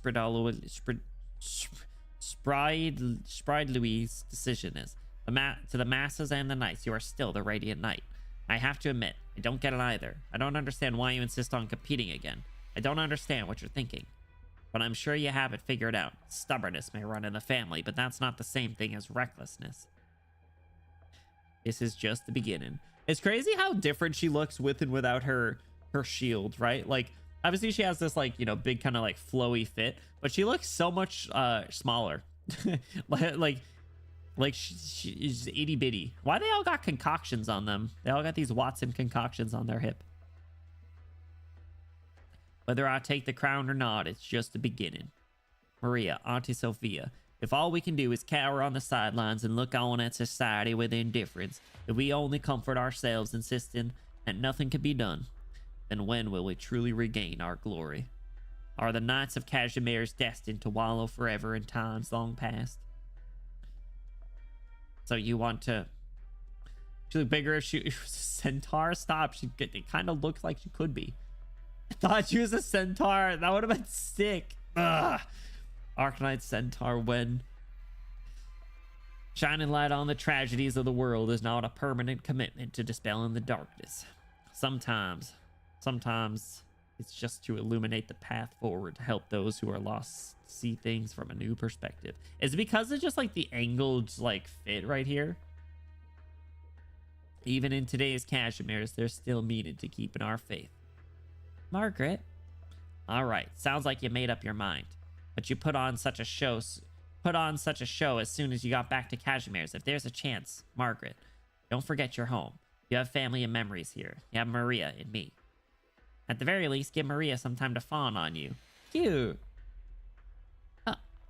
Spridlui's decision is. To the masses and the Knights, you are still the Radiant Knight. I have to admit, I don't get it either. I don't understand why you insist on competing again. I don't understand what you're thinking. But I'm sure you have it figured out. Stubbornness may run in the family, but that's not the same thing as recklessness. This is just the beginning. It's crazy how different she looks with and without her shield, right? Like, obviously she has this, like, you know, big kind of like flowy fit, but she looks so much smaller. like she's itty bitty. Why they all got concoctions on them? They all got these Watson concoctions on their hip. Whether I take the crown or not, it's just the beginning. Maria, Auntie Sophia, if all we can do is cower on the sidelines and look on at society with indifference, if we only comfort ourselves insisting that nothing can be done, then when will we truly regain our glory? Are the Knights of Casimir's destined to wallow forever in times long past? So you want to... She look bigger if she was a centaur? Stop. It kind of looks like she could be. I thought she was a centaur. That would have been sick. Ugh. Arknights centaur when... Shining light on the tragedies of the world is not a permanent commitment to dispelling the darkness. Sometimes it's just to illuminate the path forward to help those who are lost see things from a new perspective. Is it because it's just like the angled like fit right here? Even in today's Casimir's, there's still meaning to keep in our faith. Margaret? Alright, sounds like you made up your mind. But you put on such a show as soon as you got back to Casimir's. If there's a chance, Margaret, don't forget your home. You have family and memories here. You have Maria and me. At the very least, give Maria some time to fawn on you. Cute.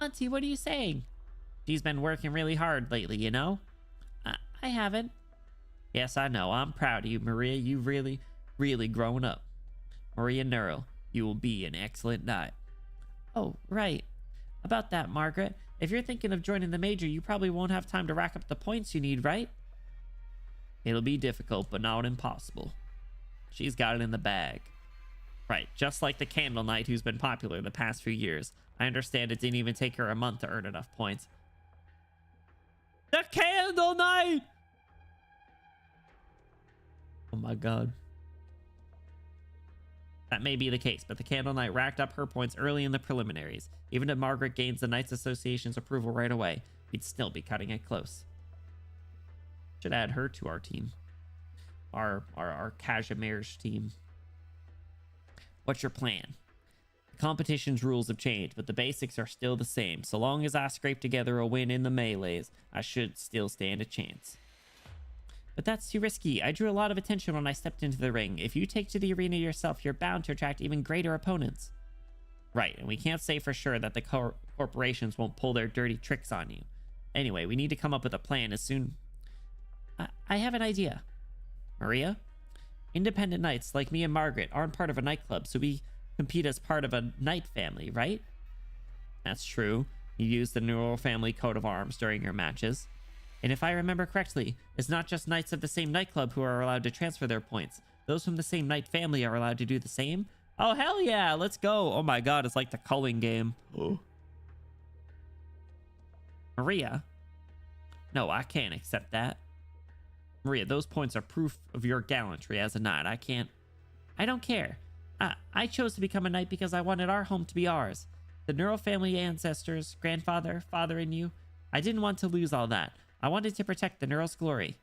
Auntie, what are you saying? She's been working really hard lately, you know? I haven't. Yes, I know. I'm proud of you, Maria. You've really, really grown up. Maria Neural, you will be an excellent knight. Oh, right. About that, Margaret, if you're thinking of joining the major, you probably won't have time to rack up the points you need, right? It'll be difficult, but not impossible. She's got it in the bag. Right, just like the Candle Knight who's been popular the past few years. I understand it didn't even take her a month to earn enough points. The Candle Knight! Oh my god. That may be the case, but the Candle Knight racked up her points early in the preliminaries. Even if Margaret gains the Knights Association's approval right away, we'd still be cutting it close. Should add her to our team. our Cashmere's team. What's your plan? The competition's rules have changed, but the basics are still the same. So long as I scrape together a win in the melees, I should still stand a chance. But that's too risky. I drew a lot of attention when I stepped into the ring. If you take to the arena yourself, you're bound to attract even greater opponents. Right, and we can't say for sure that the corporations won't pull their dirty tricks on you. Anyway, we need to come up with a plan as soon... I have an idea. Maria? Independent knights like me and Margaret aren't part of a nightclub, so we compete as part of a knight family, right? That's true. You use the neural family coat of arms during your matches. And if I remember correctly, it's not just knights of the same nightclub who are allowed to transfer their points. Those from the same knight family are allowed to do the same. Oh, hell yeah, let's go. Oh my god, it's like the culling game. Oh. Maria? No, I can't accept that. Maria, those points are proof of your gallantry as a knight. I don't care. I chose to become a knight because I wanted our home to be ours. The Neural family ancestors, grandfather, father, and you. I didn't want to lose all that. I wanted to protect the Neural's glory.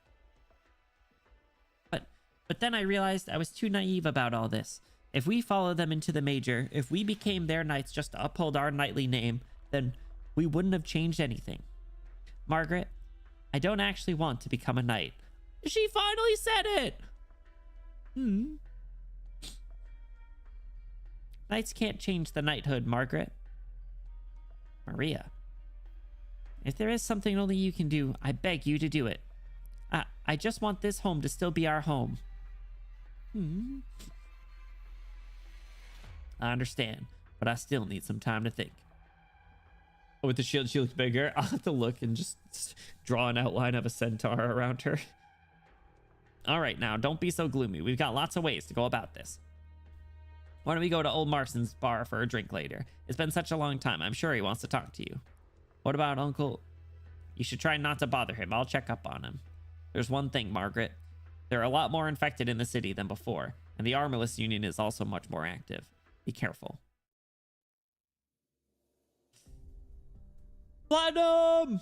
But then I realized I was too naive about all this. If we followed them into the major, if we became their knights just to uphold our knightly name, then we wouldn't have changed anything. Margaret, I don't actually want to become a knight. She finally said it! Knights can't change the knighthood, Margaret. Maria. If there is something only you can do, I beg you to do it. I just want this home to still be our home. I understand, but I still need some time to think. Oh, with the shield, she looks bigger. I'll have to look and just draw an outline of a centaur around her. All right, now, don't be so gloomy. We've got lots of ways to go about this. Why don't we go to old Marston's bar for a drink later? It's been such a long time. I'm sure he wants to talk to you. What about Uncle? You should try not to bother him. I'll check up on him. There's one thing, Margaret. There are a lot more infected in the city than before, and the Armorless Union is also much more active. Be careful. Platinum!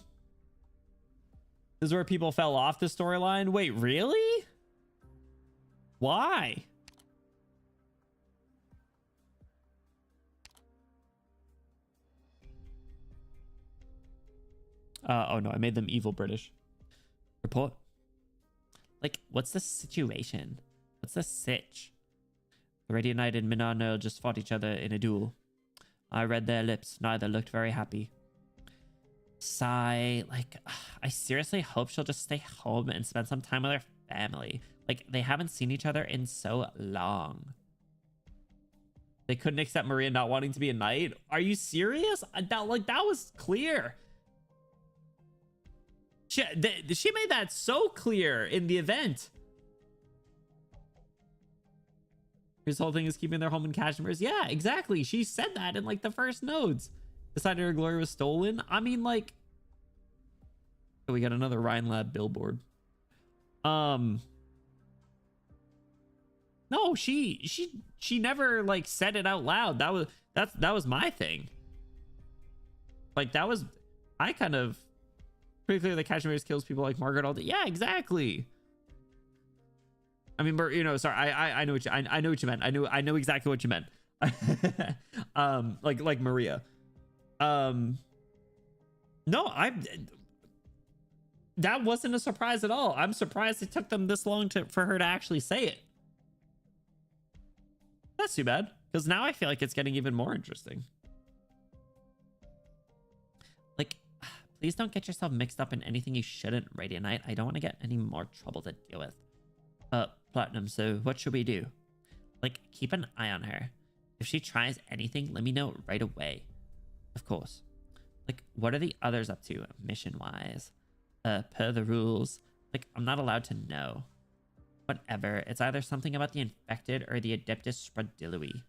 This is where people fell off the storyline? Wait, really? Why? Oh no, I made them evil British. Report. Like, what's the situation? What's the sitch? The Radiant Knight and Minano just fought each other in a duel. I read their lips. Neither looked very happy. Sigh. Like, I seriously hope she'll just stay home and spend some time with her family. Like, they haven't seen each other in so long. They couldn't accept Maria not wanting to be a knight? Are you serious? That was clear. She made that so clear in the event. His whole thing is keeping their home in Kashmir's. Yeah, exactly. She said that in like the first nodes. Decided her glory was stolen. I mean, like, we got another Rhine Lab billboard. No, she never like said it out loud. That was my thing. Like, that was, I kind of pretty clear that Kashmir's kills people like Margaret all day. Yeah, exactly. I mean, you know, sorry, I know what I know what you meant. I know exactly what you meant. Like Maria. No, that wasn't a surprise at all. I'm surprised it took them this long for her to actually say it. That's too bad, because now I feel like it's getting even more interesting. Like, please don't get yourself mixed up in anything you shouldn't, Radiant Knight. I don't want to get any more trouble to deal with. Platinum, so what should we do? Like, keep an eye on her. If she tries anything, let me know right away. Of course. Like, what are the others up to, mission-wise? Per the rules. Like, I'm not allowed to know. Whatever. It's either something about the infected or the Adeptus Spradilui.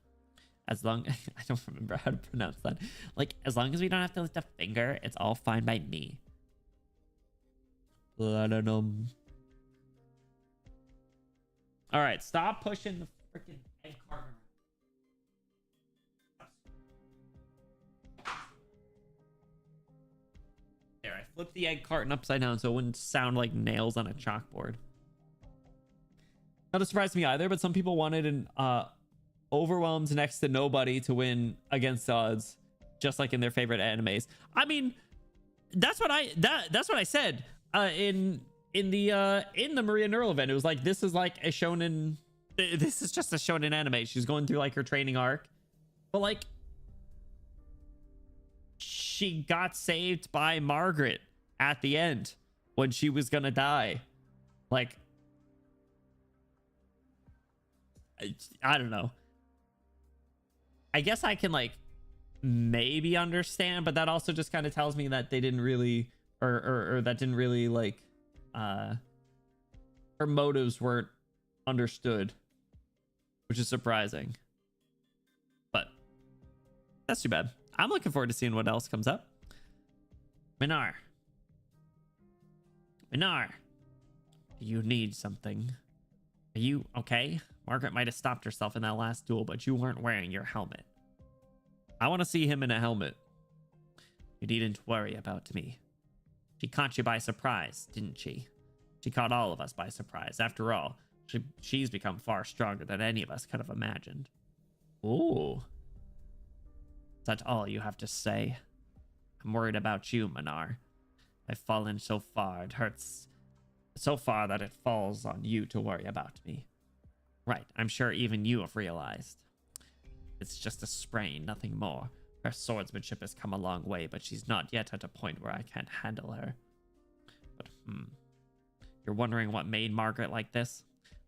As long... I don't remember how to pronounce that. Like, as long as we don't have to lift a finger, it's all fine by me. Platinum. All right, stop pushing the freaking egg carton around. There, I flipped the egg carton upside down so it wouldn't sound like nails on a chalkboard. Not a surprise to me either, but some people wanted an overwhelmed next to nobody to win against odds, just like in their favorite animes. I mean, that's what I said in the Maria Neural event. It was like, this is like a shonen, this is just a shonen anime. She's going through like her training arc, but like she got saved by Margaret at the end when she was gonna die. Like, I don't know. I guess I can like maybe understand, but that also just kind of tells me that they didn't really, or that didn't really like, her motives weren't understood, which is surprising. But that's too bad. I'm looking forward to seeing what else comes up. Minar, do you need something? Are you okay? Margaret might have stopped herself in that last duel, but you weren't wearing your helmet. I want to see him in a helmet. You needn't worry about me. She caught you by surprise, didn't she? She caught all of us by surprise. After all, she's become far stronger than any of us could have imagined. Ooh. Is that all you have to say? I'm worried about you, Minar. I've fallen so far, it hurts so far that it falls on you to worry about me. Right, I'm sure even you have realized. It's just a sprain, nothing more. Her swordsmanship has come a long way, but she's not yet at a point where I can't handle her. But, you're wondering what made Margaret like this?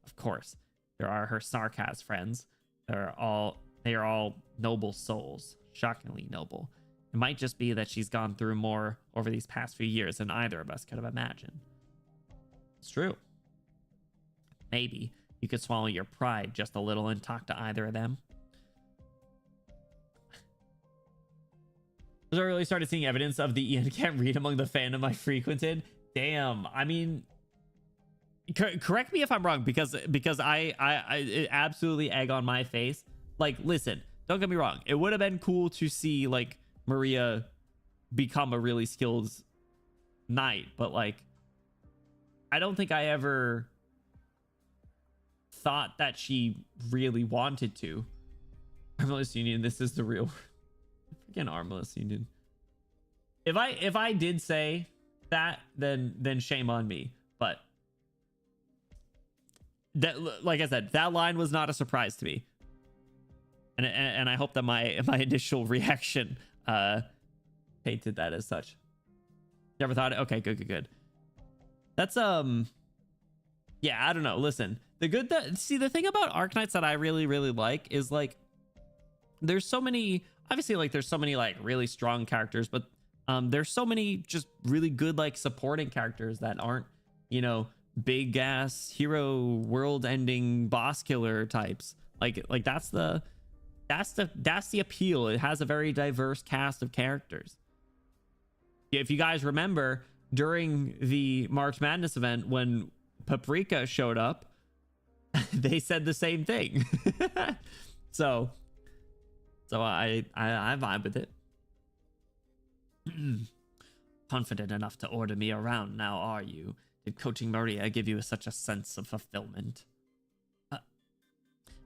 Of course, there are her Sarkaz friends. They are all noble souls, shockingly noble. It might just be that she's gone through more over these past few years than either of us could have imagined. It's true. Maybe you could swallow your pride just a little and talk to either of them. I really started seeing evidence of the Ian can't read among the fandom I frequented. Damn. I mean, correct me if I'm wrong, because I absolutely egg on my face. Like, listen, don't get me wrong. It would have been cool to see like Maria become a really skilled knight, but like, I don't think I ever thought that she really wanted to. Armless Union, this is the real freaking Armless Union. If I did say that, then shame on me. But that, like I said, that line was not a surprise to me. And I hope that my initial reaction painted that as such. Never thought it? Okay, good. That's yeah, I don't know. Listen, the thing about Arknights that I really like is like there's so many, obviously like there's so many like really strong characters, but there's so many just really good like supporting characters that aren't, you know, big ass hero world ending boss killer types. Like that's the appeal. It has a very diverse cast of characters. If you guys remember, during the March Madness event, when Paprika showed up, they said the same thing. so I vibe with it. Confident enough to order me around now, are you? Did coaching Maria give you such a sense of fulfillment?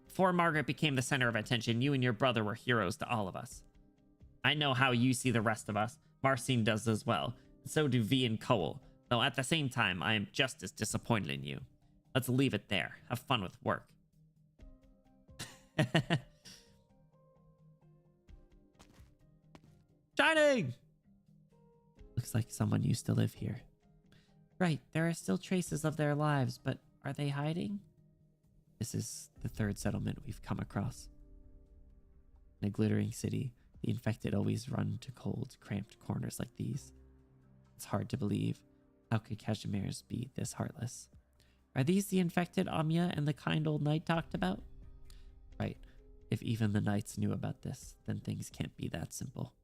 Before Margaret became the center of attention, you and your brother were heroes to all of us. I know how you see the rest of us. Marcin does as well. So do V and Cole. Though at the same time, I am just as disappointed in you. Let's leave it there. Have fun with work. Shining! Looks like someone used to live here. Right, there are still traces of their lives, but are they hiding? This is the third settlement we've come across. In a glittering city, the infected always run to cold, cramped corners like these. It's hard to believe. How could Cashmere's be this heartless? Are these the infected Amya and the kind old knight talked about? Right. If even the knights knew about this, then things can't be that simple.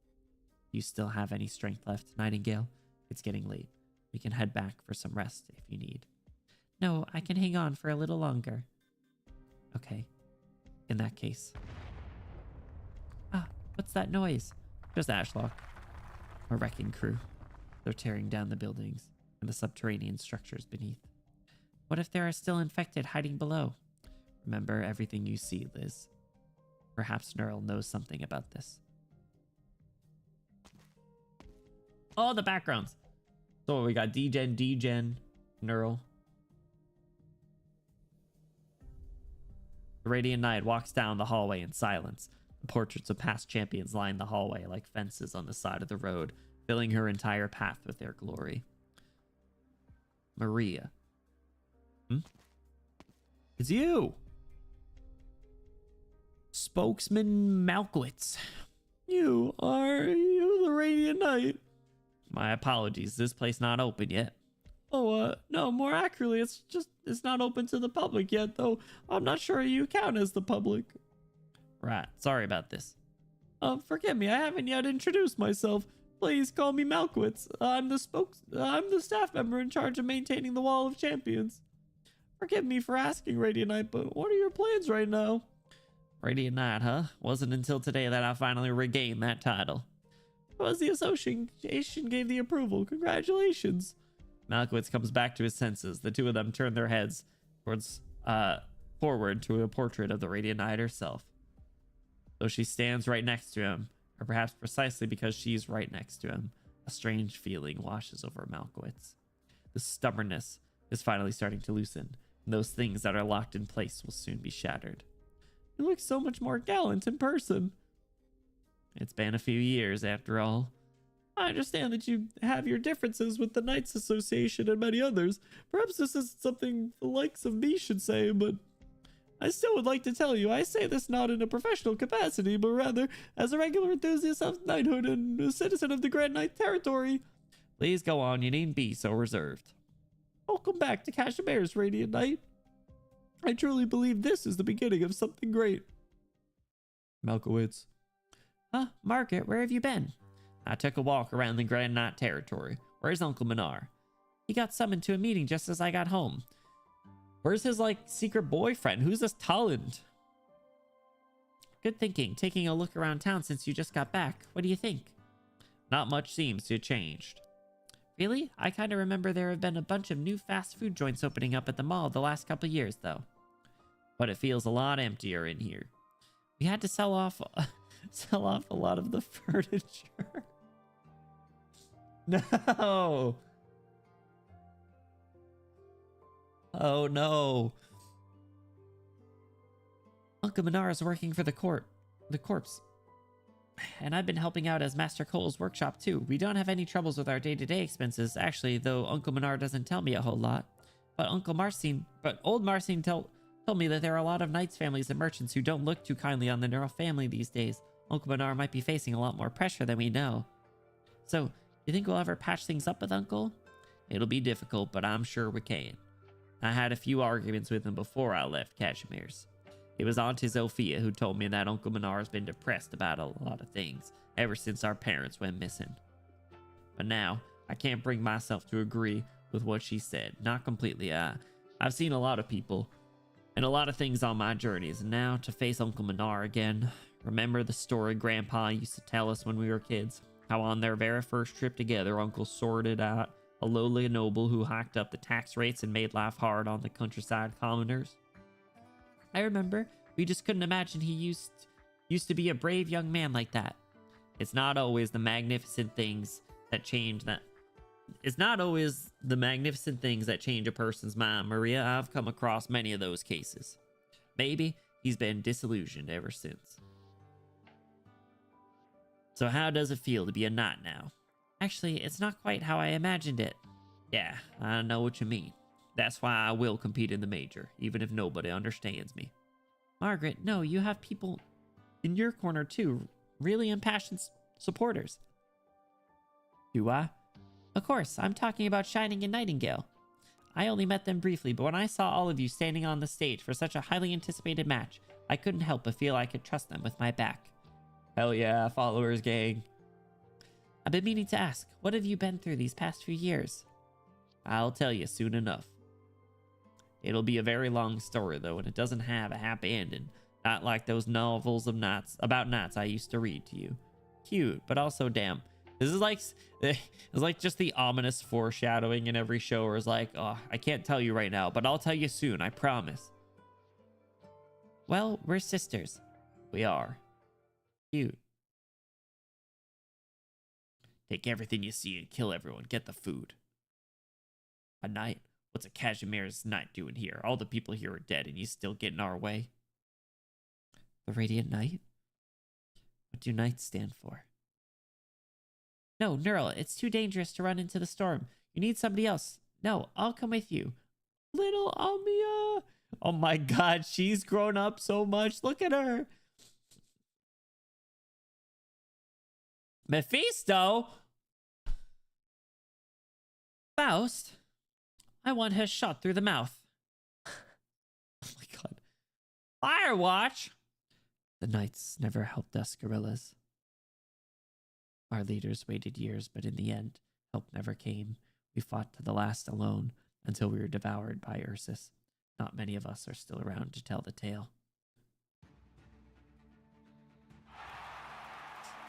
You still have any strength left, Nightingale? It's getting late. We can head back for some rest if you need. No, I can hang on for a little longer. Okay. In that case. Ah, what's that noise? Just Ashlock. A wrecking crew. They're tearing down the buildings and the subterranean structures beneath. What if there are still infected hiding below? Remember everything you see, Liz. Perhaps Neural knows something about this. Oh, the backgrounds. So we got D-Gen, Neural. The Radiant Knight walks down the hallway in silence. The portraits of past champions line the hallway like fences on the side of the road, filling her entire path with their glory. Maria. It's you! Spokesman Malkowitz. You the Radiant Knight? My apologies, this place not open yet. Oh, no, more accurately, it's not open to the public yet, though I'm not sure you count as the public. Right, sorry about this. Forgive me, I haven't yet introduced myself. Please call me Malkowitz. I'm the staff member in charge of maintaining the Wall of Champions. Forgive me for asking, Radiant Knight, but what are your plans right now? Radiant Knight, huh? Wasn't until today that I finally regained that title. Well, the association gave the approval. Congratulations. Malkowitz comes back to his senses. The two of them turn their heads towards forward to a portrait of the Radiant Knight herself. Though she stands right next to him, or perhaps precisely because she's right next to him, a strange feeling washes over Malkowitz. The stubbornness is finally starting to loosen, and those things that are locked in place will soon be shattered. You look so much more gallant in person. It's been a few years, after all. I understand that you have your differences with the Knights Association and many others. Perhaps this is something the likes of me should say, but I still would like to tell you, I say this not in a professional capacity, but rather as a regular enthusiast of knighthood and a citizen of the Grand Knight territory. Please go on, you needn't be so reserved. Welcome back to Cashimere's Radiant Knight. I truly believe this is the beginning of something great. Malkowitz. Margaret, where have you been? I took a walk around the Grand Knight territory. Where's Uncle Minar? He got summoned to a meeting just as I got home. Where's his, secret boyfriend? Who's this Talland? Good thinking. Taking a look around town since you just got back. What do you think? Not much seems to have changed. Really? I kind of remember there have been a bunch of new fast food joints opening up at the mall the last couple years, though. But it feels a lot emptier in here. We had to sell off a lot of the furniture. No. Oh no. Uncle Minar is working for the corpse. And I've been helping out as Master Cole's workshop too. We don't have any troubles with our day-to-day expenses, actually, though Uncle Minar doesn't tell me a whole lot. But old Marcin told me that there are a lot of knights families and merchants who don't look too kindly on the Neural family these days. Uncle Minar might be facing a lot more pressure than we know. So, you think we'll ever patch things up with Uncle? It'll be difficult, but I'm sure we can. I had a few arguments with him before I left Cashimere's. It was Auntie Sophia who told me that Uncle Minar has been depressed about a lot of things ever since our parents went missing. But now, I can't bring myself to agree with what she said. Not completely. I've seen a lot of people and a lot of things on my journeys, and now to face Uncle Minar again. Remember the story Grandpa used to tell us when we were kids? How on their very first trip together, Uncle sorted out a lowly noble who hiked up the tax rates and made life hard on the countryside commoners? I remember. We just couldn't imagine he used to be a brave young man like that. It's not always the magnificent things that change that. It's not always the magnificent things that change a person's mind, Maria. I've come across many of those cases. Maybe he's been disillusioned ever since. So how does it feel to be a knight now? Actually, it's not quite how I imagined it. Yeah, I know what you mean. That's why I will compete in the major, even if nobody understands me. Margaret, no, you have people in your corner too. Really impassioned supporters. Do I? Of course, I'm talking about Shining and Nightingale. I only met them briefly, but when I saw all of you standing on the stage for such a highly anticipated match, I couldn't help but feel I could trust them with my back. Hell yeah, followers gang. I've been meaning to ask, what have you been through these past few years? I'll tell you soon enough. It'll be a very long story, though, and it doesn't have a happy ending. Not like those novels of knights about knights I used to read to you. Cute, but also damn. This is like, it's like just the ominous foreshadowing in every show where it's like, oh, I can't tell you right now, but I'll tell you soon, I promise. Well, we're sisters. We are. Cute. Take everything you see and kill everyone. Get the food. A knight? What's a Cashmere's knight doing here? All the people here are dead and you still get in our way. The Radiant Knight? What do knights stand for? No, Neural, it's too dangerous to run into the storm. You need somebody else. No, I'll come with you. Little Amia. Oh my god, she's grown up so much. Look at her. Mephisto? Faust? I want her shot through the mouth. Oh my god. Firewatch? The knights never helped us guerrillas. Our leaders waited years, but in the end, help never came. We fought to the last alone until we were devoured by Ursus. Not many of us are still around to tell the tale.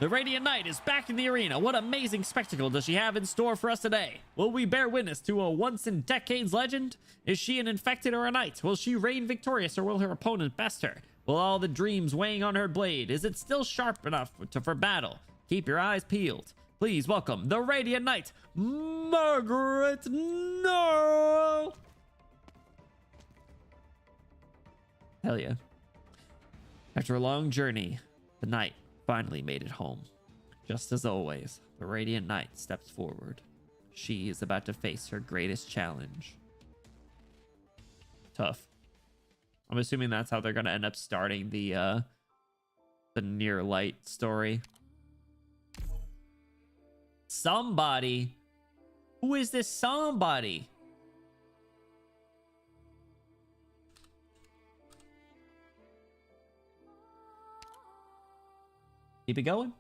The Radiant Knight is back in the arena. What amazing spectacle does she have in store for us today? Will we bear witness to a once-in-decades legend? Is she an infected or a knight? Will she reign victorious or will her opponent best her? Will all the dreams weighing on her blade, is it still sharp enough for battle? Keep your eyes peeled. Please welcome the Radiant Knight, Margaret No. Hell yeah. After a long journey, the knight finally made it home. Just as always, the Radiant Knight steps forward. She is about to face her greatest challenge. Tough. I'm assuming that's how they're going to end up starting the near light story. Somebody. Who is this somebody? Keep it going.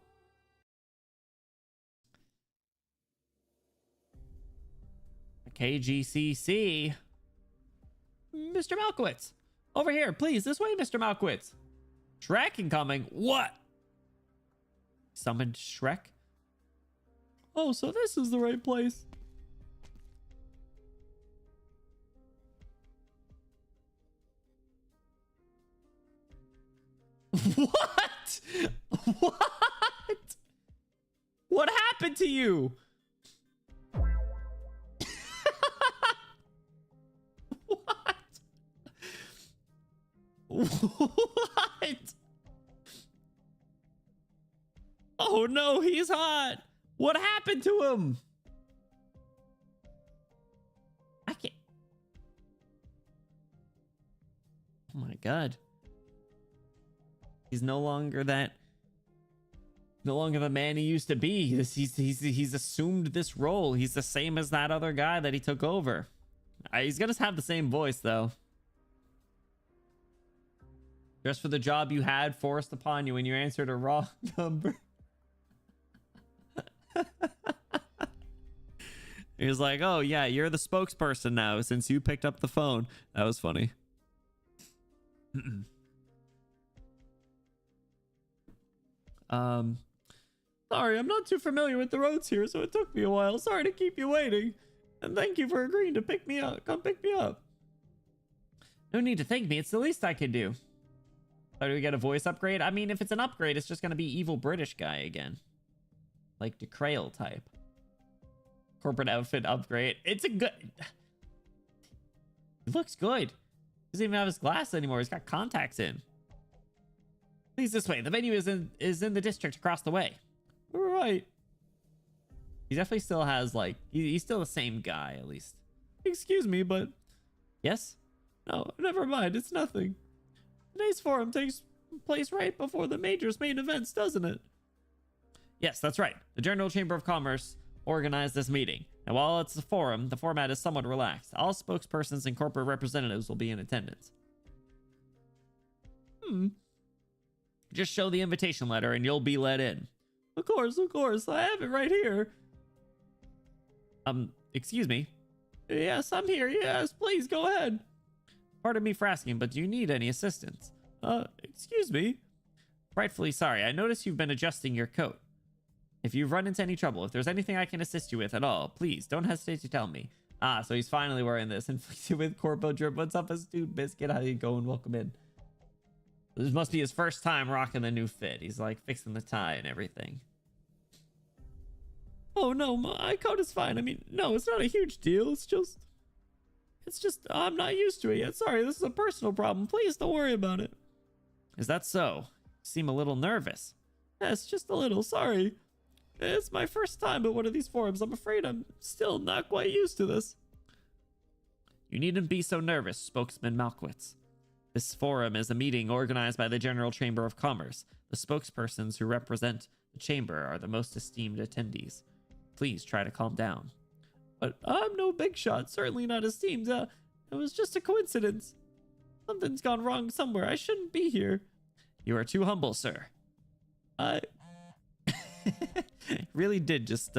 KGCC. Mr. Malkowitz. Over here, please. This way, Mr. Malkowitz. Shrek incoming. What? Summoned Shrek? Oh, so this is the right place. What? What? What happened to you? What? What? Oh no, he's hot. What happened to him? I can't. Oh my god. He's no longer the man he used to be. He's assumed this role. He's the same as that other guy that he took over. He's gonna have the same voice though. Just for the job you had forced upon you when you answered a wrong number. He was like, oh yeah, you're the spokesperson now since you picked up the phone. That was funny. Sorry, I'm not too familiar with the roads here, so it took me a while. Sorry to keep you waiting. And thank you for agreeing to pick me up. Come pick me up. No need to thank me. It's the least I could do. Oh, do we get a voice upgrade? I mean, if it's an upgrade, it's just going to be evil British guy again. Like DeCrail type. Corporate outfit upgrade. It's a good... He looks good. He doesn't even have his glasses anymore. He's got contacts in. Please this way. The venue is in the district across the way. All right. He definitely still has like... He's still the same guy, at least. Excuse me, but... Yes? No, never mind. It's nothing. Today's forum takes place right before the Major's main events, doesn't it? Yes, that's right. The General Chamber of Commerce organized this meeting. And while it's a forum, the format is somewhat relaxed. All spokespersons and corporate representatives will be in attendance. Just show the invitation letter and you'll be let in. Of course. I have it right here. Excuse me. Yes, I'm here. Yes, please go ahead. Pardon me for asking, but do you need any assistance? Excuse me. Rightfully sorry. I noticed you've been adjusting your coat. If you've run into any trouble, if there's anything I can assist you with at all, please don't hesitate to tell me. Ah, so he's finally wearing this. Inflicted with Corpo Drip. What's up, Astute Biscuit? How you going? Welcome in. This must be his first time rocking the new fit. He's like fixing the tie and everything. Oh no, my coat is fine. I mean, no, it's not a huge deal. It's just I'm not used to it yet. Sorry, this is a personal problem. Please don't worry about it. Is that so? You seem a little nervous. Yes, just a little. Sorry. It's my first time at one of these forums. I'm afraid I'm still not quite used to this. You needn't be so nervous, Spokesman Malkowitz. This forum is a meeting organized by the General Chamber of Commerce. The spokespersons who represent the chamber are the most esteemed attendees. Please try to calm down. But I'm no big shot, certainly not esteemed. It was just a coincidence. Something's gone wrong somewhere. I shouldn't be here. You are too humble, sir. I really did just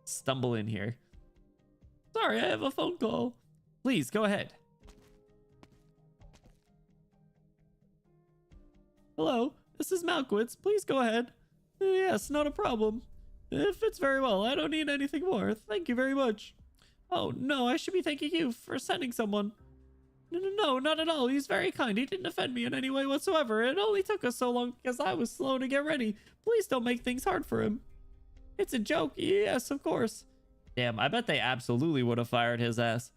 stumble in here. Sorry, I have a phone call. Please, go ahead. Hello, this is Malkowitz. Please go ahead. Yes, not a problem. It fits very well. I don't need anything more. Thank you very much. Oh, no, I should be thanking you for sending someone. No, not at all. He's very kind. He didn't offend me in any way whatsoever. It only took us so long because I was slow to get ready. Please don't make things hard for him. It's a joke. Yes, of course. Damn, I bet they absolutely would have fired his ass.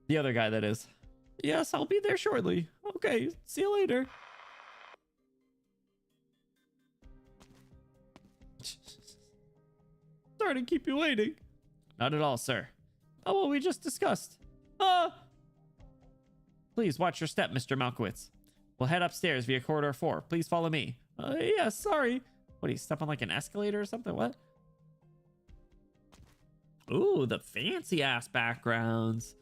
The other guy, that is. Yes, I'll be there shortly. Okay, see you later. Sorry to keep you waiting. Not at all, sir. Oh, well, we just discussed. Please watch your step, Mr. Malkowitz. We'll head upstairs via corridor 4. Please follow me. Yeah, sorry. What, do you step on like an escalator or something? What? Ooh, the fancy ass backgrounds.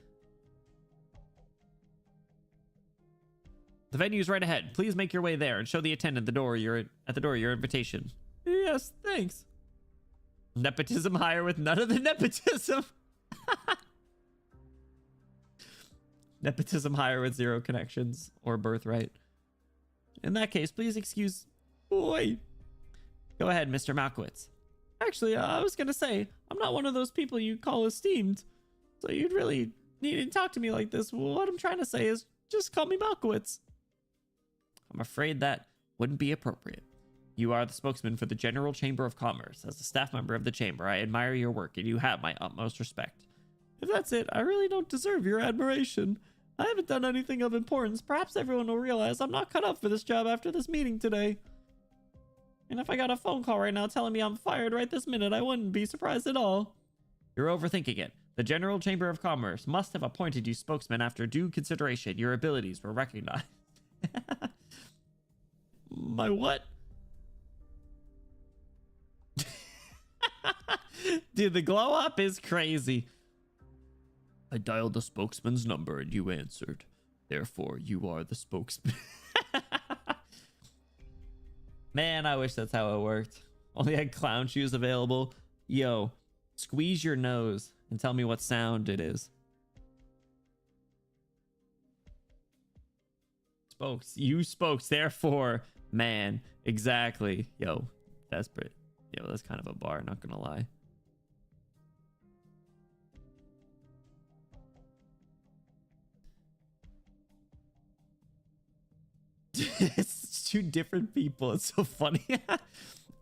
The venue's right ahead. Please make your way there and show the attendant at the door your invitation. Yes, thanks. Nepotism hire with none of the nepotism. Nepotism hire with 0 connections or birthright. In that case, please excuse... Wait. Go ahead, Mr. Malkowitz. Actually, I was gonna say, I'm not one of those people you call esteemed. So you'd really need to talk to me like this. What I'm trying to say is, just call me Malkowitz. I'm afraid that wouldn't be appropriate. You are the spokesman for the General Chamber of Commerce. As a staff member of the chamber, I admire your work and you have my utmost respect. If that's it, I really don't deserve your admiration. I haven't done anything of importance. Perhaps everyone will realize I'm not cut out for this job after this meeting today. And if I got a phone call right now telling me I'm fired right this minute, I wouldn't be surprised at all. You're overthinking it. The General Chamber of Commerce must have appointed you spokesman after due consideration. Your abilities were recognized. My what? Dude, the glow up is crazy. I dialed the spokesman's number and you answered. Therefore, you are the spokesman. Man, I wish that's how it worked. Only had clown shoes available. Yo, squeeze your nose and tell me what sound it is. Spokes. You spokes, therefore, man. Exactly. Yo, desperate. Yo, that's kind of a bar, not gonna lie. It's 2 different people. It's so funny.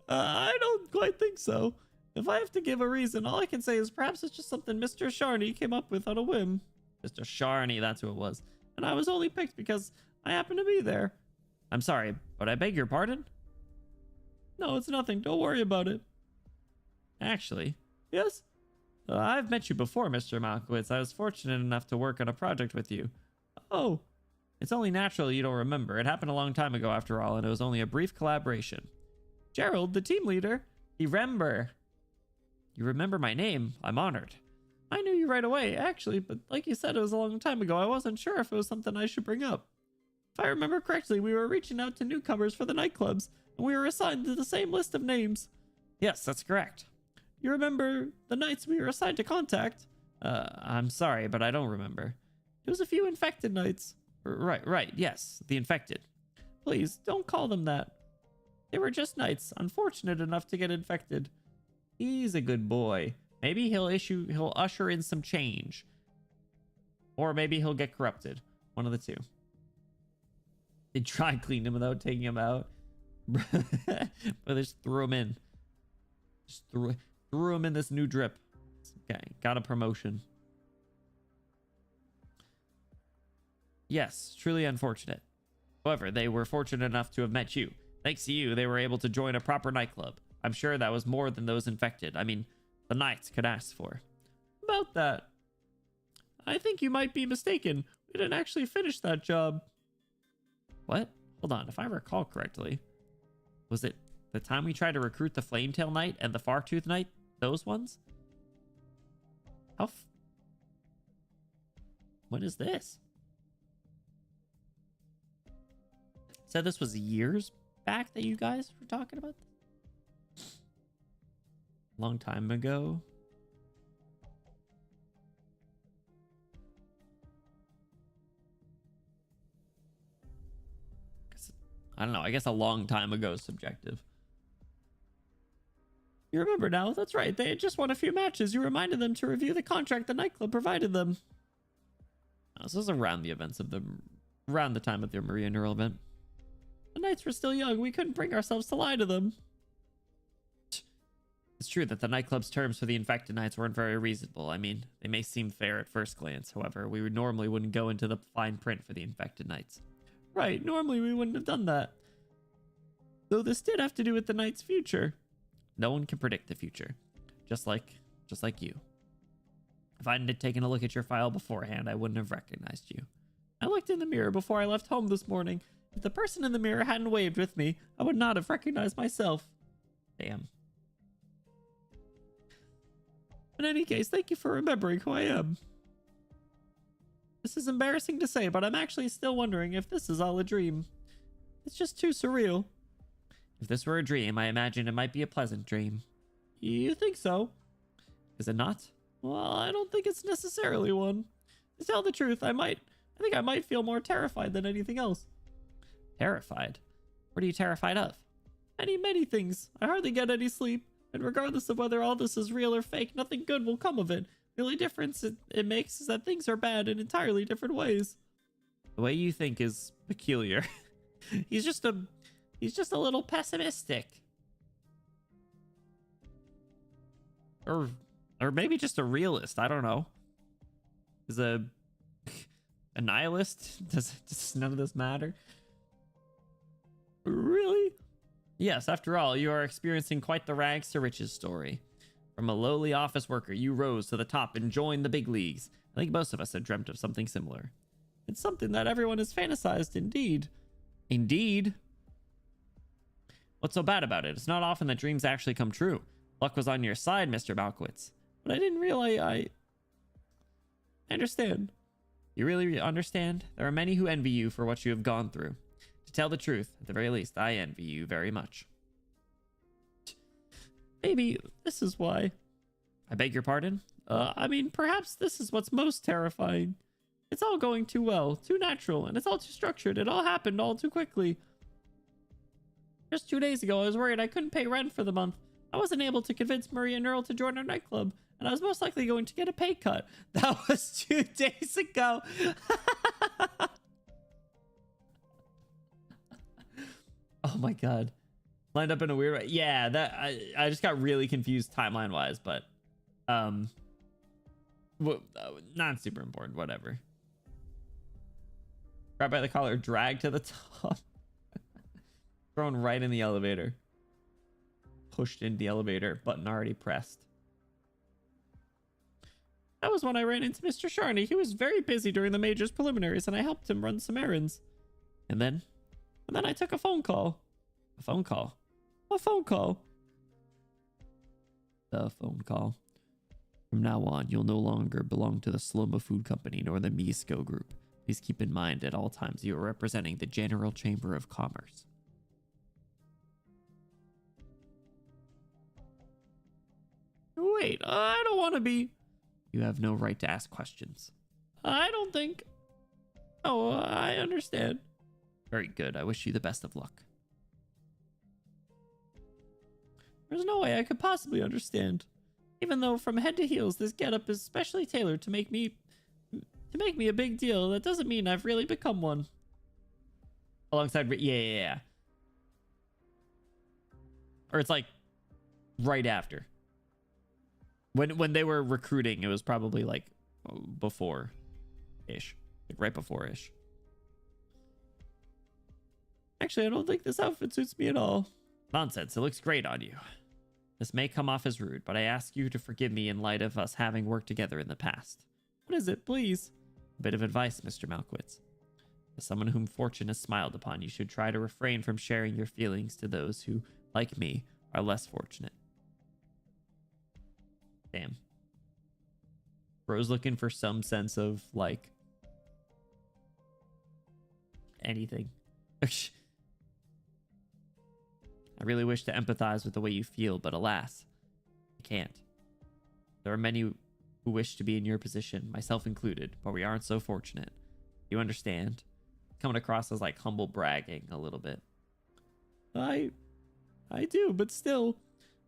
I don't quite think so. If I have to give a reason, all I can say is perhaps it's just something Mr. Sharney came up with on a whim. Mr. Sharney, that's who it was. And I was only picked because I happened to be there. I'm sorry, but I beg your pardon? No, it's nothing. Don't worry about it. Actually, yes? I've met you before, Mr. Malkowitz. I was fortunate enough to work on a project with you. Oh. It's only natural you don't remember. It happened a long time ago, after all, and it was only a brief collaboration. Gerald, the team leader. You remember my name. I'm honored. I knew you right away, actually, but like you said, it was a long time ago. I wasn't sure if it was something I should bring up. If I remember correctly, we were reaching out to newcomers for the nightclubs, and we were assigned to the same list of names. Yes, that's correct. You remember the knights we were assigned to contact? I'm sorry, but I don't remember. It was a few infected knights. Right, yes, the infected. Please, don't call them that. They were just knights, unfortunate enough to get infected. He's a good boy. Maybe he'll usher in some change. Or maybe he'll get corrupted. One of the two. They dry cleaned him without taking him out. But they just threw him in. Just threw him in this new drip. Okay, got a promotion. Yes, truly unfortunate. However, they were fortunate enough to have met you. Thanks to you, they were able to join a proper nightclub. I'm sure that was more than those infected. I mean, the Knights could ask for. About that, I think you might be mistaken. We didn't actually finish that job. What? Hold on, if I recall correctly, was it the time we tried to recruit the Flametail Knight and the Fartooth Knight? Those ones? What is this? Said this was years back that you guys were talking about this? Long time ago. I don't know. I guess a long time ago is subjective. You remember now? That's right. They had just won a few matches. You reminded them to review the contract the nightclub provided them. Oh, this was around the time of their Maria Neural event. The Knights were still young. We couldn't bring ourselves to lie to them. It's true that the nightclub's terms for the infected Knights weren't very reasonable. I mean, they may seem fair at first glance. However, we normally wouldn't go into the fine print for the infected Knights. Right, normally we wouldn't have done that. Though this did have to do with the Knight's future. No one can predict the future. Just like you. If I hadn't taken a look at your file beforehand, I wouldn't have recognized you. I looked in the mirror before I left home this morning. If the person in the mirror hadn't waved with me, I would not have recognized myself. Damn. In any case, thank you for remembering who I am. This is embarrassing to say, but I'm actually still wondering if this is all a dream. It's just too surreal. If this were a dream, I imagine it might be a pleasant dream. You think so? Is it not? Well, I don't think it's necessarily one. To tell the truth, I think I might feel more terrified than anything else. Terrified? What are you terrified of? Many things. I hardly get any sleep, and regardless of whether all this is real or fake, nothing good will come of it. The only difference it makes is that things are bad in entirely different ways. The way you think is peculiar. He's just a little pessimistic. Or maybe just a realist. I don't know. Is a nihilist? Does none of this matter? Really? Yes, after all, you are experiencing quite the rags to riches story. From a lowly office worker, you rose to the top and joined the big leagues. I think most of us had dreamt of something similar. It's something that everyone has fantasized, indeed. Indeed? What's so bad about it? It's not often that dreams actually come true. Luck was on your side, Mr. Malkowitz. But I didn't realize I understand. You really understand? There are many who envy you for what you have gone through. To tell the truth, at the very least, I envy you very much. Maybe this is why. I beg your pardon? I mean, perhaps this is what's most terrifying. It's all going too well, too natural, and it's all too structured. It all happened all too quickly. Just 2 days ago, I was worried I couldn't pay rent for the month. I wasn't able to convince Maria Neural to join our nightclub, and I was most likely going to get a pay cut. That was 2 days ago. Oh my god. Lined up in a weird way. Yeah, that I just got really confused timeline wise, but not super important, whatever. Grabbed by the collar, dragged to the top. Thrown right in the elevator. Pushed into the elevator, button already pressed. That was when I ran into Mr. Sharney. He was very busy during the major's preliminaries, and I helped him run some errands. And then I took a phone call. A phone call? A phone call. The phone call. From now on, you'll no longer belong to the Sloma Food Company nor the Misko Group. Please keep in mind at all times you are representing the General Chamber of Commerce. Wait, I don't want to be... You have no right to ask questions. I don't think... Oh, I understand. Very good. I wish you the best of luck. There's no way I could possibly understand. Even though from head to heels, this getup is specially tailored to make me a big deal, that doesn't mean I've really become one. alongside. Yeah. Or it's like right after. When they were recruiting, it was probably like before-ish. Like right before-ish. Actually, I don't think this outfit suits me at all. Nonsense. It looks great on you. This may come off as rude, but I ask you to forgive me in light of us having worked together in the past. What is it, please? A bit of advice, Mr. Malkwitz. As someone whom fortune has smiled upon, you should try to refrain from sharing your feelings to those who, like me, are less fortunate. Damn. Bro's looking for some sense of, like, anything. I really wish to empathize with the way you feel, but alas, I can't. There are many who wish to be in your position, myself included, but we aren't so fortunate. You understand? Coming across as like humble bragging a little bit. I do, but still.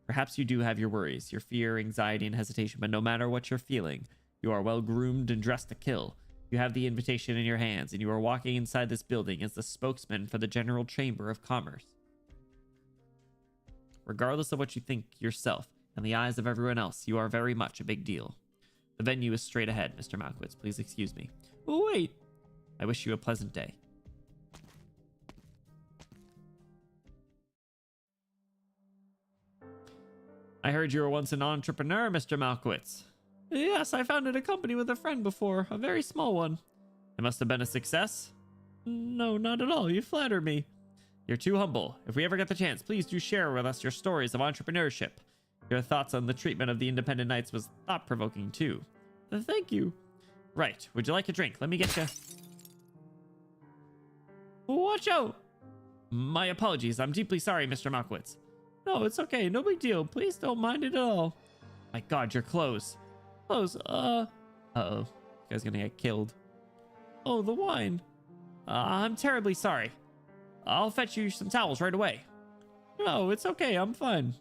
Perhaps you do have your worries, your fear, anxiety, and hesitation, but no matter what you're feeling, you are well groomed and dressed to kill. You have the invitation in your hands, and you are walking inside this building as the spokesman for the General Chamber of Commerce. Regardless of what you think yourself, in the eyes of everyone else, you are very much a big deal. The venue is straight ahead, Mr. Malkwitz. Please excuse me. Oh, wait. I wish you a pleasant day. I heard you were once an entrepreneur, Mr. Malkwitz. Yes, I founded a company with a friend before, a very small one. It must have been a success? No, not at all. You flatter me. You're too humble. If we ever get the chance, please do share with us your stories of entrepreneurship. Your thoughts on the treatment of the independent knights was thought-provoking, too. Thank you. Right. Would you like a drink? Let me get you... Watch out! My apologies. I'm deeply sorry, Mr. Malkwitz. No, it's okay. No big deal. Please don't mind it at all. My God, your clothes. Clothes, Uh-oh. This guy's gonna get killed. Oh, the wine. I'm terribly sorry. I'll fetch you some towels right away. No, it's okay. I'm fine.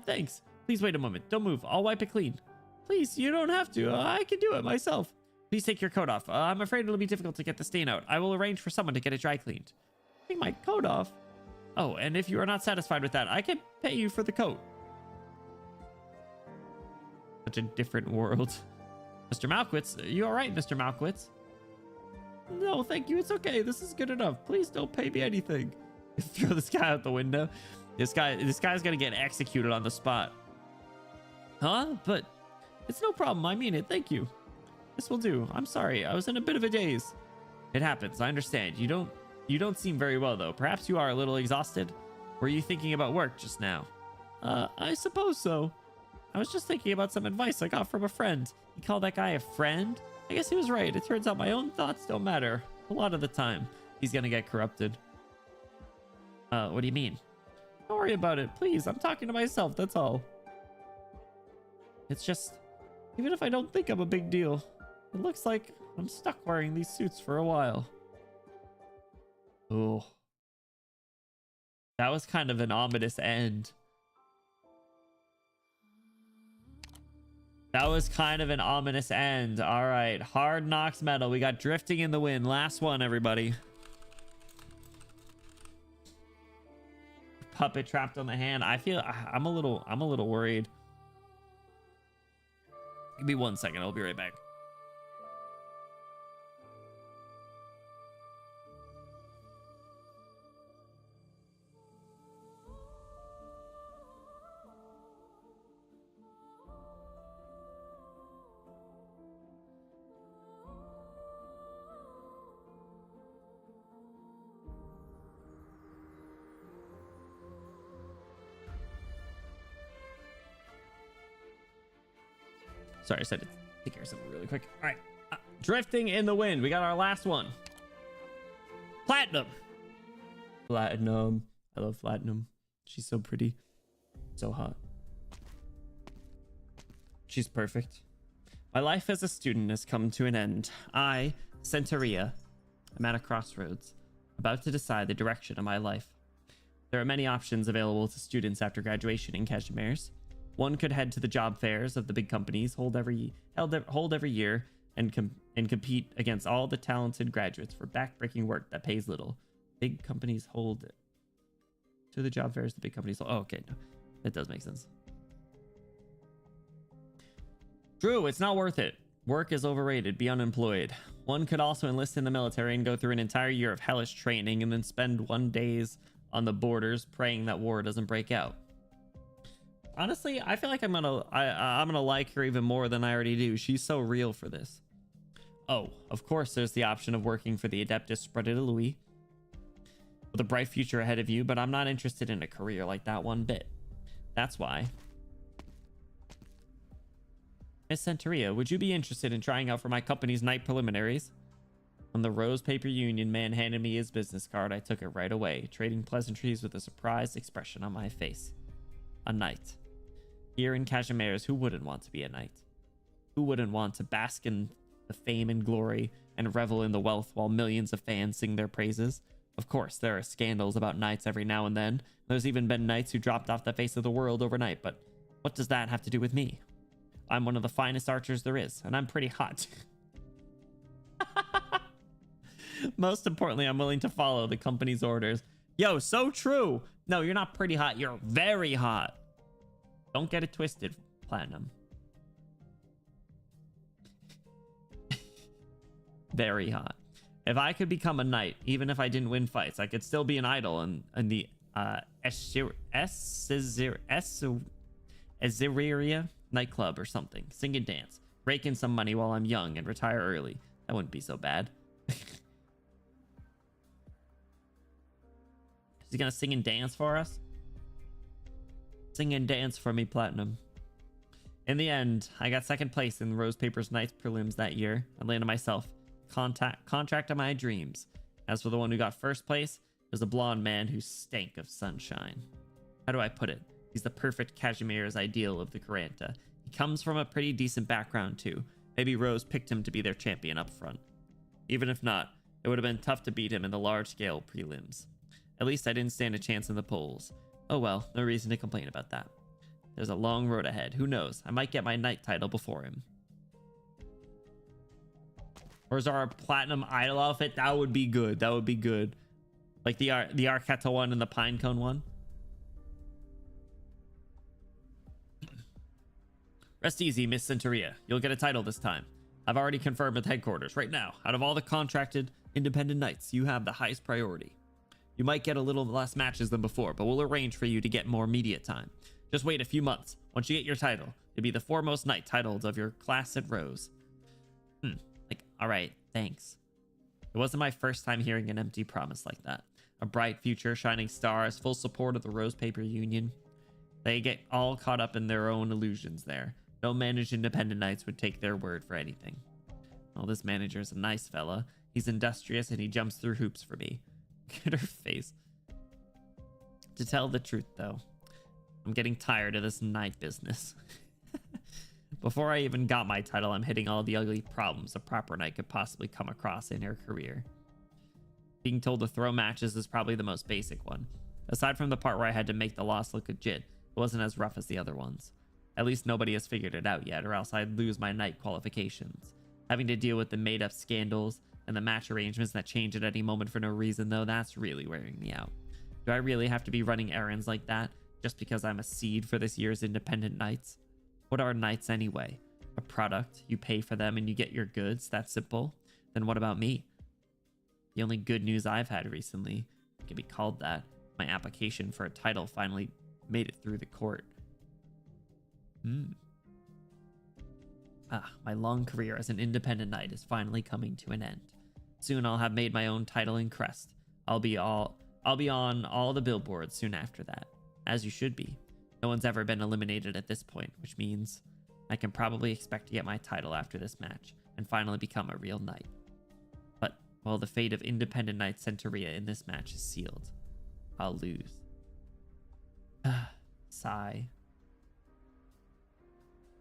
Thanks. Please wait a moment. Don't move. I'll wipe it clean. Please, you don't have to. I can do it myself. Please take your coat off. I'm afraid it'll be difficult to get the stain out. I will arrange for someone to get it dry cleaned. Take my coat off? Oh, and if you are not satisfied with that, I can pay you for the coat. Such a different world. Mr. Malkwitz, are you all right, Mr. Malkwitz? No, thank you. It's okay. This is good enough. Please don't pay me anything. Throw this guy out the window. This guy's gonna get executed on the spot. Huh? But it's no problem. I mean it. Thank you. This will do. I'm sorry. I was in a bit of a daze. It happens. I understand. You don't seem very well though. Perhaps you are a little exhausted. Were you thinking about work just now? I suppose so. I was just thinking about some advice I got from a friend. You call that guy a friend? I guess he was right. It turns out my own thoughts don't matter. A lot of the time. He's gonna get corrupted. What do you mean? Don't worry about it. Please, I'm talking to myself, that's all. It's just, even if I don't think I'm a big deal, it looks like I'm stuck wearing these suits for a while. Oh. That was kind of an ominous end. That was kind of an ominous end. All right, Hard Knocks Metal. We got Drifting in the Wind. Last one, everybody. Puppet trapped on the hand. I feel I'm a little worried. Give me 1 second. I'll be right back. Sorry, I said to take care of something really quick. All right. Drifting in the Wind. We got our last one. Platinum. Platinum. I love Platinum. She's so pretty. So hot. She's perfect. My life as a student has come to an end. I, Centaurea, am at a crossroads, about to decide the direction of my life. There are many options available to students after graduation in Kashmir's. One could head to the job fairs of the big companies hold every year and compete against all the talented graduates for backbreaking work that pays little. big companies hold it. To the job fairs, the big companies hold. Oh, okay. No, that does make sense. True, it's not worth it. Work is overrated. Be unemployed. One could also enlist in the military and go through an entire year of hellish training and then spend 1 days on the borders praying that war doesn't break out. Honestly, I feel like I'm gonna like her even more than I already do. She's so real for this. Oh, of course, there's the option of working for the Adeptus Spreadilui with a bright future ahead of you, but I'm not interested in a career like that one bit. That's why. Miss Centuria, would you be interested in trying out for my company's night preliminaries? When the Rose Paper Union man handed me his business card, I took it right away, trading pleasantries with a surprised expression on my face. A knight. Here in Cashmere's, who wouldn't want to be a knight? Who wouldn't want to bask in the fame and glory and revel in the wealth while millions of fans sing their praises? Of course, there are scandals about knights every now and then. There's even been knights who dropped off the face of the world overnight, but what does that have to do with me? I'm one of the finest archers there is, and I'm pretty hot. Most importantly, I'm willing to follow the company's orders. Yo, so true. No, you're not pretty hot. You're very hot. Don't get it twisted, Platinum. Very hot. If I could become a knight, even if I didn't win fights, I could still be an idol in the Ezereria nightclub or something. Sing and dance. Rake in some money while I'm young and retire early. That wouldn't be so bad. Is he gonna sing and dance for us? Sing and dance for me, Platinum. In the end, I got second place in Rose Paper's Knights prelims that year. I landed myself contract of my dreams. As for the one who got first place, there's a blonde man who stank of sunshine. How do I put it? He's the perfect Cashmere's ideal of the Karanta. He comes from a pretty decent background too. Maybe Rose picked him to be their champion up front. Even if not, it would have been tough to beat him in the large-scale prelims. At least I didn't stand a chance in the polls. Oh well, no reason to complain about that. There's a long road ahead. Who knows? I might get my knight title before him. Or is our platinum idol outfit? That would be good. That would be good. Like the Arcata one and the Pinecone one. Rest easy, Miss Centuria. You'll get a title this time. I've already confirmed with headquarters. Right now, out of all the contracted independent knights, you have the highest priority. You might get a little less matches than before, but we'll arrange for you to get more media time. Just wait a few months. Once you get your title, you'll be the foremost knight titled of your class at Rose. All right, thanks. It wasn't my first time hearing an empty promise like that. A bright future, shining stars, full support of the Rose Paper Union. They get all caught up in their own illusions there. No managed independent knights would take their word for anything. Well, this manager is a nice fella. He's industrious and he jumps through hoops for me. Look at her face. To tell the truth, though, I'm getting tired of this knight business. Before I even got my title, I'm hitting all the ugly problems a proper knight could possibly come across in her career. Being told to throw matches is probably the most basic one. Aside from the part where I had to make the loss look legit, it wasn't as rough as the other ones. At least nobody has figured it out yet, or else I'd lose my knight qualifications. Having to deal with the made-up scandals and the match arrangements that change at any moment for no reason, though, that's really wearing me out. Do I really have to be running errands like that just because I'm a seed for this year's independent knights? What are knights anyway? A product, you pay for them and you get your goods, that's simple. Then what about me? The only good news I've had recently, it can be called that, my application for a title finally made it through the court. My long career as an independent knight is finally coming to an end. Soon I'll have made my own title and crest. I'll be on all the billboards soon after that, as you should be. No one's ever been eliminated at this point, which means I can probably expect to get my title after this match and finally become a real knight. But, well, the fate of independent knight Centuria in this match is sealed. I'll lose. Sigh.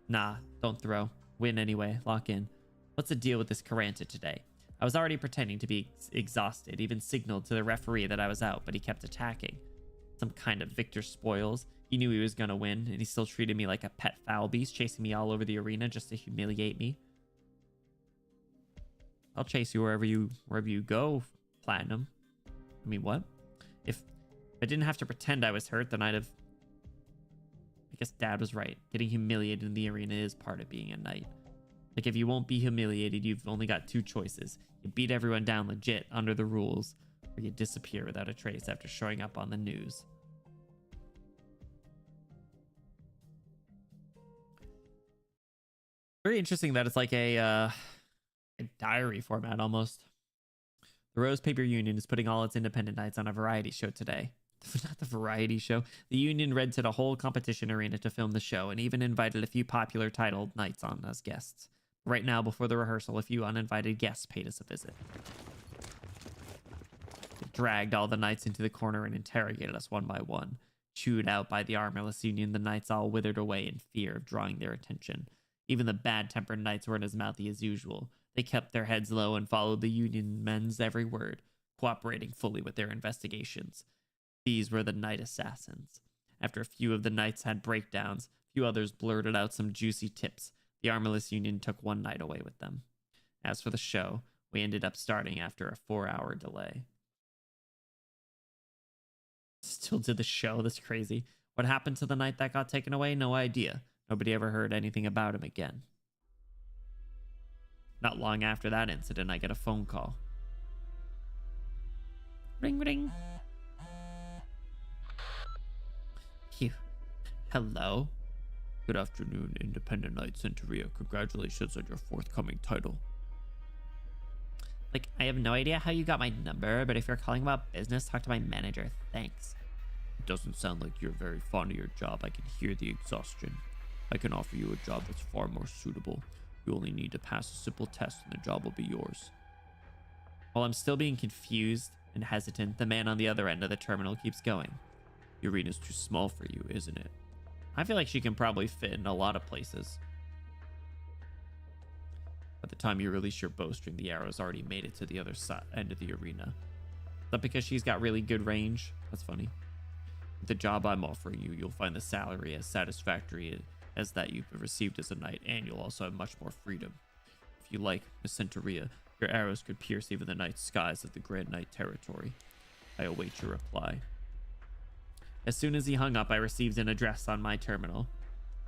Nah, don't throw. Win anyway, lock in. What's the deal with this Karanta today? I was already pretending to be exhausted, even signaled to the referee that I was out, but he kept attacking. Some kind of victor spoils. He knew he was gonna win, and he still treated me like a pet foul beast, chasing me all over the arena just to humiliate me. I'll chase you wherever you go, Platinum. I mean, what? If I didn't have to pretend I was hurt, then I'd have... I guess Dad was right. Getting humiliated in the arena is part of being a knight. Like, if you won't be humiliated, you've only got two choices. You beat everyone down legit under the rules, or you disappear without a trace after showing up on the news. Very interesting that it's like a diary format almost. The Rose Paper Union is putting all its independent knights on a variety show today. Not the variety show. The Union rented a whole competition arena to film the show and even invited a few popular titled knights on as guests. Right now, before the rehearsal, a few uninvited guests paid us a visit. They dragged all the knights into the corner and interrogated us one by one. Chewed out by the armorless Union, the knights all withered away in fear of drawing their attention. Even the bad-tempered knights weren't as mouthy as usual. They kept their heads low and followed the Union men's every word, cooperating fully with their investigations. These were the Knight Assassins. After a few of the knights had breakdowns, a few others blurted out some juicy tips. The armorless Union took one knight away with them. As for the show, we ended up starting after a 4-hour delay. Still did the show? That's crazy. What happened to the knight that got taken away? No idea. Nobody ever heard anything about him again. Not long after that incident, I get a phone call. Ring, ring. Phew. Hello? Good afternoon, Independent Knight Centuria. Congratulations on your forthcoming title. Like, I have no idea how you got my number, but if you're calling about business, talk to my manager. Thanks. It doesn't sound like you're very fond of your job. I can hear the exhaustion. I can offer you a job that's far more suitable. You only need to pass a simple test and the job will be yours. While I'm still being confused and hesitant, the man on the other end of the terminal keeps going. The arena's too small for you, isn't it? I feel like she can probably fit in a lot of places. By the time you release your bowstring, the arrow's already made it to the other end of the arena. Is that because she's got really good range? That's funny. With the job I'm offering you, you'll find the salary as satisfactory as that you've received as a knight, and you'll also have much more freedom. If you like, Miss Centuria, your arrows could pierce even the night skies of the Grand Knight territory. I await your reply. As soon as he hung up, I received an address on my terminal.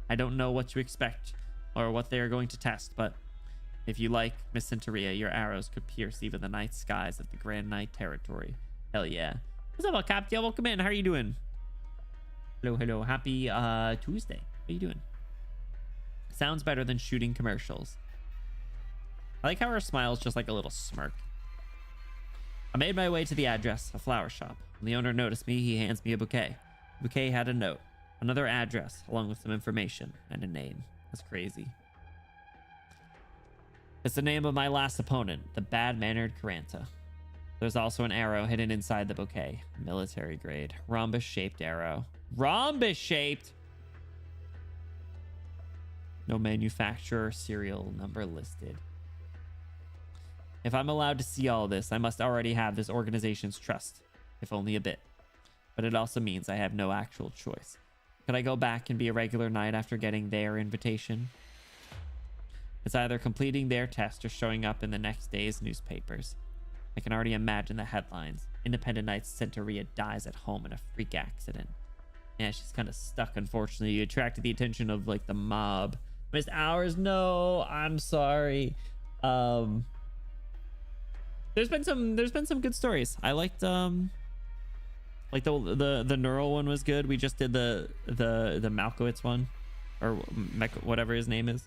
I don't know what to expect or what they are going to test, but if you like, Miss Centuria, your arrows could pierce even the night skies of the Grand Knight territory. Hell yeah. What's up, Captain? Welcome in. How are you doing? Hello, hello. Happy Tuesday. How are you doing? Sounds better than shooting commercials. I like how her smile is just like a little smirk. I made my way to the address, a flower shop. When the owner noticed me, he hands me a bouquet. The bouquet had a note, another address, along with some information and a name. That's crazy. It's the name of my last opponent, the bad-mannered Karanta. There's also an arrow hidden inside the bouquet. Military grade. Rhombus-shaped arrow. Rhombus-shaped? No manufacturer serial number listed. If I'm allowed to see all this, I must already have this organization's trust, if only a bit. But it also means I have no actual choice. Could I go back and be a regular knight after getting their invitation? It's either completing their test or showing up in the next day's newspapers. I can already imagine the headlines. Independent Knight Centuria dies at home in a freak accident. Yeah, she's kind of stuck, unfortunately. You attracted the attention of, like, the mob. Missed hours? No, I'm sorry. There's been some good stories. I liked like the neural one was good. We just did the Malkowitz one, or whatever his name is.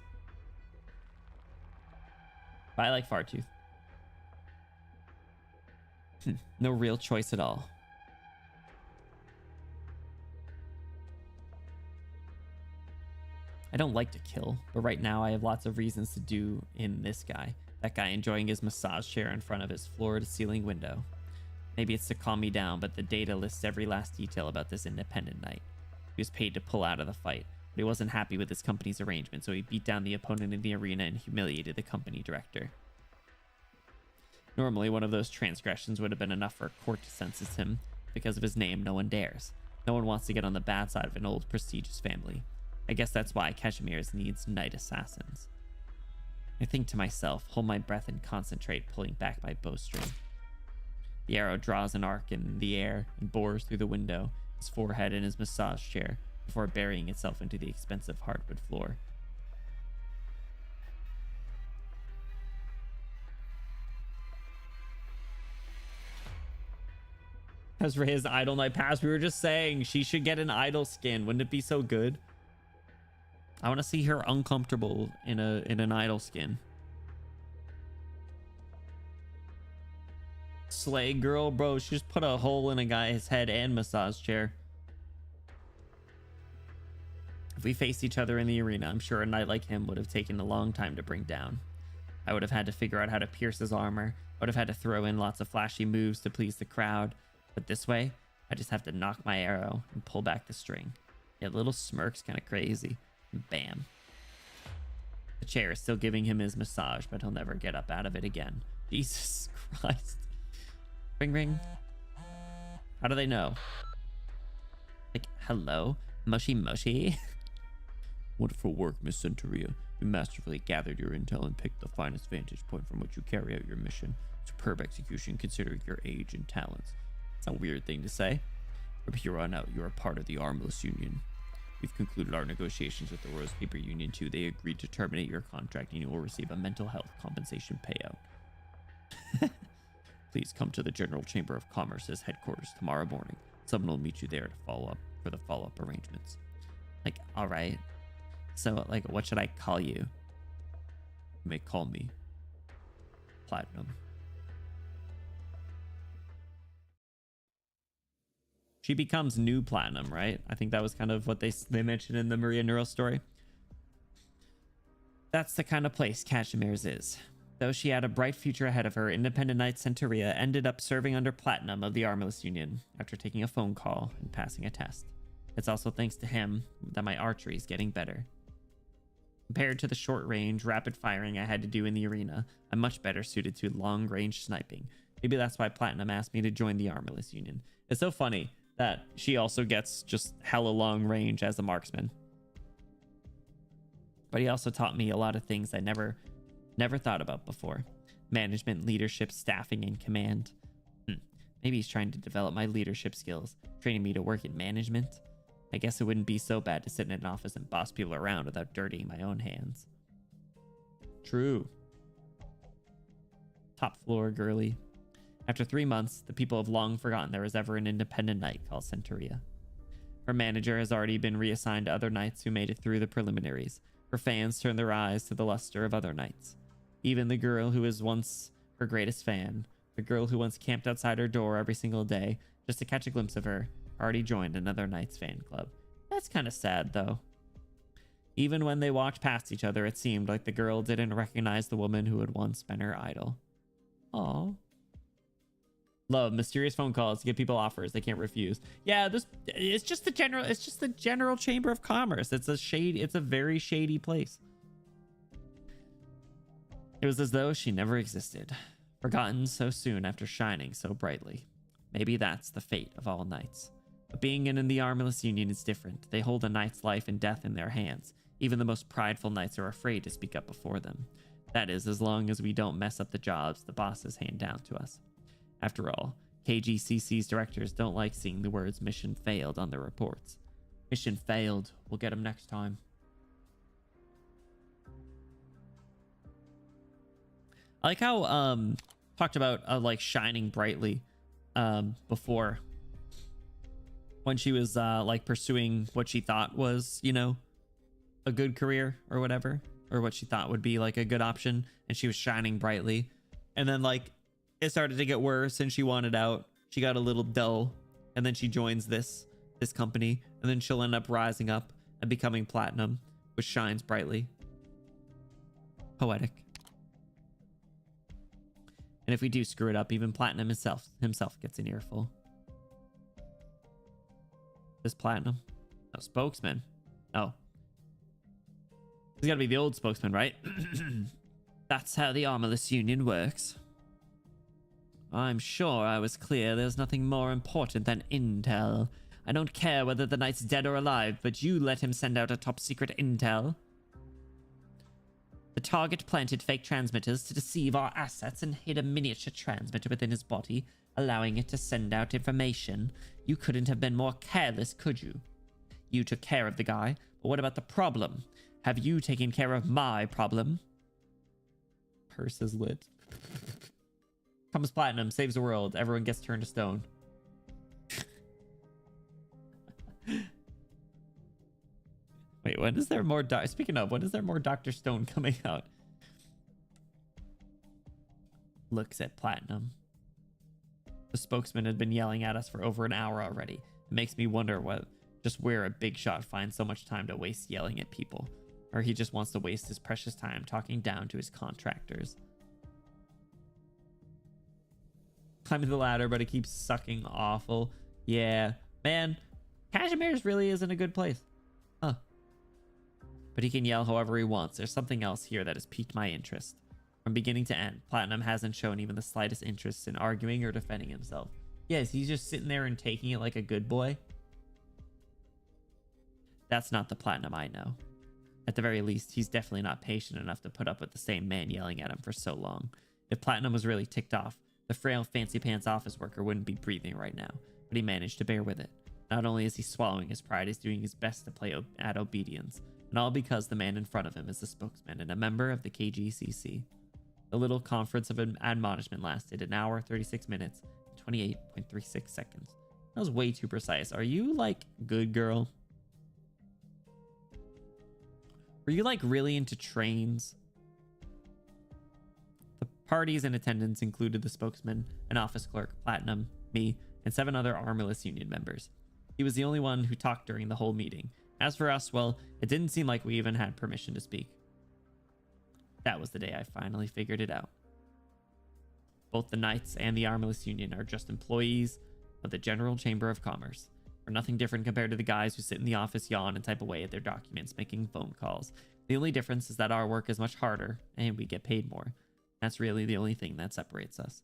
But I like Fartooth. No real choice at all. I don't like to kill, but right now I have lots of reasons to do in this guy. That guy enjoying his massage chair in front of his floor-to-ceiling window. Maybe it's to calm me down, but the data lists every last detail about this independent knight. He was paid to pull out of the fight, but he wasn't happy with his company's arrangement, so he beat down the opponent in the arena and humiliated the company director. Normally, one of those transgressions would have been enough for a court to censure him. Because of his name, no one dares. No one wants to get on the bad side of an old, prestigious family. I guess that's why Kashmir's needs knight assassins. I think to myself, hold my breath and concentrate, pulling back my bowstring. The arrow draws an arc in the air and bores through the window, his forehead in his massage chair, before burying itself into the expensive hardwood floor. As for his idol night pass, we were just saying she should get an idol skin. Wouldn't it be so good? I want to see her uncomfortable in an idol skin. Slay girl, bro. She just put a hole in a guy's head and massage chair. If we faced each other in the arena, I'm sure a knight like him would have taken a long time to bring down. I would have had to figure out how to pierce his armor. I would have had to throw in lots of flashy moves to please the crowd. But this way, I just have to knock my arrow and pull back the string. Yeah, little smirk's kind of crazy. And bam. The chair is still giving him his massage, but he'll never get up out of it again. Jesus Christ. Ring, ring. How do they know? Like, hello? Mushy mushy? Wonderful work, Miss Centuria. You masterfully gathered your intel and picked the finest vantage point from which you carry out your mission. Superb execution considering your age and talents. It's a weird thing to say. From here on out, you are part of the Armless Union. We've concluded our negotiations with the Rose Paper Union too. They agreed to terminate your contract and you will receive a mental health compensation payout. Please come to the General Chamber of Commerce's headquarters tomorrow morning. Someone will meet you there to follow up for the follow-up arrangements. Like, all right. So, like, what should I call you? You may call me Platinum. She becomes new Platinum, right? I think that was kind of what they mentioned in the Maria Neuro story. That's the kind of place Cashimir's is. Though she had a bright future ahead of her, Independent Knight Centuria ended up serving under Platinum of the Armless Union after taking a phone call and passing a test. It's also thanks to him that my archery is getting better. Compared to the short-range, rapid firing I had to do in the arena, I'm much better suited to long-range sniping. Maybe that's why Platinum asked me to join the Armless Union. It's so funny that she also gets just hella long range as a marksman. But he also taught me a lot of things I never thought about before. Management, leadership, staffing, and command. Maybe he's trying to develop my leadership skills, training me to work in management. I guess it wouldn't be so bad to sit in an office and boss people around without dirtying my own hands. True. Top floor, girly. After 3 months, the people have long forgotten there was ever an independent knight called Centuria. Her manager has already been reassigned to other knights who made it through the preliminaries. Her fans turn their eyes to the luster of other knights. Even the girl who was once her greatest fan, the girl who once camped outside her door every single day just to catch a glimpse of her, already joined another knight's fan club. That's kind of sad, though. Even when they walked past each other, it seemed like the girl didn't recognize the woman who had once been her idol. Aww. Love mysterious phone calls to give people offers they can't refuse. Yeah, it's just the general chamber of commerce. It's a very shady place. It was as though she never existed, forgotten so soon after shining so brightly. Maybe that's the fate of all knights. But being in the Armless Union is different. They hold a knight's life and death in their hands. Even the most prideful knights are afraid to speak up before them. That is, as long as we don't mess up the jobs the bosses hand down to us. After all, KGCC's directors don't like seeing the words mission failed on their reports. Mission failed. We'll get them next time. I like how talked about like shining brightly before, when she was like pursuing what she thought was, you know, a good career or whatever, or what she thought would be like a good option, and she was shining brightly, and then like it started to get worse and she wanted out. She got a little dull, and then she joins this company, and then she'll end up rising up and becoming Platinum, which shines brightly. Poetic. And if we do screw it up, even Platinum himself gets an earful. This Platinum? No, spokesman. Oh. He's gotta be the old spokesman, right? That's how the Armless Union works. I'm sure I was clear. There's nothing more important than intel. I don't care whether the knight's dead or alive, but you let him send out a top secret intel. The target planted fake transmitters to deceive our assets and hid a miniature transmitter within his body, allowing it to send out information. You couldn't have been more careless, could you? You took care of the guy, but what about the problem? Have you taken care of my problem? Purse is lit. Comes platinum, saves the world. Everyone gets turned to stone. Wait, when is there more speaking of, when is there more Dr. Stone coming out? Looks at platinum. The spokesman had been yelling at us for over an hour already. It makes me wonder just where a big shot finds so much time to waste yelling at people. Or he just wants to waste his precious time talking down to his contractors. Climbing the ladder, but it keeps sucking awful. Yeah, man, Cashmere's really isn't a good place. Huh. But he can yell however he wants. There's something else here that has piqued my interest. From beginning to end, Platinum hasn't shown even the slightest interest in arguing or defending himself. Yes, he's just sitting there and taking it like a good boy. That's not the Platinum I know. At the very least, he's definitely not patient enough to put up with the same man yelling at him for so long. If Platinum was really ticked off, the frail fancy pants office worker wouldn't be breathing right now, but he managed to bear with it. Not only is he swallowing his pride, he's doing his best to play at obedience, and all because the man in front of him is the spokesman and a member of the KGCC. The little conference of admonishment lasted an hour, 36 minutes, and 28.36 seconds. That was way too precise. Are you, like, good girl? Were you, like, really into trains? The parties in attendance included the spokesman, an office clerk, Platinum, me, and 7 other Armorless Union members. He was the only one who talked during the whole meeting. As for us, well, it didn't seem like we even had permission to speak. That was the day I finally figured it out. Both the Knights and the Armorless Union are just employees of the General Chamber of Commerce. We're nothing different compared to the guys who sit in the office, yawn, and type away at their documents, making phone calls. The only difference is that our work is much harder, and we get paid more. That's really the only thing that separates us.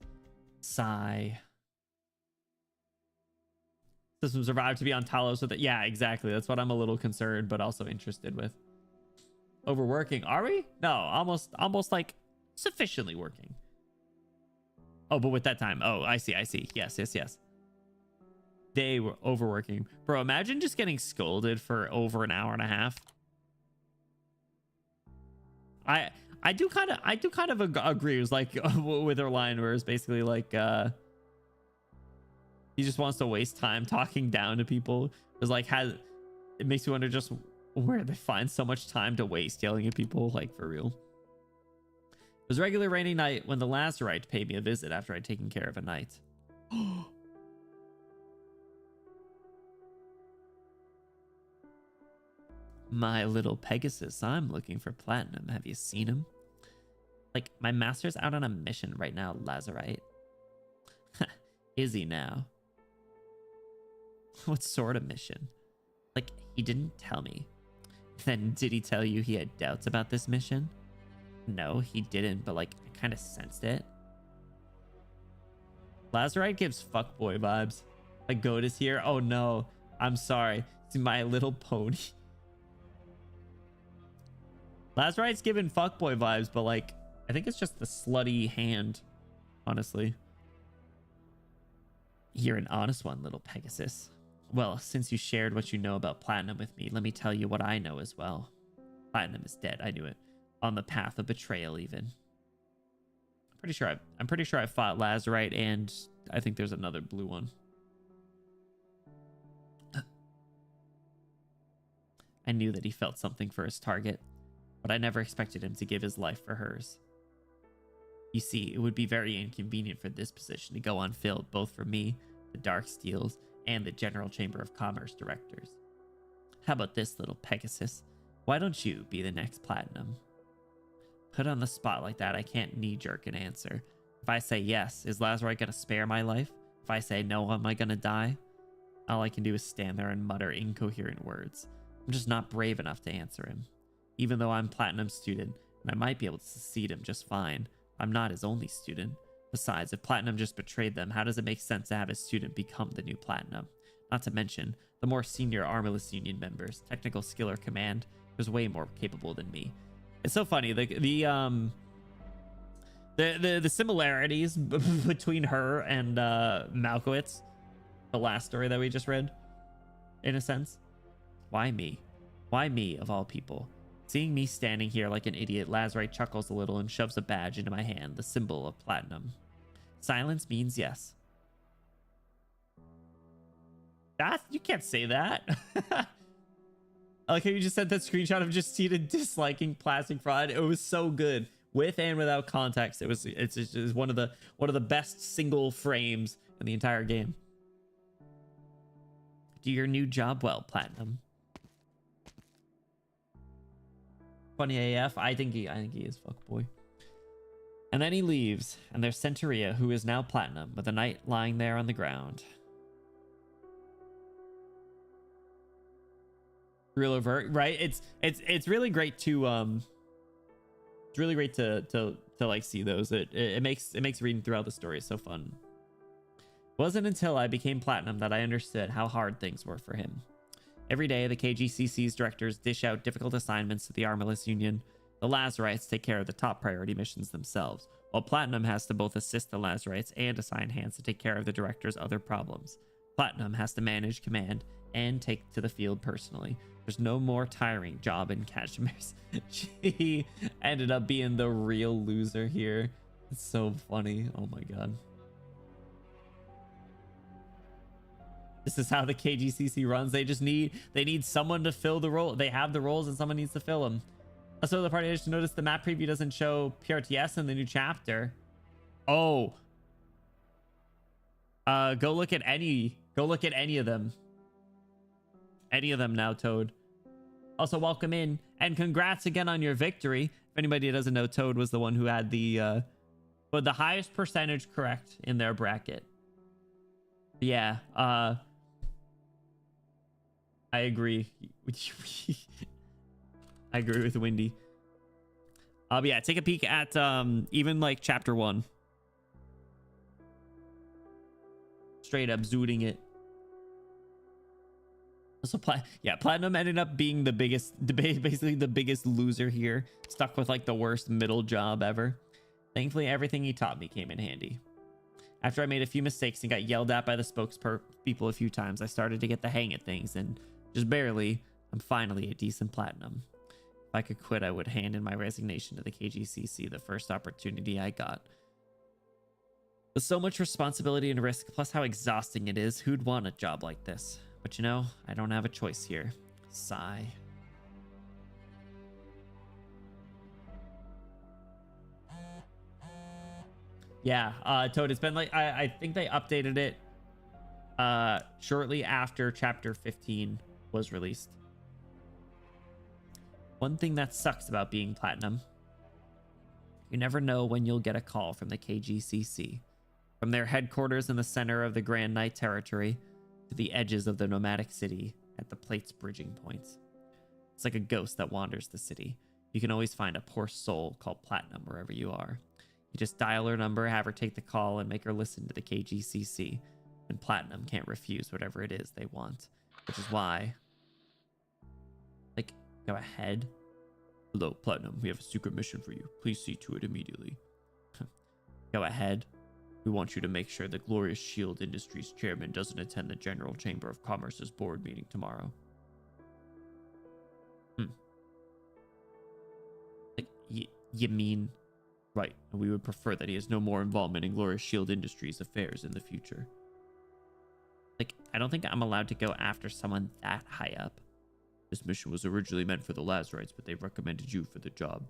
Sigh. System survived to be on Talos with it. Yeah, exactly. That's what I'm a little concerned, but also interested with. Overworking, are we? No, almost like sufficiently working. Oh, but with that time. Oh, I see. Yes. They were overworking. Bro, imagine just getting scolded for over an hour and a half. I do kind of agree. It was like with her line where it's basically like he just wants to waste time talking down to people. It was like it makes you wonder just where they find so much time to waste yelling at people, like for real. It was a regular rainy night when the Lazarite paid me a visit after I'd taken care of a knight. My little Pegasus, I'm looking for Platinum. Have you seen him? Like, my master's out on a mission right now, Lazarite. Is he now? What sort of mission? Like, he didn't tell me. Then did he tell you he had doubts about this mission? No, he didn't, but like, I kind of sensed it. Lazarite gives fuckboy vibes. A goat is here? Oh no, I'm sorry. It's My Little Pony. Lazarite's giving fuckboy vibes, but like, I think it's just the slutty hand, honestly. You're an honest one, little Pegasus. Well, since you shared what you know about Platinum with me, let me tell you what I know as well. Platinum is dead, I knew it. On the path of betrayal, even. I'm pretty sure I fought Lazarite, and I think there's another blue one. I knew that he felt something for his target, but I never expected him to give his life for hers. You see, it would be very inconvenient for this position to go unfilled, both for me, the Dark Steels, and the General Chamber of Commerce directors. How about this, little Pegasus? Why don't you be the next Platinum? Put on the spot like that, I can't knee-jerk an answer. If I say yes, is Lazarite gonna spare my life? If I say no, am I gonna die? All I can do is stand there and mutter incoherent words. I'm just not brave enough to answer him. Even though I'm Platinum's student, and I might be able to succeed him just fine, I'm not his only student. Besides, if Platinum just betrayed them, how does it make sense to have his student become the new Platinum? Not to mention, the more senior Armorless Union members, technical skill or command, was way more capable than me. It's so funny. The similarities between her and Malkowitz, the last story that we just read, in a sense. Why me? Why me of all people? Seeing me standing here like an idiot, Lazarite chuckles a little and shoves a badge into my hand, the symbol of platinum. Silence means yes. You can't say that. I like how you just sent that screenshot of just Tina disliking plastic fraud. It was so good, with and without context. It's one of the best single frames in the entire game. Do your new job well, Platinum. Funny AF. I think he is fuckboy. And then he leaves, and there's Centuria, who is now Platinum, with a knight lying there on the ground. Real overt, right? It's really great to it's really great to like see those. It makes reading throughout the story so fun. It wasn't until I became Platinum that I understood how hard things were for him. Every day, the KGCC's directors dish out difficult assignments to the Armorless Union. The Lazarites take care of the top priority missions themselves, while Platinum has to both assist the Lazarites and assign hands to take care of the director's other problems. Platinum has to manage command and take to the field personally. There's no more tiring job in Kashmir's. She ended up being the real loser here. It's so funny. Oh my god. This is how the KGCC runs. They need someone to fill the role. They have the roles and someone needs to fill them. Also, the party just noticed the map preview doesn't show PRTS in the new chapter. Oh. Go look at any of them. Any of them now, Toad. Also, welcome in and congrats again on your victory. If anybody doesn't know, Toad was the one who had the highest percentage correct in their bracket. Yeah, I agree. I agree with Windy. But yeah, take a peek at even like chapter 1. Straight up zooting it. So Platinum ended up being the biggest, basically the biggest loser here. Stuck with like the worst middle job ever. Thankfully, everything he taught me came in handy. After I made a few mistakes and got yelled at by the spokespeople a few times, I started to get the hang of things, and just barely, I'm finally a decent Platinum. If I could quit, I would hand in my resignation to the KGCC the first opportunity I got. With so much responsibility and risk, plus how exhausting it is, who'd want a job like this? But you know, I don't have a choice here. Sigh. Yeah, Toad, it's been like, I think they updated it shortly after chapter 15 was released. One thing that sucks about being Platinum, you never know when you'll get a call from the KGCC. From their headquarters in the center of the Grand Knight territory to the edges of the nomadic city at the plate's bridging points. It's like a ghost that wanders the city. You can always find a poor soul called Platinum wherever you are. You just dial her number, have her take the call, and make her listen to the KGCC. And Platinum can't refuse whatever it is they want. Which is why... Like, go ahead. Hello, Platinum. We have a secret mission for you. Please see to it immediately. Go ahead. We want you to make sure the Glorious Shield Industries chairman doesn't attend the General Chamber of Commerce's board meeting tomorrow. Like, you mean... Right, and we would prefer that he has no more involvement in Glorious Shield Industries affairs in the future. Like, I don't think I'm allowed to go after someone that high up. This mission was originally meant for the Lazarites, but they recommended you for the job.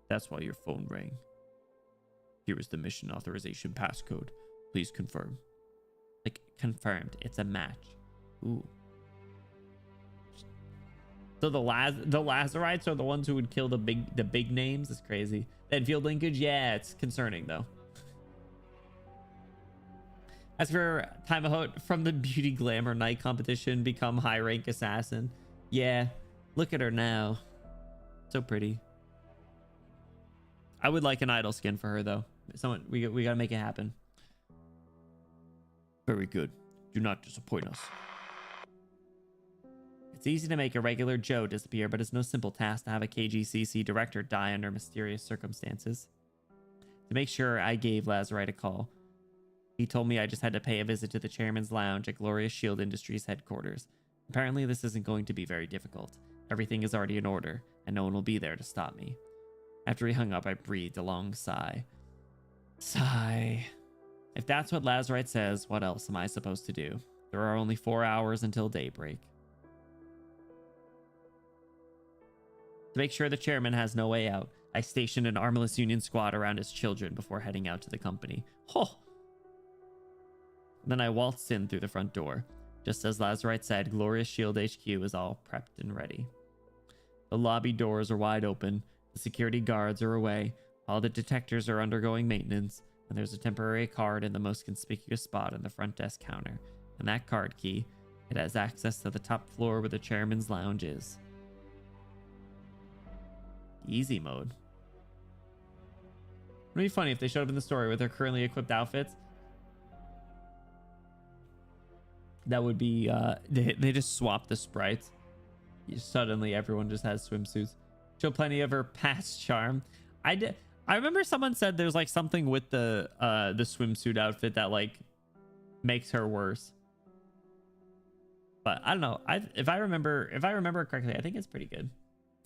That's why your phone rang. Here is the mission authorization passcode. Please confirm. Like, confirmed. It's a match. Ooh. So the Lazarites are the ones who would kill the big names? It's crazy. Field linkage? Yeah, it's concerning though. As for Timeout from the Beauty Glamour Night competition, become high rank assassin. Yeah, look at her now. So pretty. I would like an idol skin for her though. Someone, we gotta make it happen. Very good. Do not disappoint us. It's easy to make a regular Joe disappear, but it's no simple task to have a KGCC director die under mysterious circumstances. To make sure, I gave Lazarite a call. He told me I just had to pay a visit to the chairman's lounge at Glorious Shield Industries headquarters. Apparently, this isn't going to be very difficult. Everything is already in order, and no one will be there to stop me. After he hung up, I breathed a long sigh. Sigh. If that's what Lazarite says, what else am I supposed to do? There are only 4 hours until daybreak. To make sure the chairman has no way out, I stationed an armless Union squad around his children before heading out to the company. Oh! Then I waltzed in through the front door. Just as Lazarite said, Glorious Shield HQ is all prepped and ready. The lobby doors are wide open, the security guards are away, all the detectors are undergoing maintenance, and there's a temporary card in the most conspicuous spot on the front desk counter. And that card key, it has access to the top floor where the chairman's lounge is. Easy mode. It'd be funny if they showed up in the story with their currently equipped outfits. That would be, they just swap the sprites. Suddenly everyone just has swimsuits. Show plenty of her past charm. I remember someone said there's like something with the swimsuit outfit that like makes her worse. But I don't know. If I remember correctly, I think it's pretty good.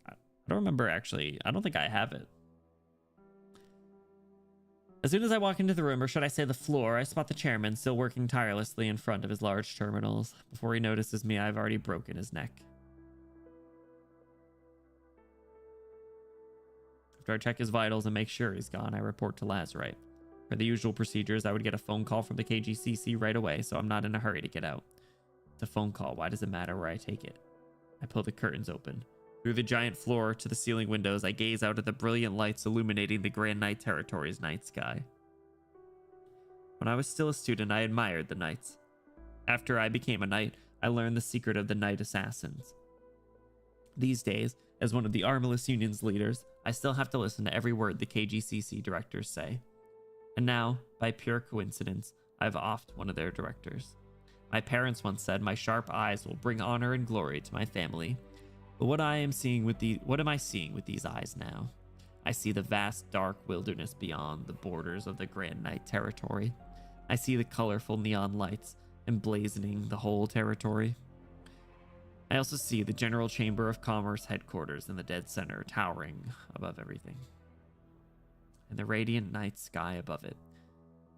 I don't remember actually. I don't think I have it. As soon as I walk into the room, or should I say the floor, I spot the chairman still working tirelessly in front of his large terminals. Before he notices me, I've already broken his neck. After I check his vitals and make sure he's gone, I report to Lazarite. For the usual procedures, I would get a phone call from the KGCC right away, so I'm not in a hurry to get out. It's a phone call. Why does it matter where I take it? I pull the curtains open. Through the giant floor to the ceiling windows, I gaze out at the brilliant lights illuminating the Grand Knight Territory's night sky. When I was still a student, I admired the knights. After I became a knight, I learned the secret of the Knight Assassins. These days, as one of the Armless Union's leaders, I still have to listen to every word the KGCC directors say. And now, by pure coincidence, I've offed one of their directors. My parents once said my sharp eyes will bring honor and glory to my family. But what am I seeing with these eyes now? I see the vast dark wilderness beyond the borders of the Grand Knight Territory. I see the colorful neon lights emblazoning the whole territory. I also see the General Chamber of Commerce headquarters in the dead center towering above everything. And the radiant night sky above it.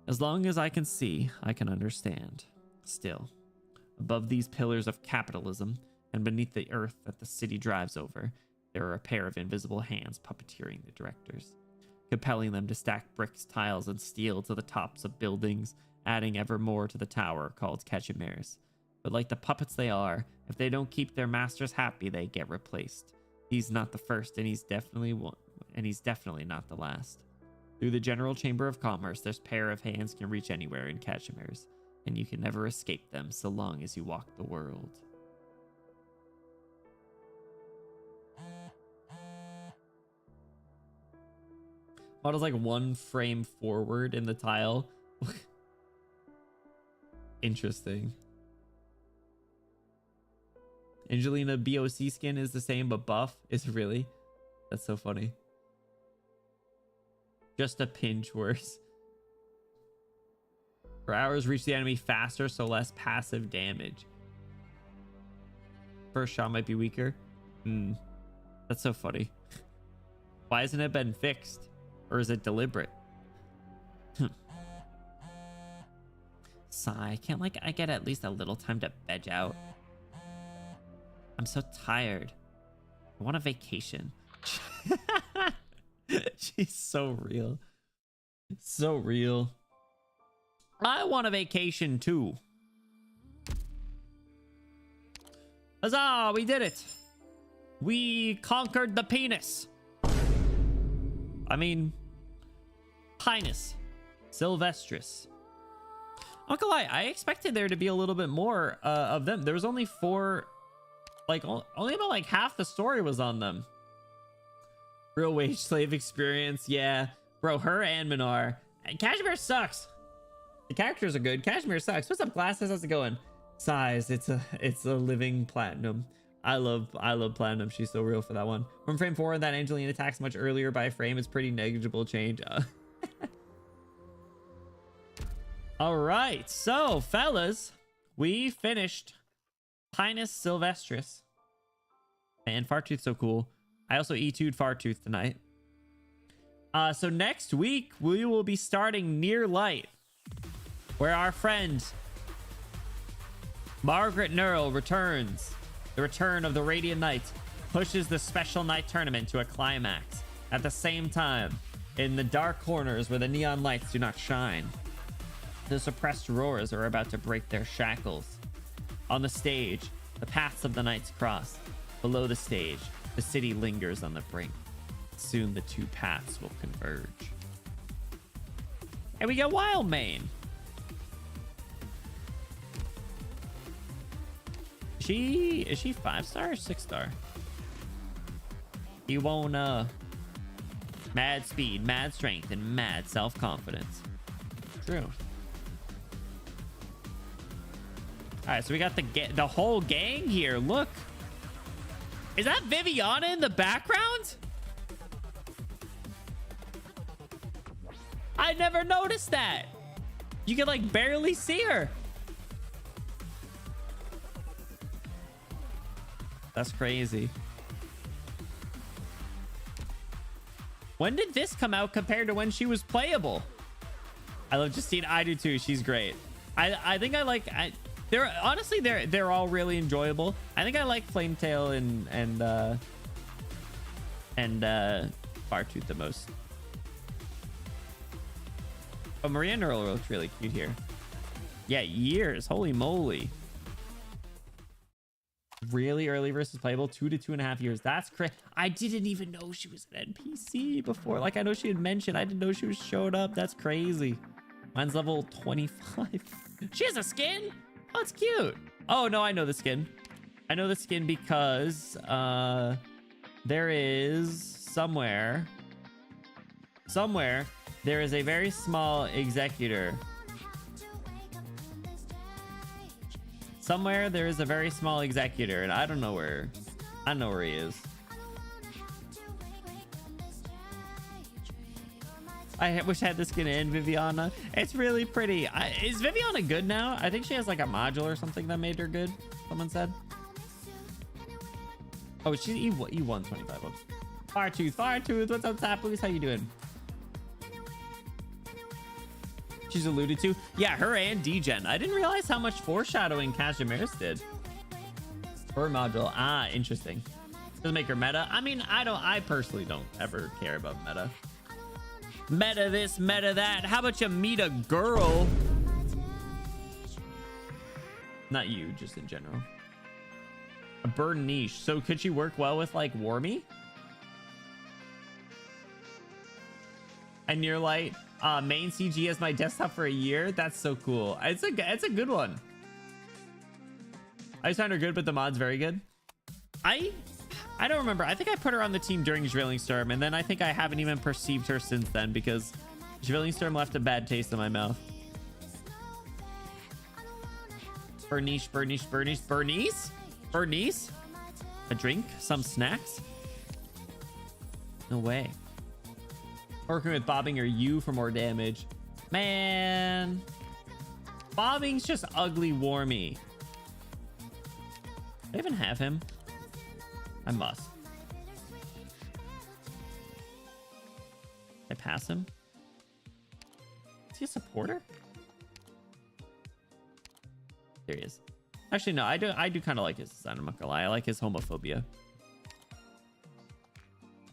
As long as I can see, I can understand. Still, above these pillars of capitalism, and beneath the earth that the city drives over, there are a pair of invisible hands puppeteering the directors, compelling them to stack bricks, tiles, and steel to the tops of buildings, adding ever more to the tower called Cachimeres. But like the puppets they are, if they don't keep their masters happy, they get replaced. He's not the first, and he's definitely not the last. Through the General Chamber of Commerce, this pair of hands can reach anywhere in Cachimeres, and you can never escape them so long as you walk the world. Model's like one frame forward in the tile. Interesting. Angelina BOC skin is the same, but buff is really. That's so funny. Just a pinch worse. Her arrows reach the enemy faster, so less passive damage. First shot might be weaker. That's so funny. Why hasn't it been fixed? Or is it deliberate? Sigh, can't I get at least a little time to veg out? I'm so tired. I want a vacation. She's so real. So real. I want a vacation too. Huzzah, we did it. We conquered the PINUS. I mean, PINUS. SYLVESTRIS. I'm not gonna lie, I expected there to be a little bit more of them. There was only 4, like only about like half the story was on them. Real wage slave experience, yeah. Bro, her and Minar. And Cashmere sucks. The characters are good. Cashmere sucks. What's up, Glasses? How's it going? Size, it's a living platinum. I love Platinum. She's so real for that one. From frame 4, that Angelina attacks much earlier by frame is pretty negligible change. All right, so fellas, we finished PINUS Sylvestris. And Fartooth's so cool. I also E2'd Fartooth tonight. So next week we will be starting Near Light, where our friend Margaret Neural returns. The return of the Radiant Knight pushes the special night tournament to a climax. At the same time, in the dark corners where the neon lights do not shine, the suppressed roars are about to break their shackles. On the stage, the paths of the knights cross. Below the stage, the city lingers on the brink. Soon the two paths will converge. And we get Wildmane. Is she 5-star or 6-star? You won't mad speed, mad strength, and mad self-confidence. True. Alright, so we got the whole gang here. Look. Is that Viviana in the background? I never noticed that. You can like barely see her. That's crazy. When did this come out compared to when she was playable? I love Justine. I do too. She's great. I think I like... they're honestly they're all really enjoyable. I think I like Flametail and Fartooth the most. But Maria Neural looks really cute here. Yeah, years. Holy moly. Really early versus playable, 2 to 2.5 years. That's crazy. I didn't even know she was an NPC before. Like, I know she had mentioned. I didn't know she was showed up. That's crazy. Mine's level 25. She has a skin? Oh, it's cute. Oh, no, I know the skin. I know the skin because there is somewhere there is a very small executor. Somewhere there is a very small executor, and I don't know where. I don't know where he is. I wish I had the skin in Viviana. It's really pretty. Is Viviana good now? I think she has like a module or something that made her good. Someone said. Oh, she's E1 25. Oops. Fartooth, what's up, Tapoos? How you doing? She's alluded to. Yeah, her and Degen. I didn't realize how much foreshadowing Casimir's did. Her module. Ah, interesting. Doesn't make her meta. I mean, I personally don't ever care about meta. Meta this, meta that. How about you meet a girl? Not you, just in general. A burn niche. So could she work well with like Wormy? And Near Light. Main CG as my desktop for a year. That's so cool. It's a good one. I just found her good, but the mod's very good. I don't remember. I think I put her on the team during Drilling Storm, and then I think I haven't even perceived her since then because Drilling Storm left a bad taste in my mouth. Bernice. A drink? Some snacks? No way. Working with bobbing or you for more damage. Man. Bobbing's just ugly Wormy. Do I even have him? I must. I pass him? Is he a supporter? There he is. Actually, no, I do kind of like his design. I'm not gonna lie. I like his homophobia.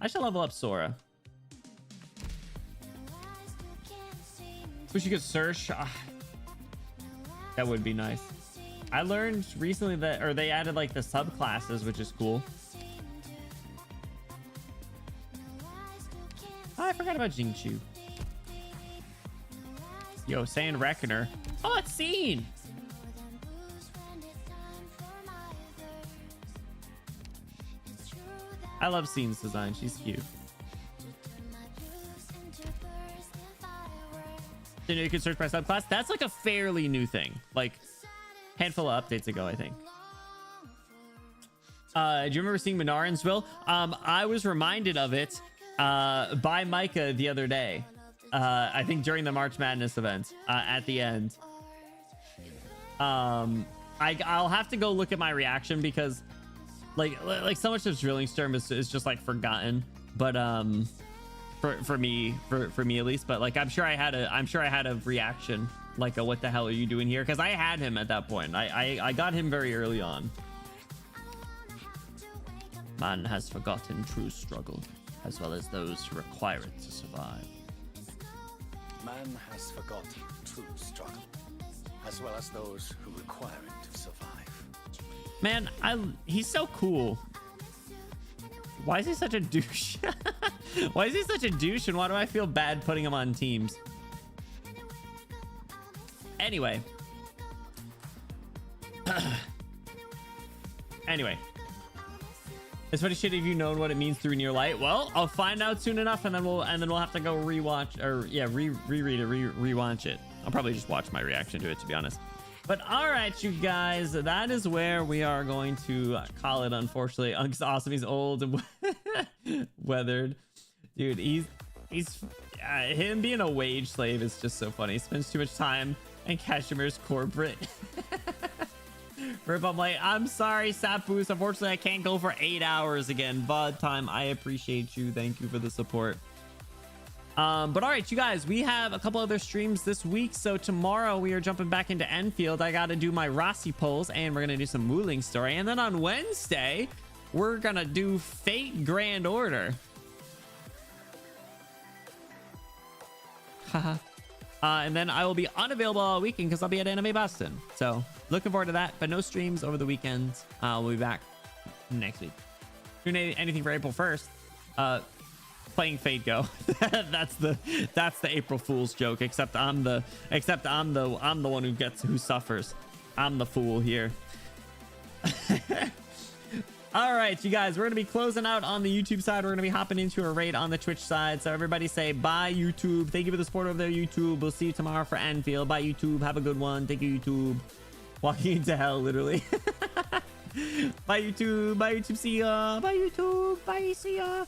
I should level up Sora. Wish you could search. That would be nice. I learned recently that, or they added like the subclasses, which is cool. Oh, I forgot about Jingchu. Yo, Sand Reckoner. Oh, it's Scene. I love Scene's design. She's cute. You can search by subclass. That's like a fairly new thing. Like handful of updates ago, I think. Do you remember seeing Minarin'sville? I was reminded of it by Micah the other day. I think during the March Madness event at the end. I'll have to go look at my reaction because like so much of Drilling Storm is just like forgotten. But for me at least. But like I'm sure I had a reaction like a what the hell are you doing here? Because I had him at that point. I got him very early on. Man has forgotten true struggle, as well as those who require it to survive. Man has forgotten true struggle, as well as those who require it to survive. Man, he's so cool. Why is he such a douche? Why is he such a douche, and why do I feel bad putting him on teams? Anyway. Anyway. It's funny shit if you known what it means through Near Light. Well, I'll find out soon enough, and then we'll have to go rewatch or reread it, rewatch it. I'll probably just watch my reaction to it, to be honest. But all right, you guys, that is where we are going to call it. Unfortunately, Unk's awesome. He's old and weathered, dude. He's him being a wage slave is just so funny. He spends too much time in Cashimir's corporate. Rip, I'm like, I'm sorry, Sapus. Unfortunately, I can't go for 8 hours again. VOD time. I appreciate you. Thank you for the support. But all right, you guys, we have a couple other streams this week. So tomorrow we are jumping back into Enfield. I got to do my Rossi polls, and we're going to do some Mooling story. And then on Wednesday, we're going to do Fate Grand Order. Haha. And then I will be unavailable all weekend because I'll be at Anime Boston. So looking forward to that, but no streams over the weekend. We'll be back next week. Doing anything for April 1st. Playing Fate Go. that's the April Fool's joke. Except I'm the one who suffers. I'm the fool here. All right, you guys, we're going to be closing out on the YouTube side. We're going to be hopping into a raid on the Twitch side. So everybody say bye, YouTube. Thank you for the support over there, YouTube. We'll see you tomorrow for Enfield. Bye, YouTube. Have a good one. Thank you, YouTube. Walking into hell, literally. Bye, YouTube. Bye, YouTube. See ya. Bye, YouTube. Bye, see ya.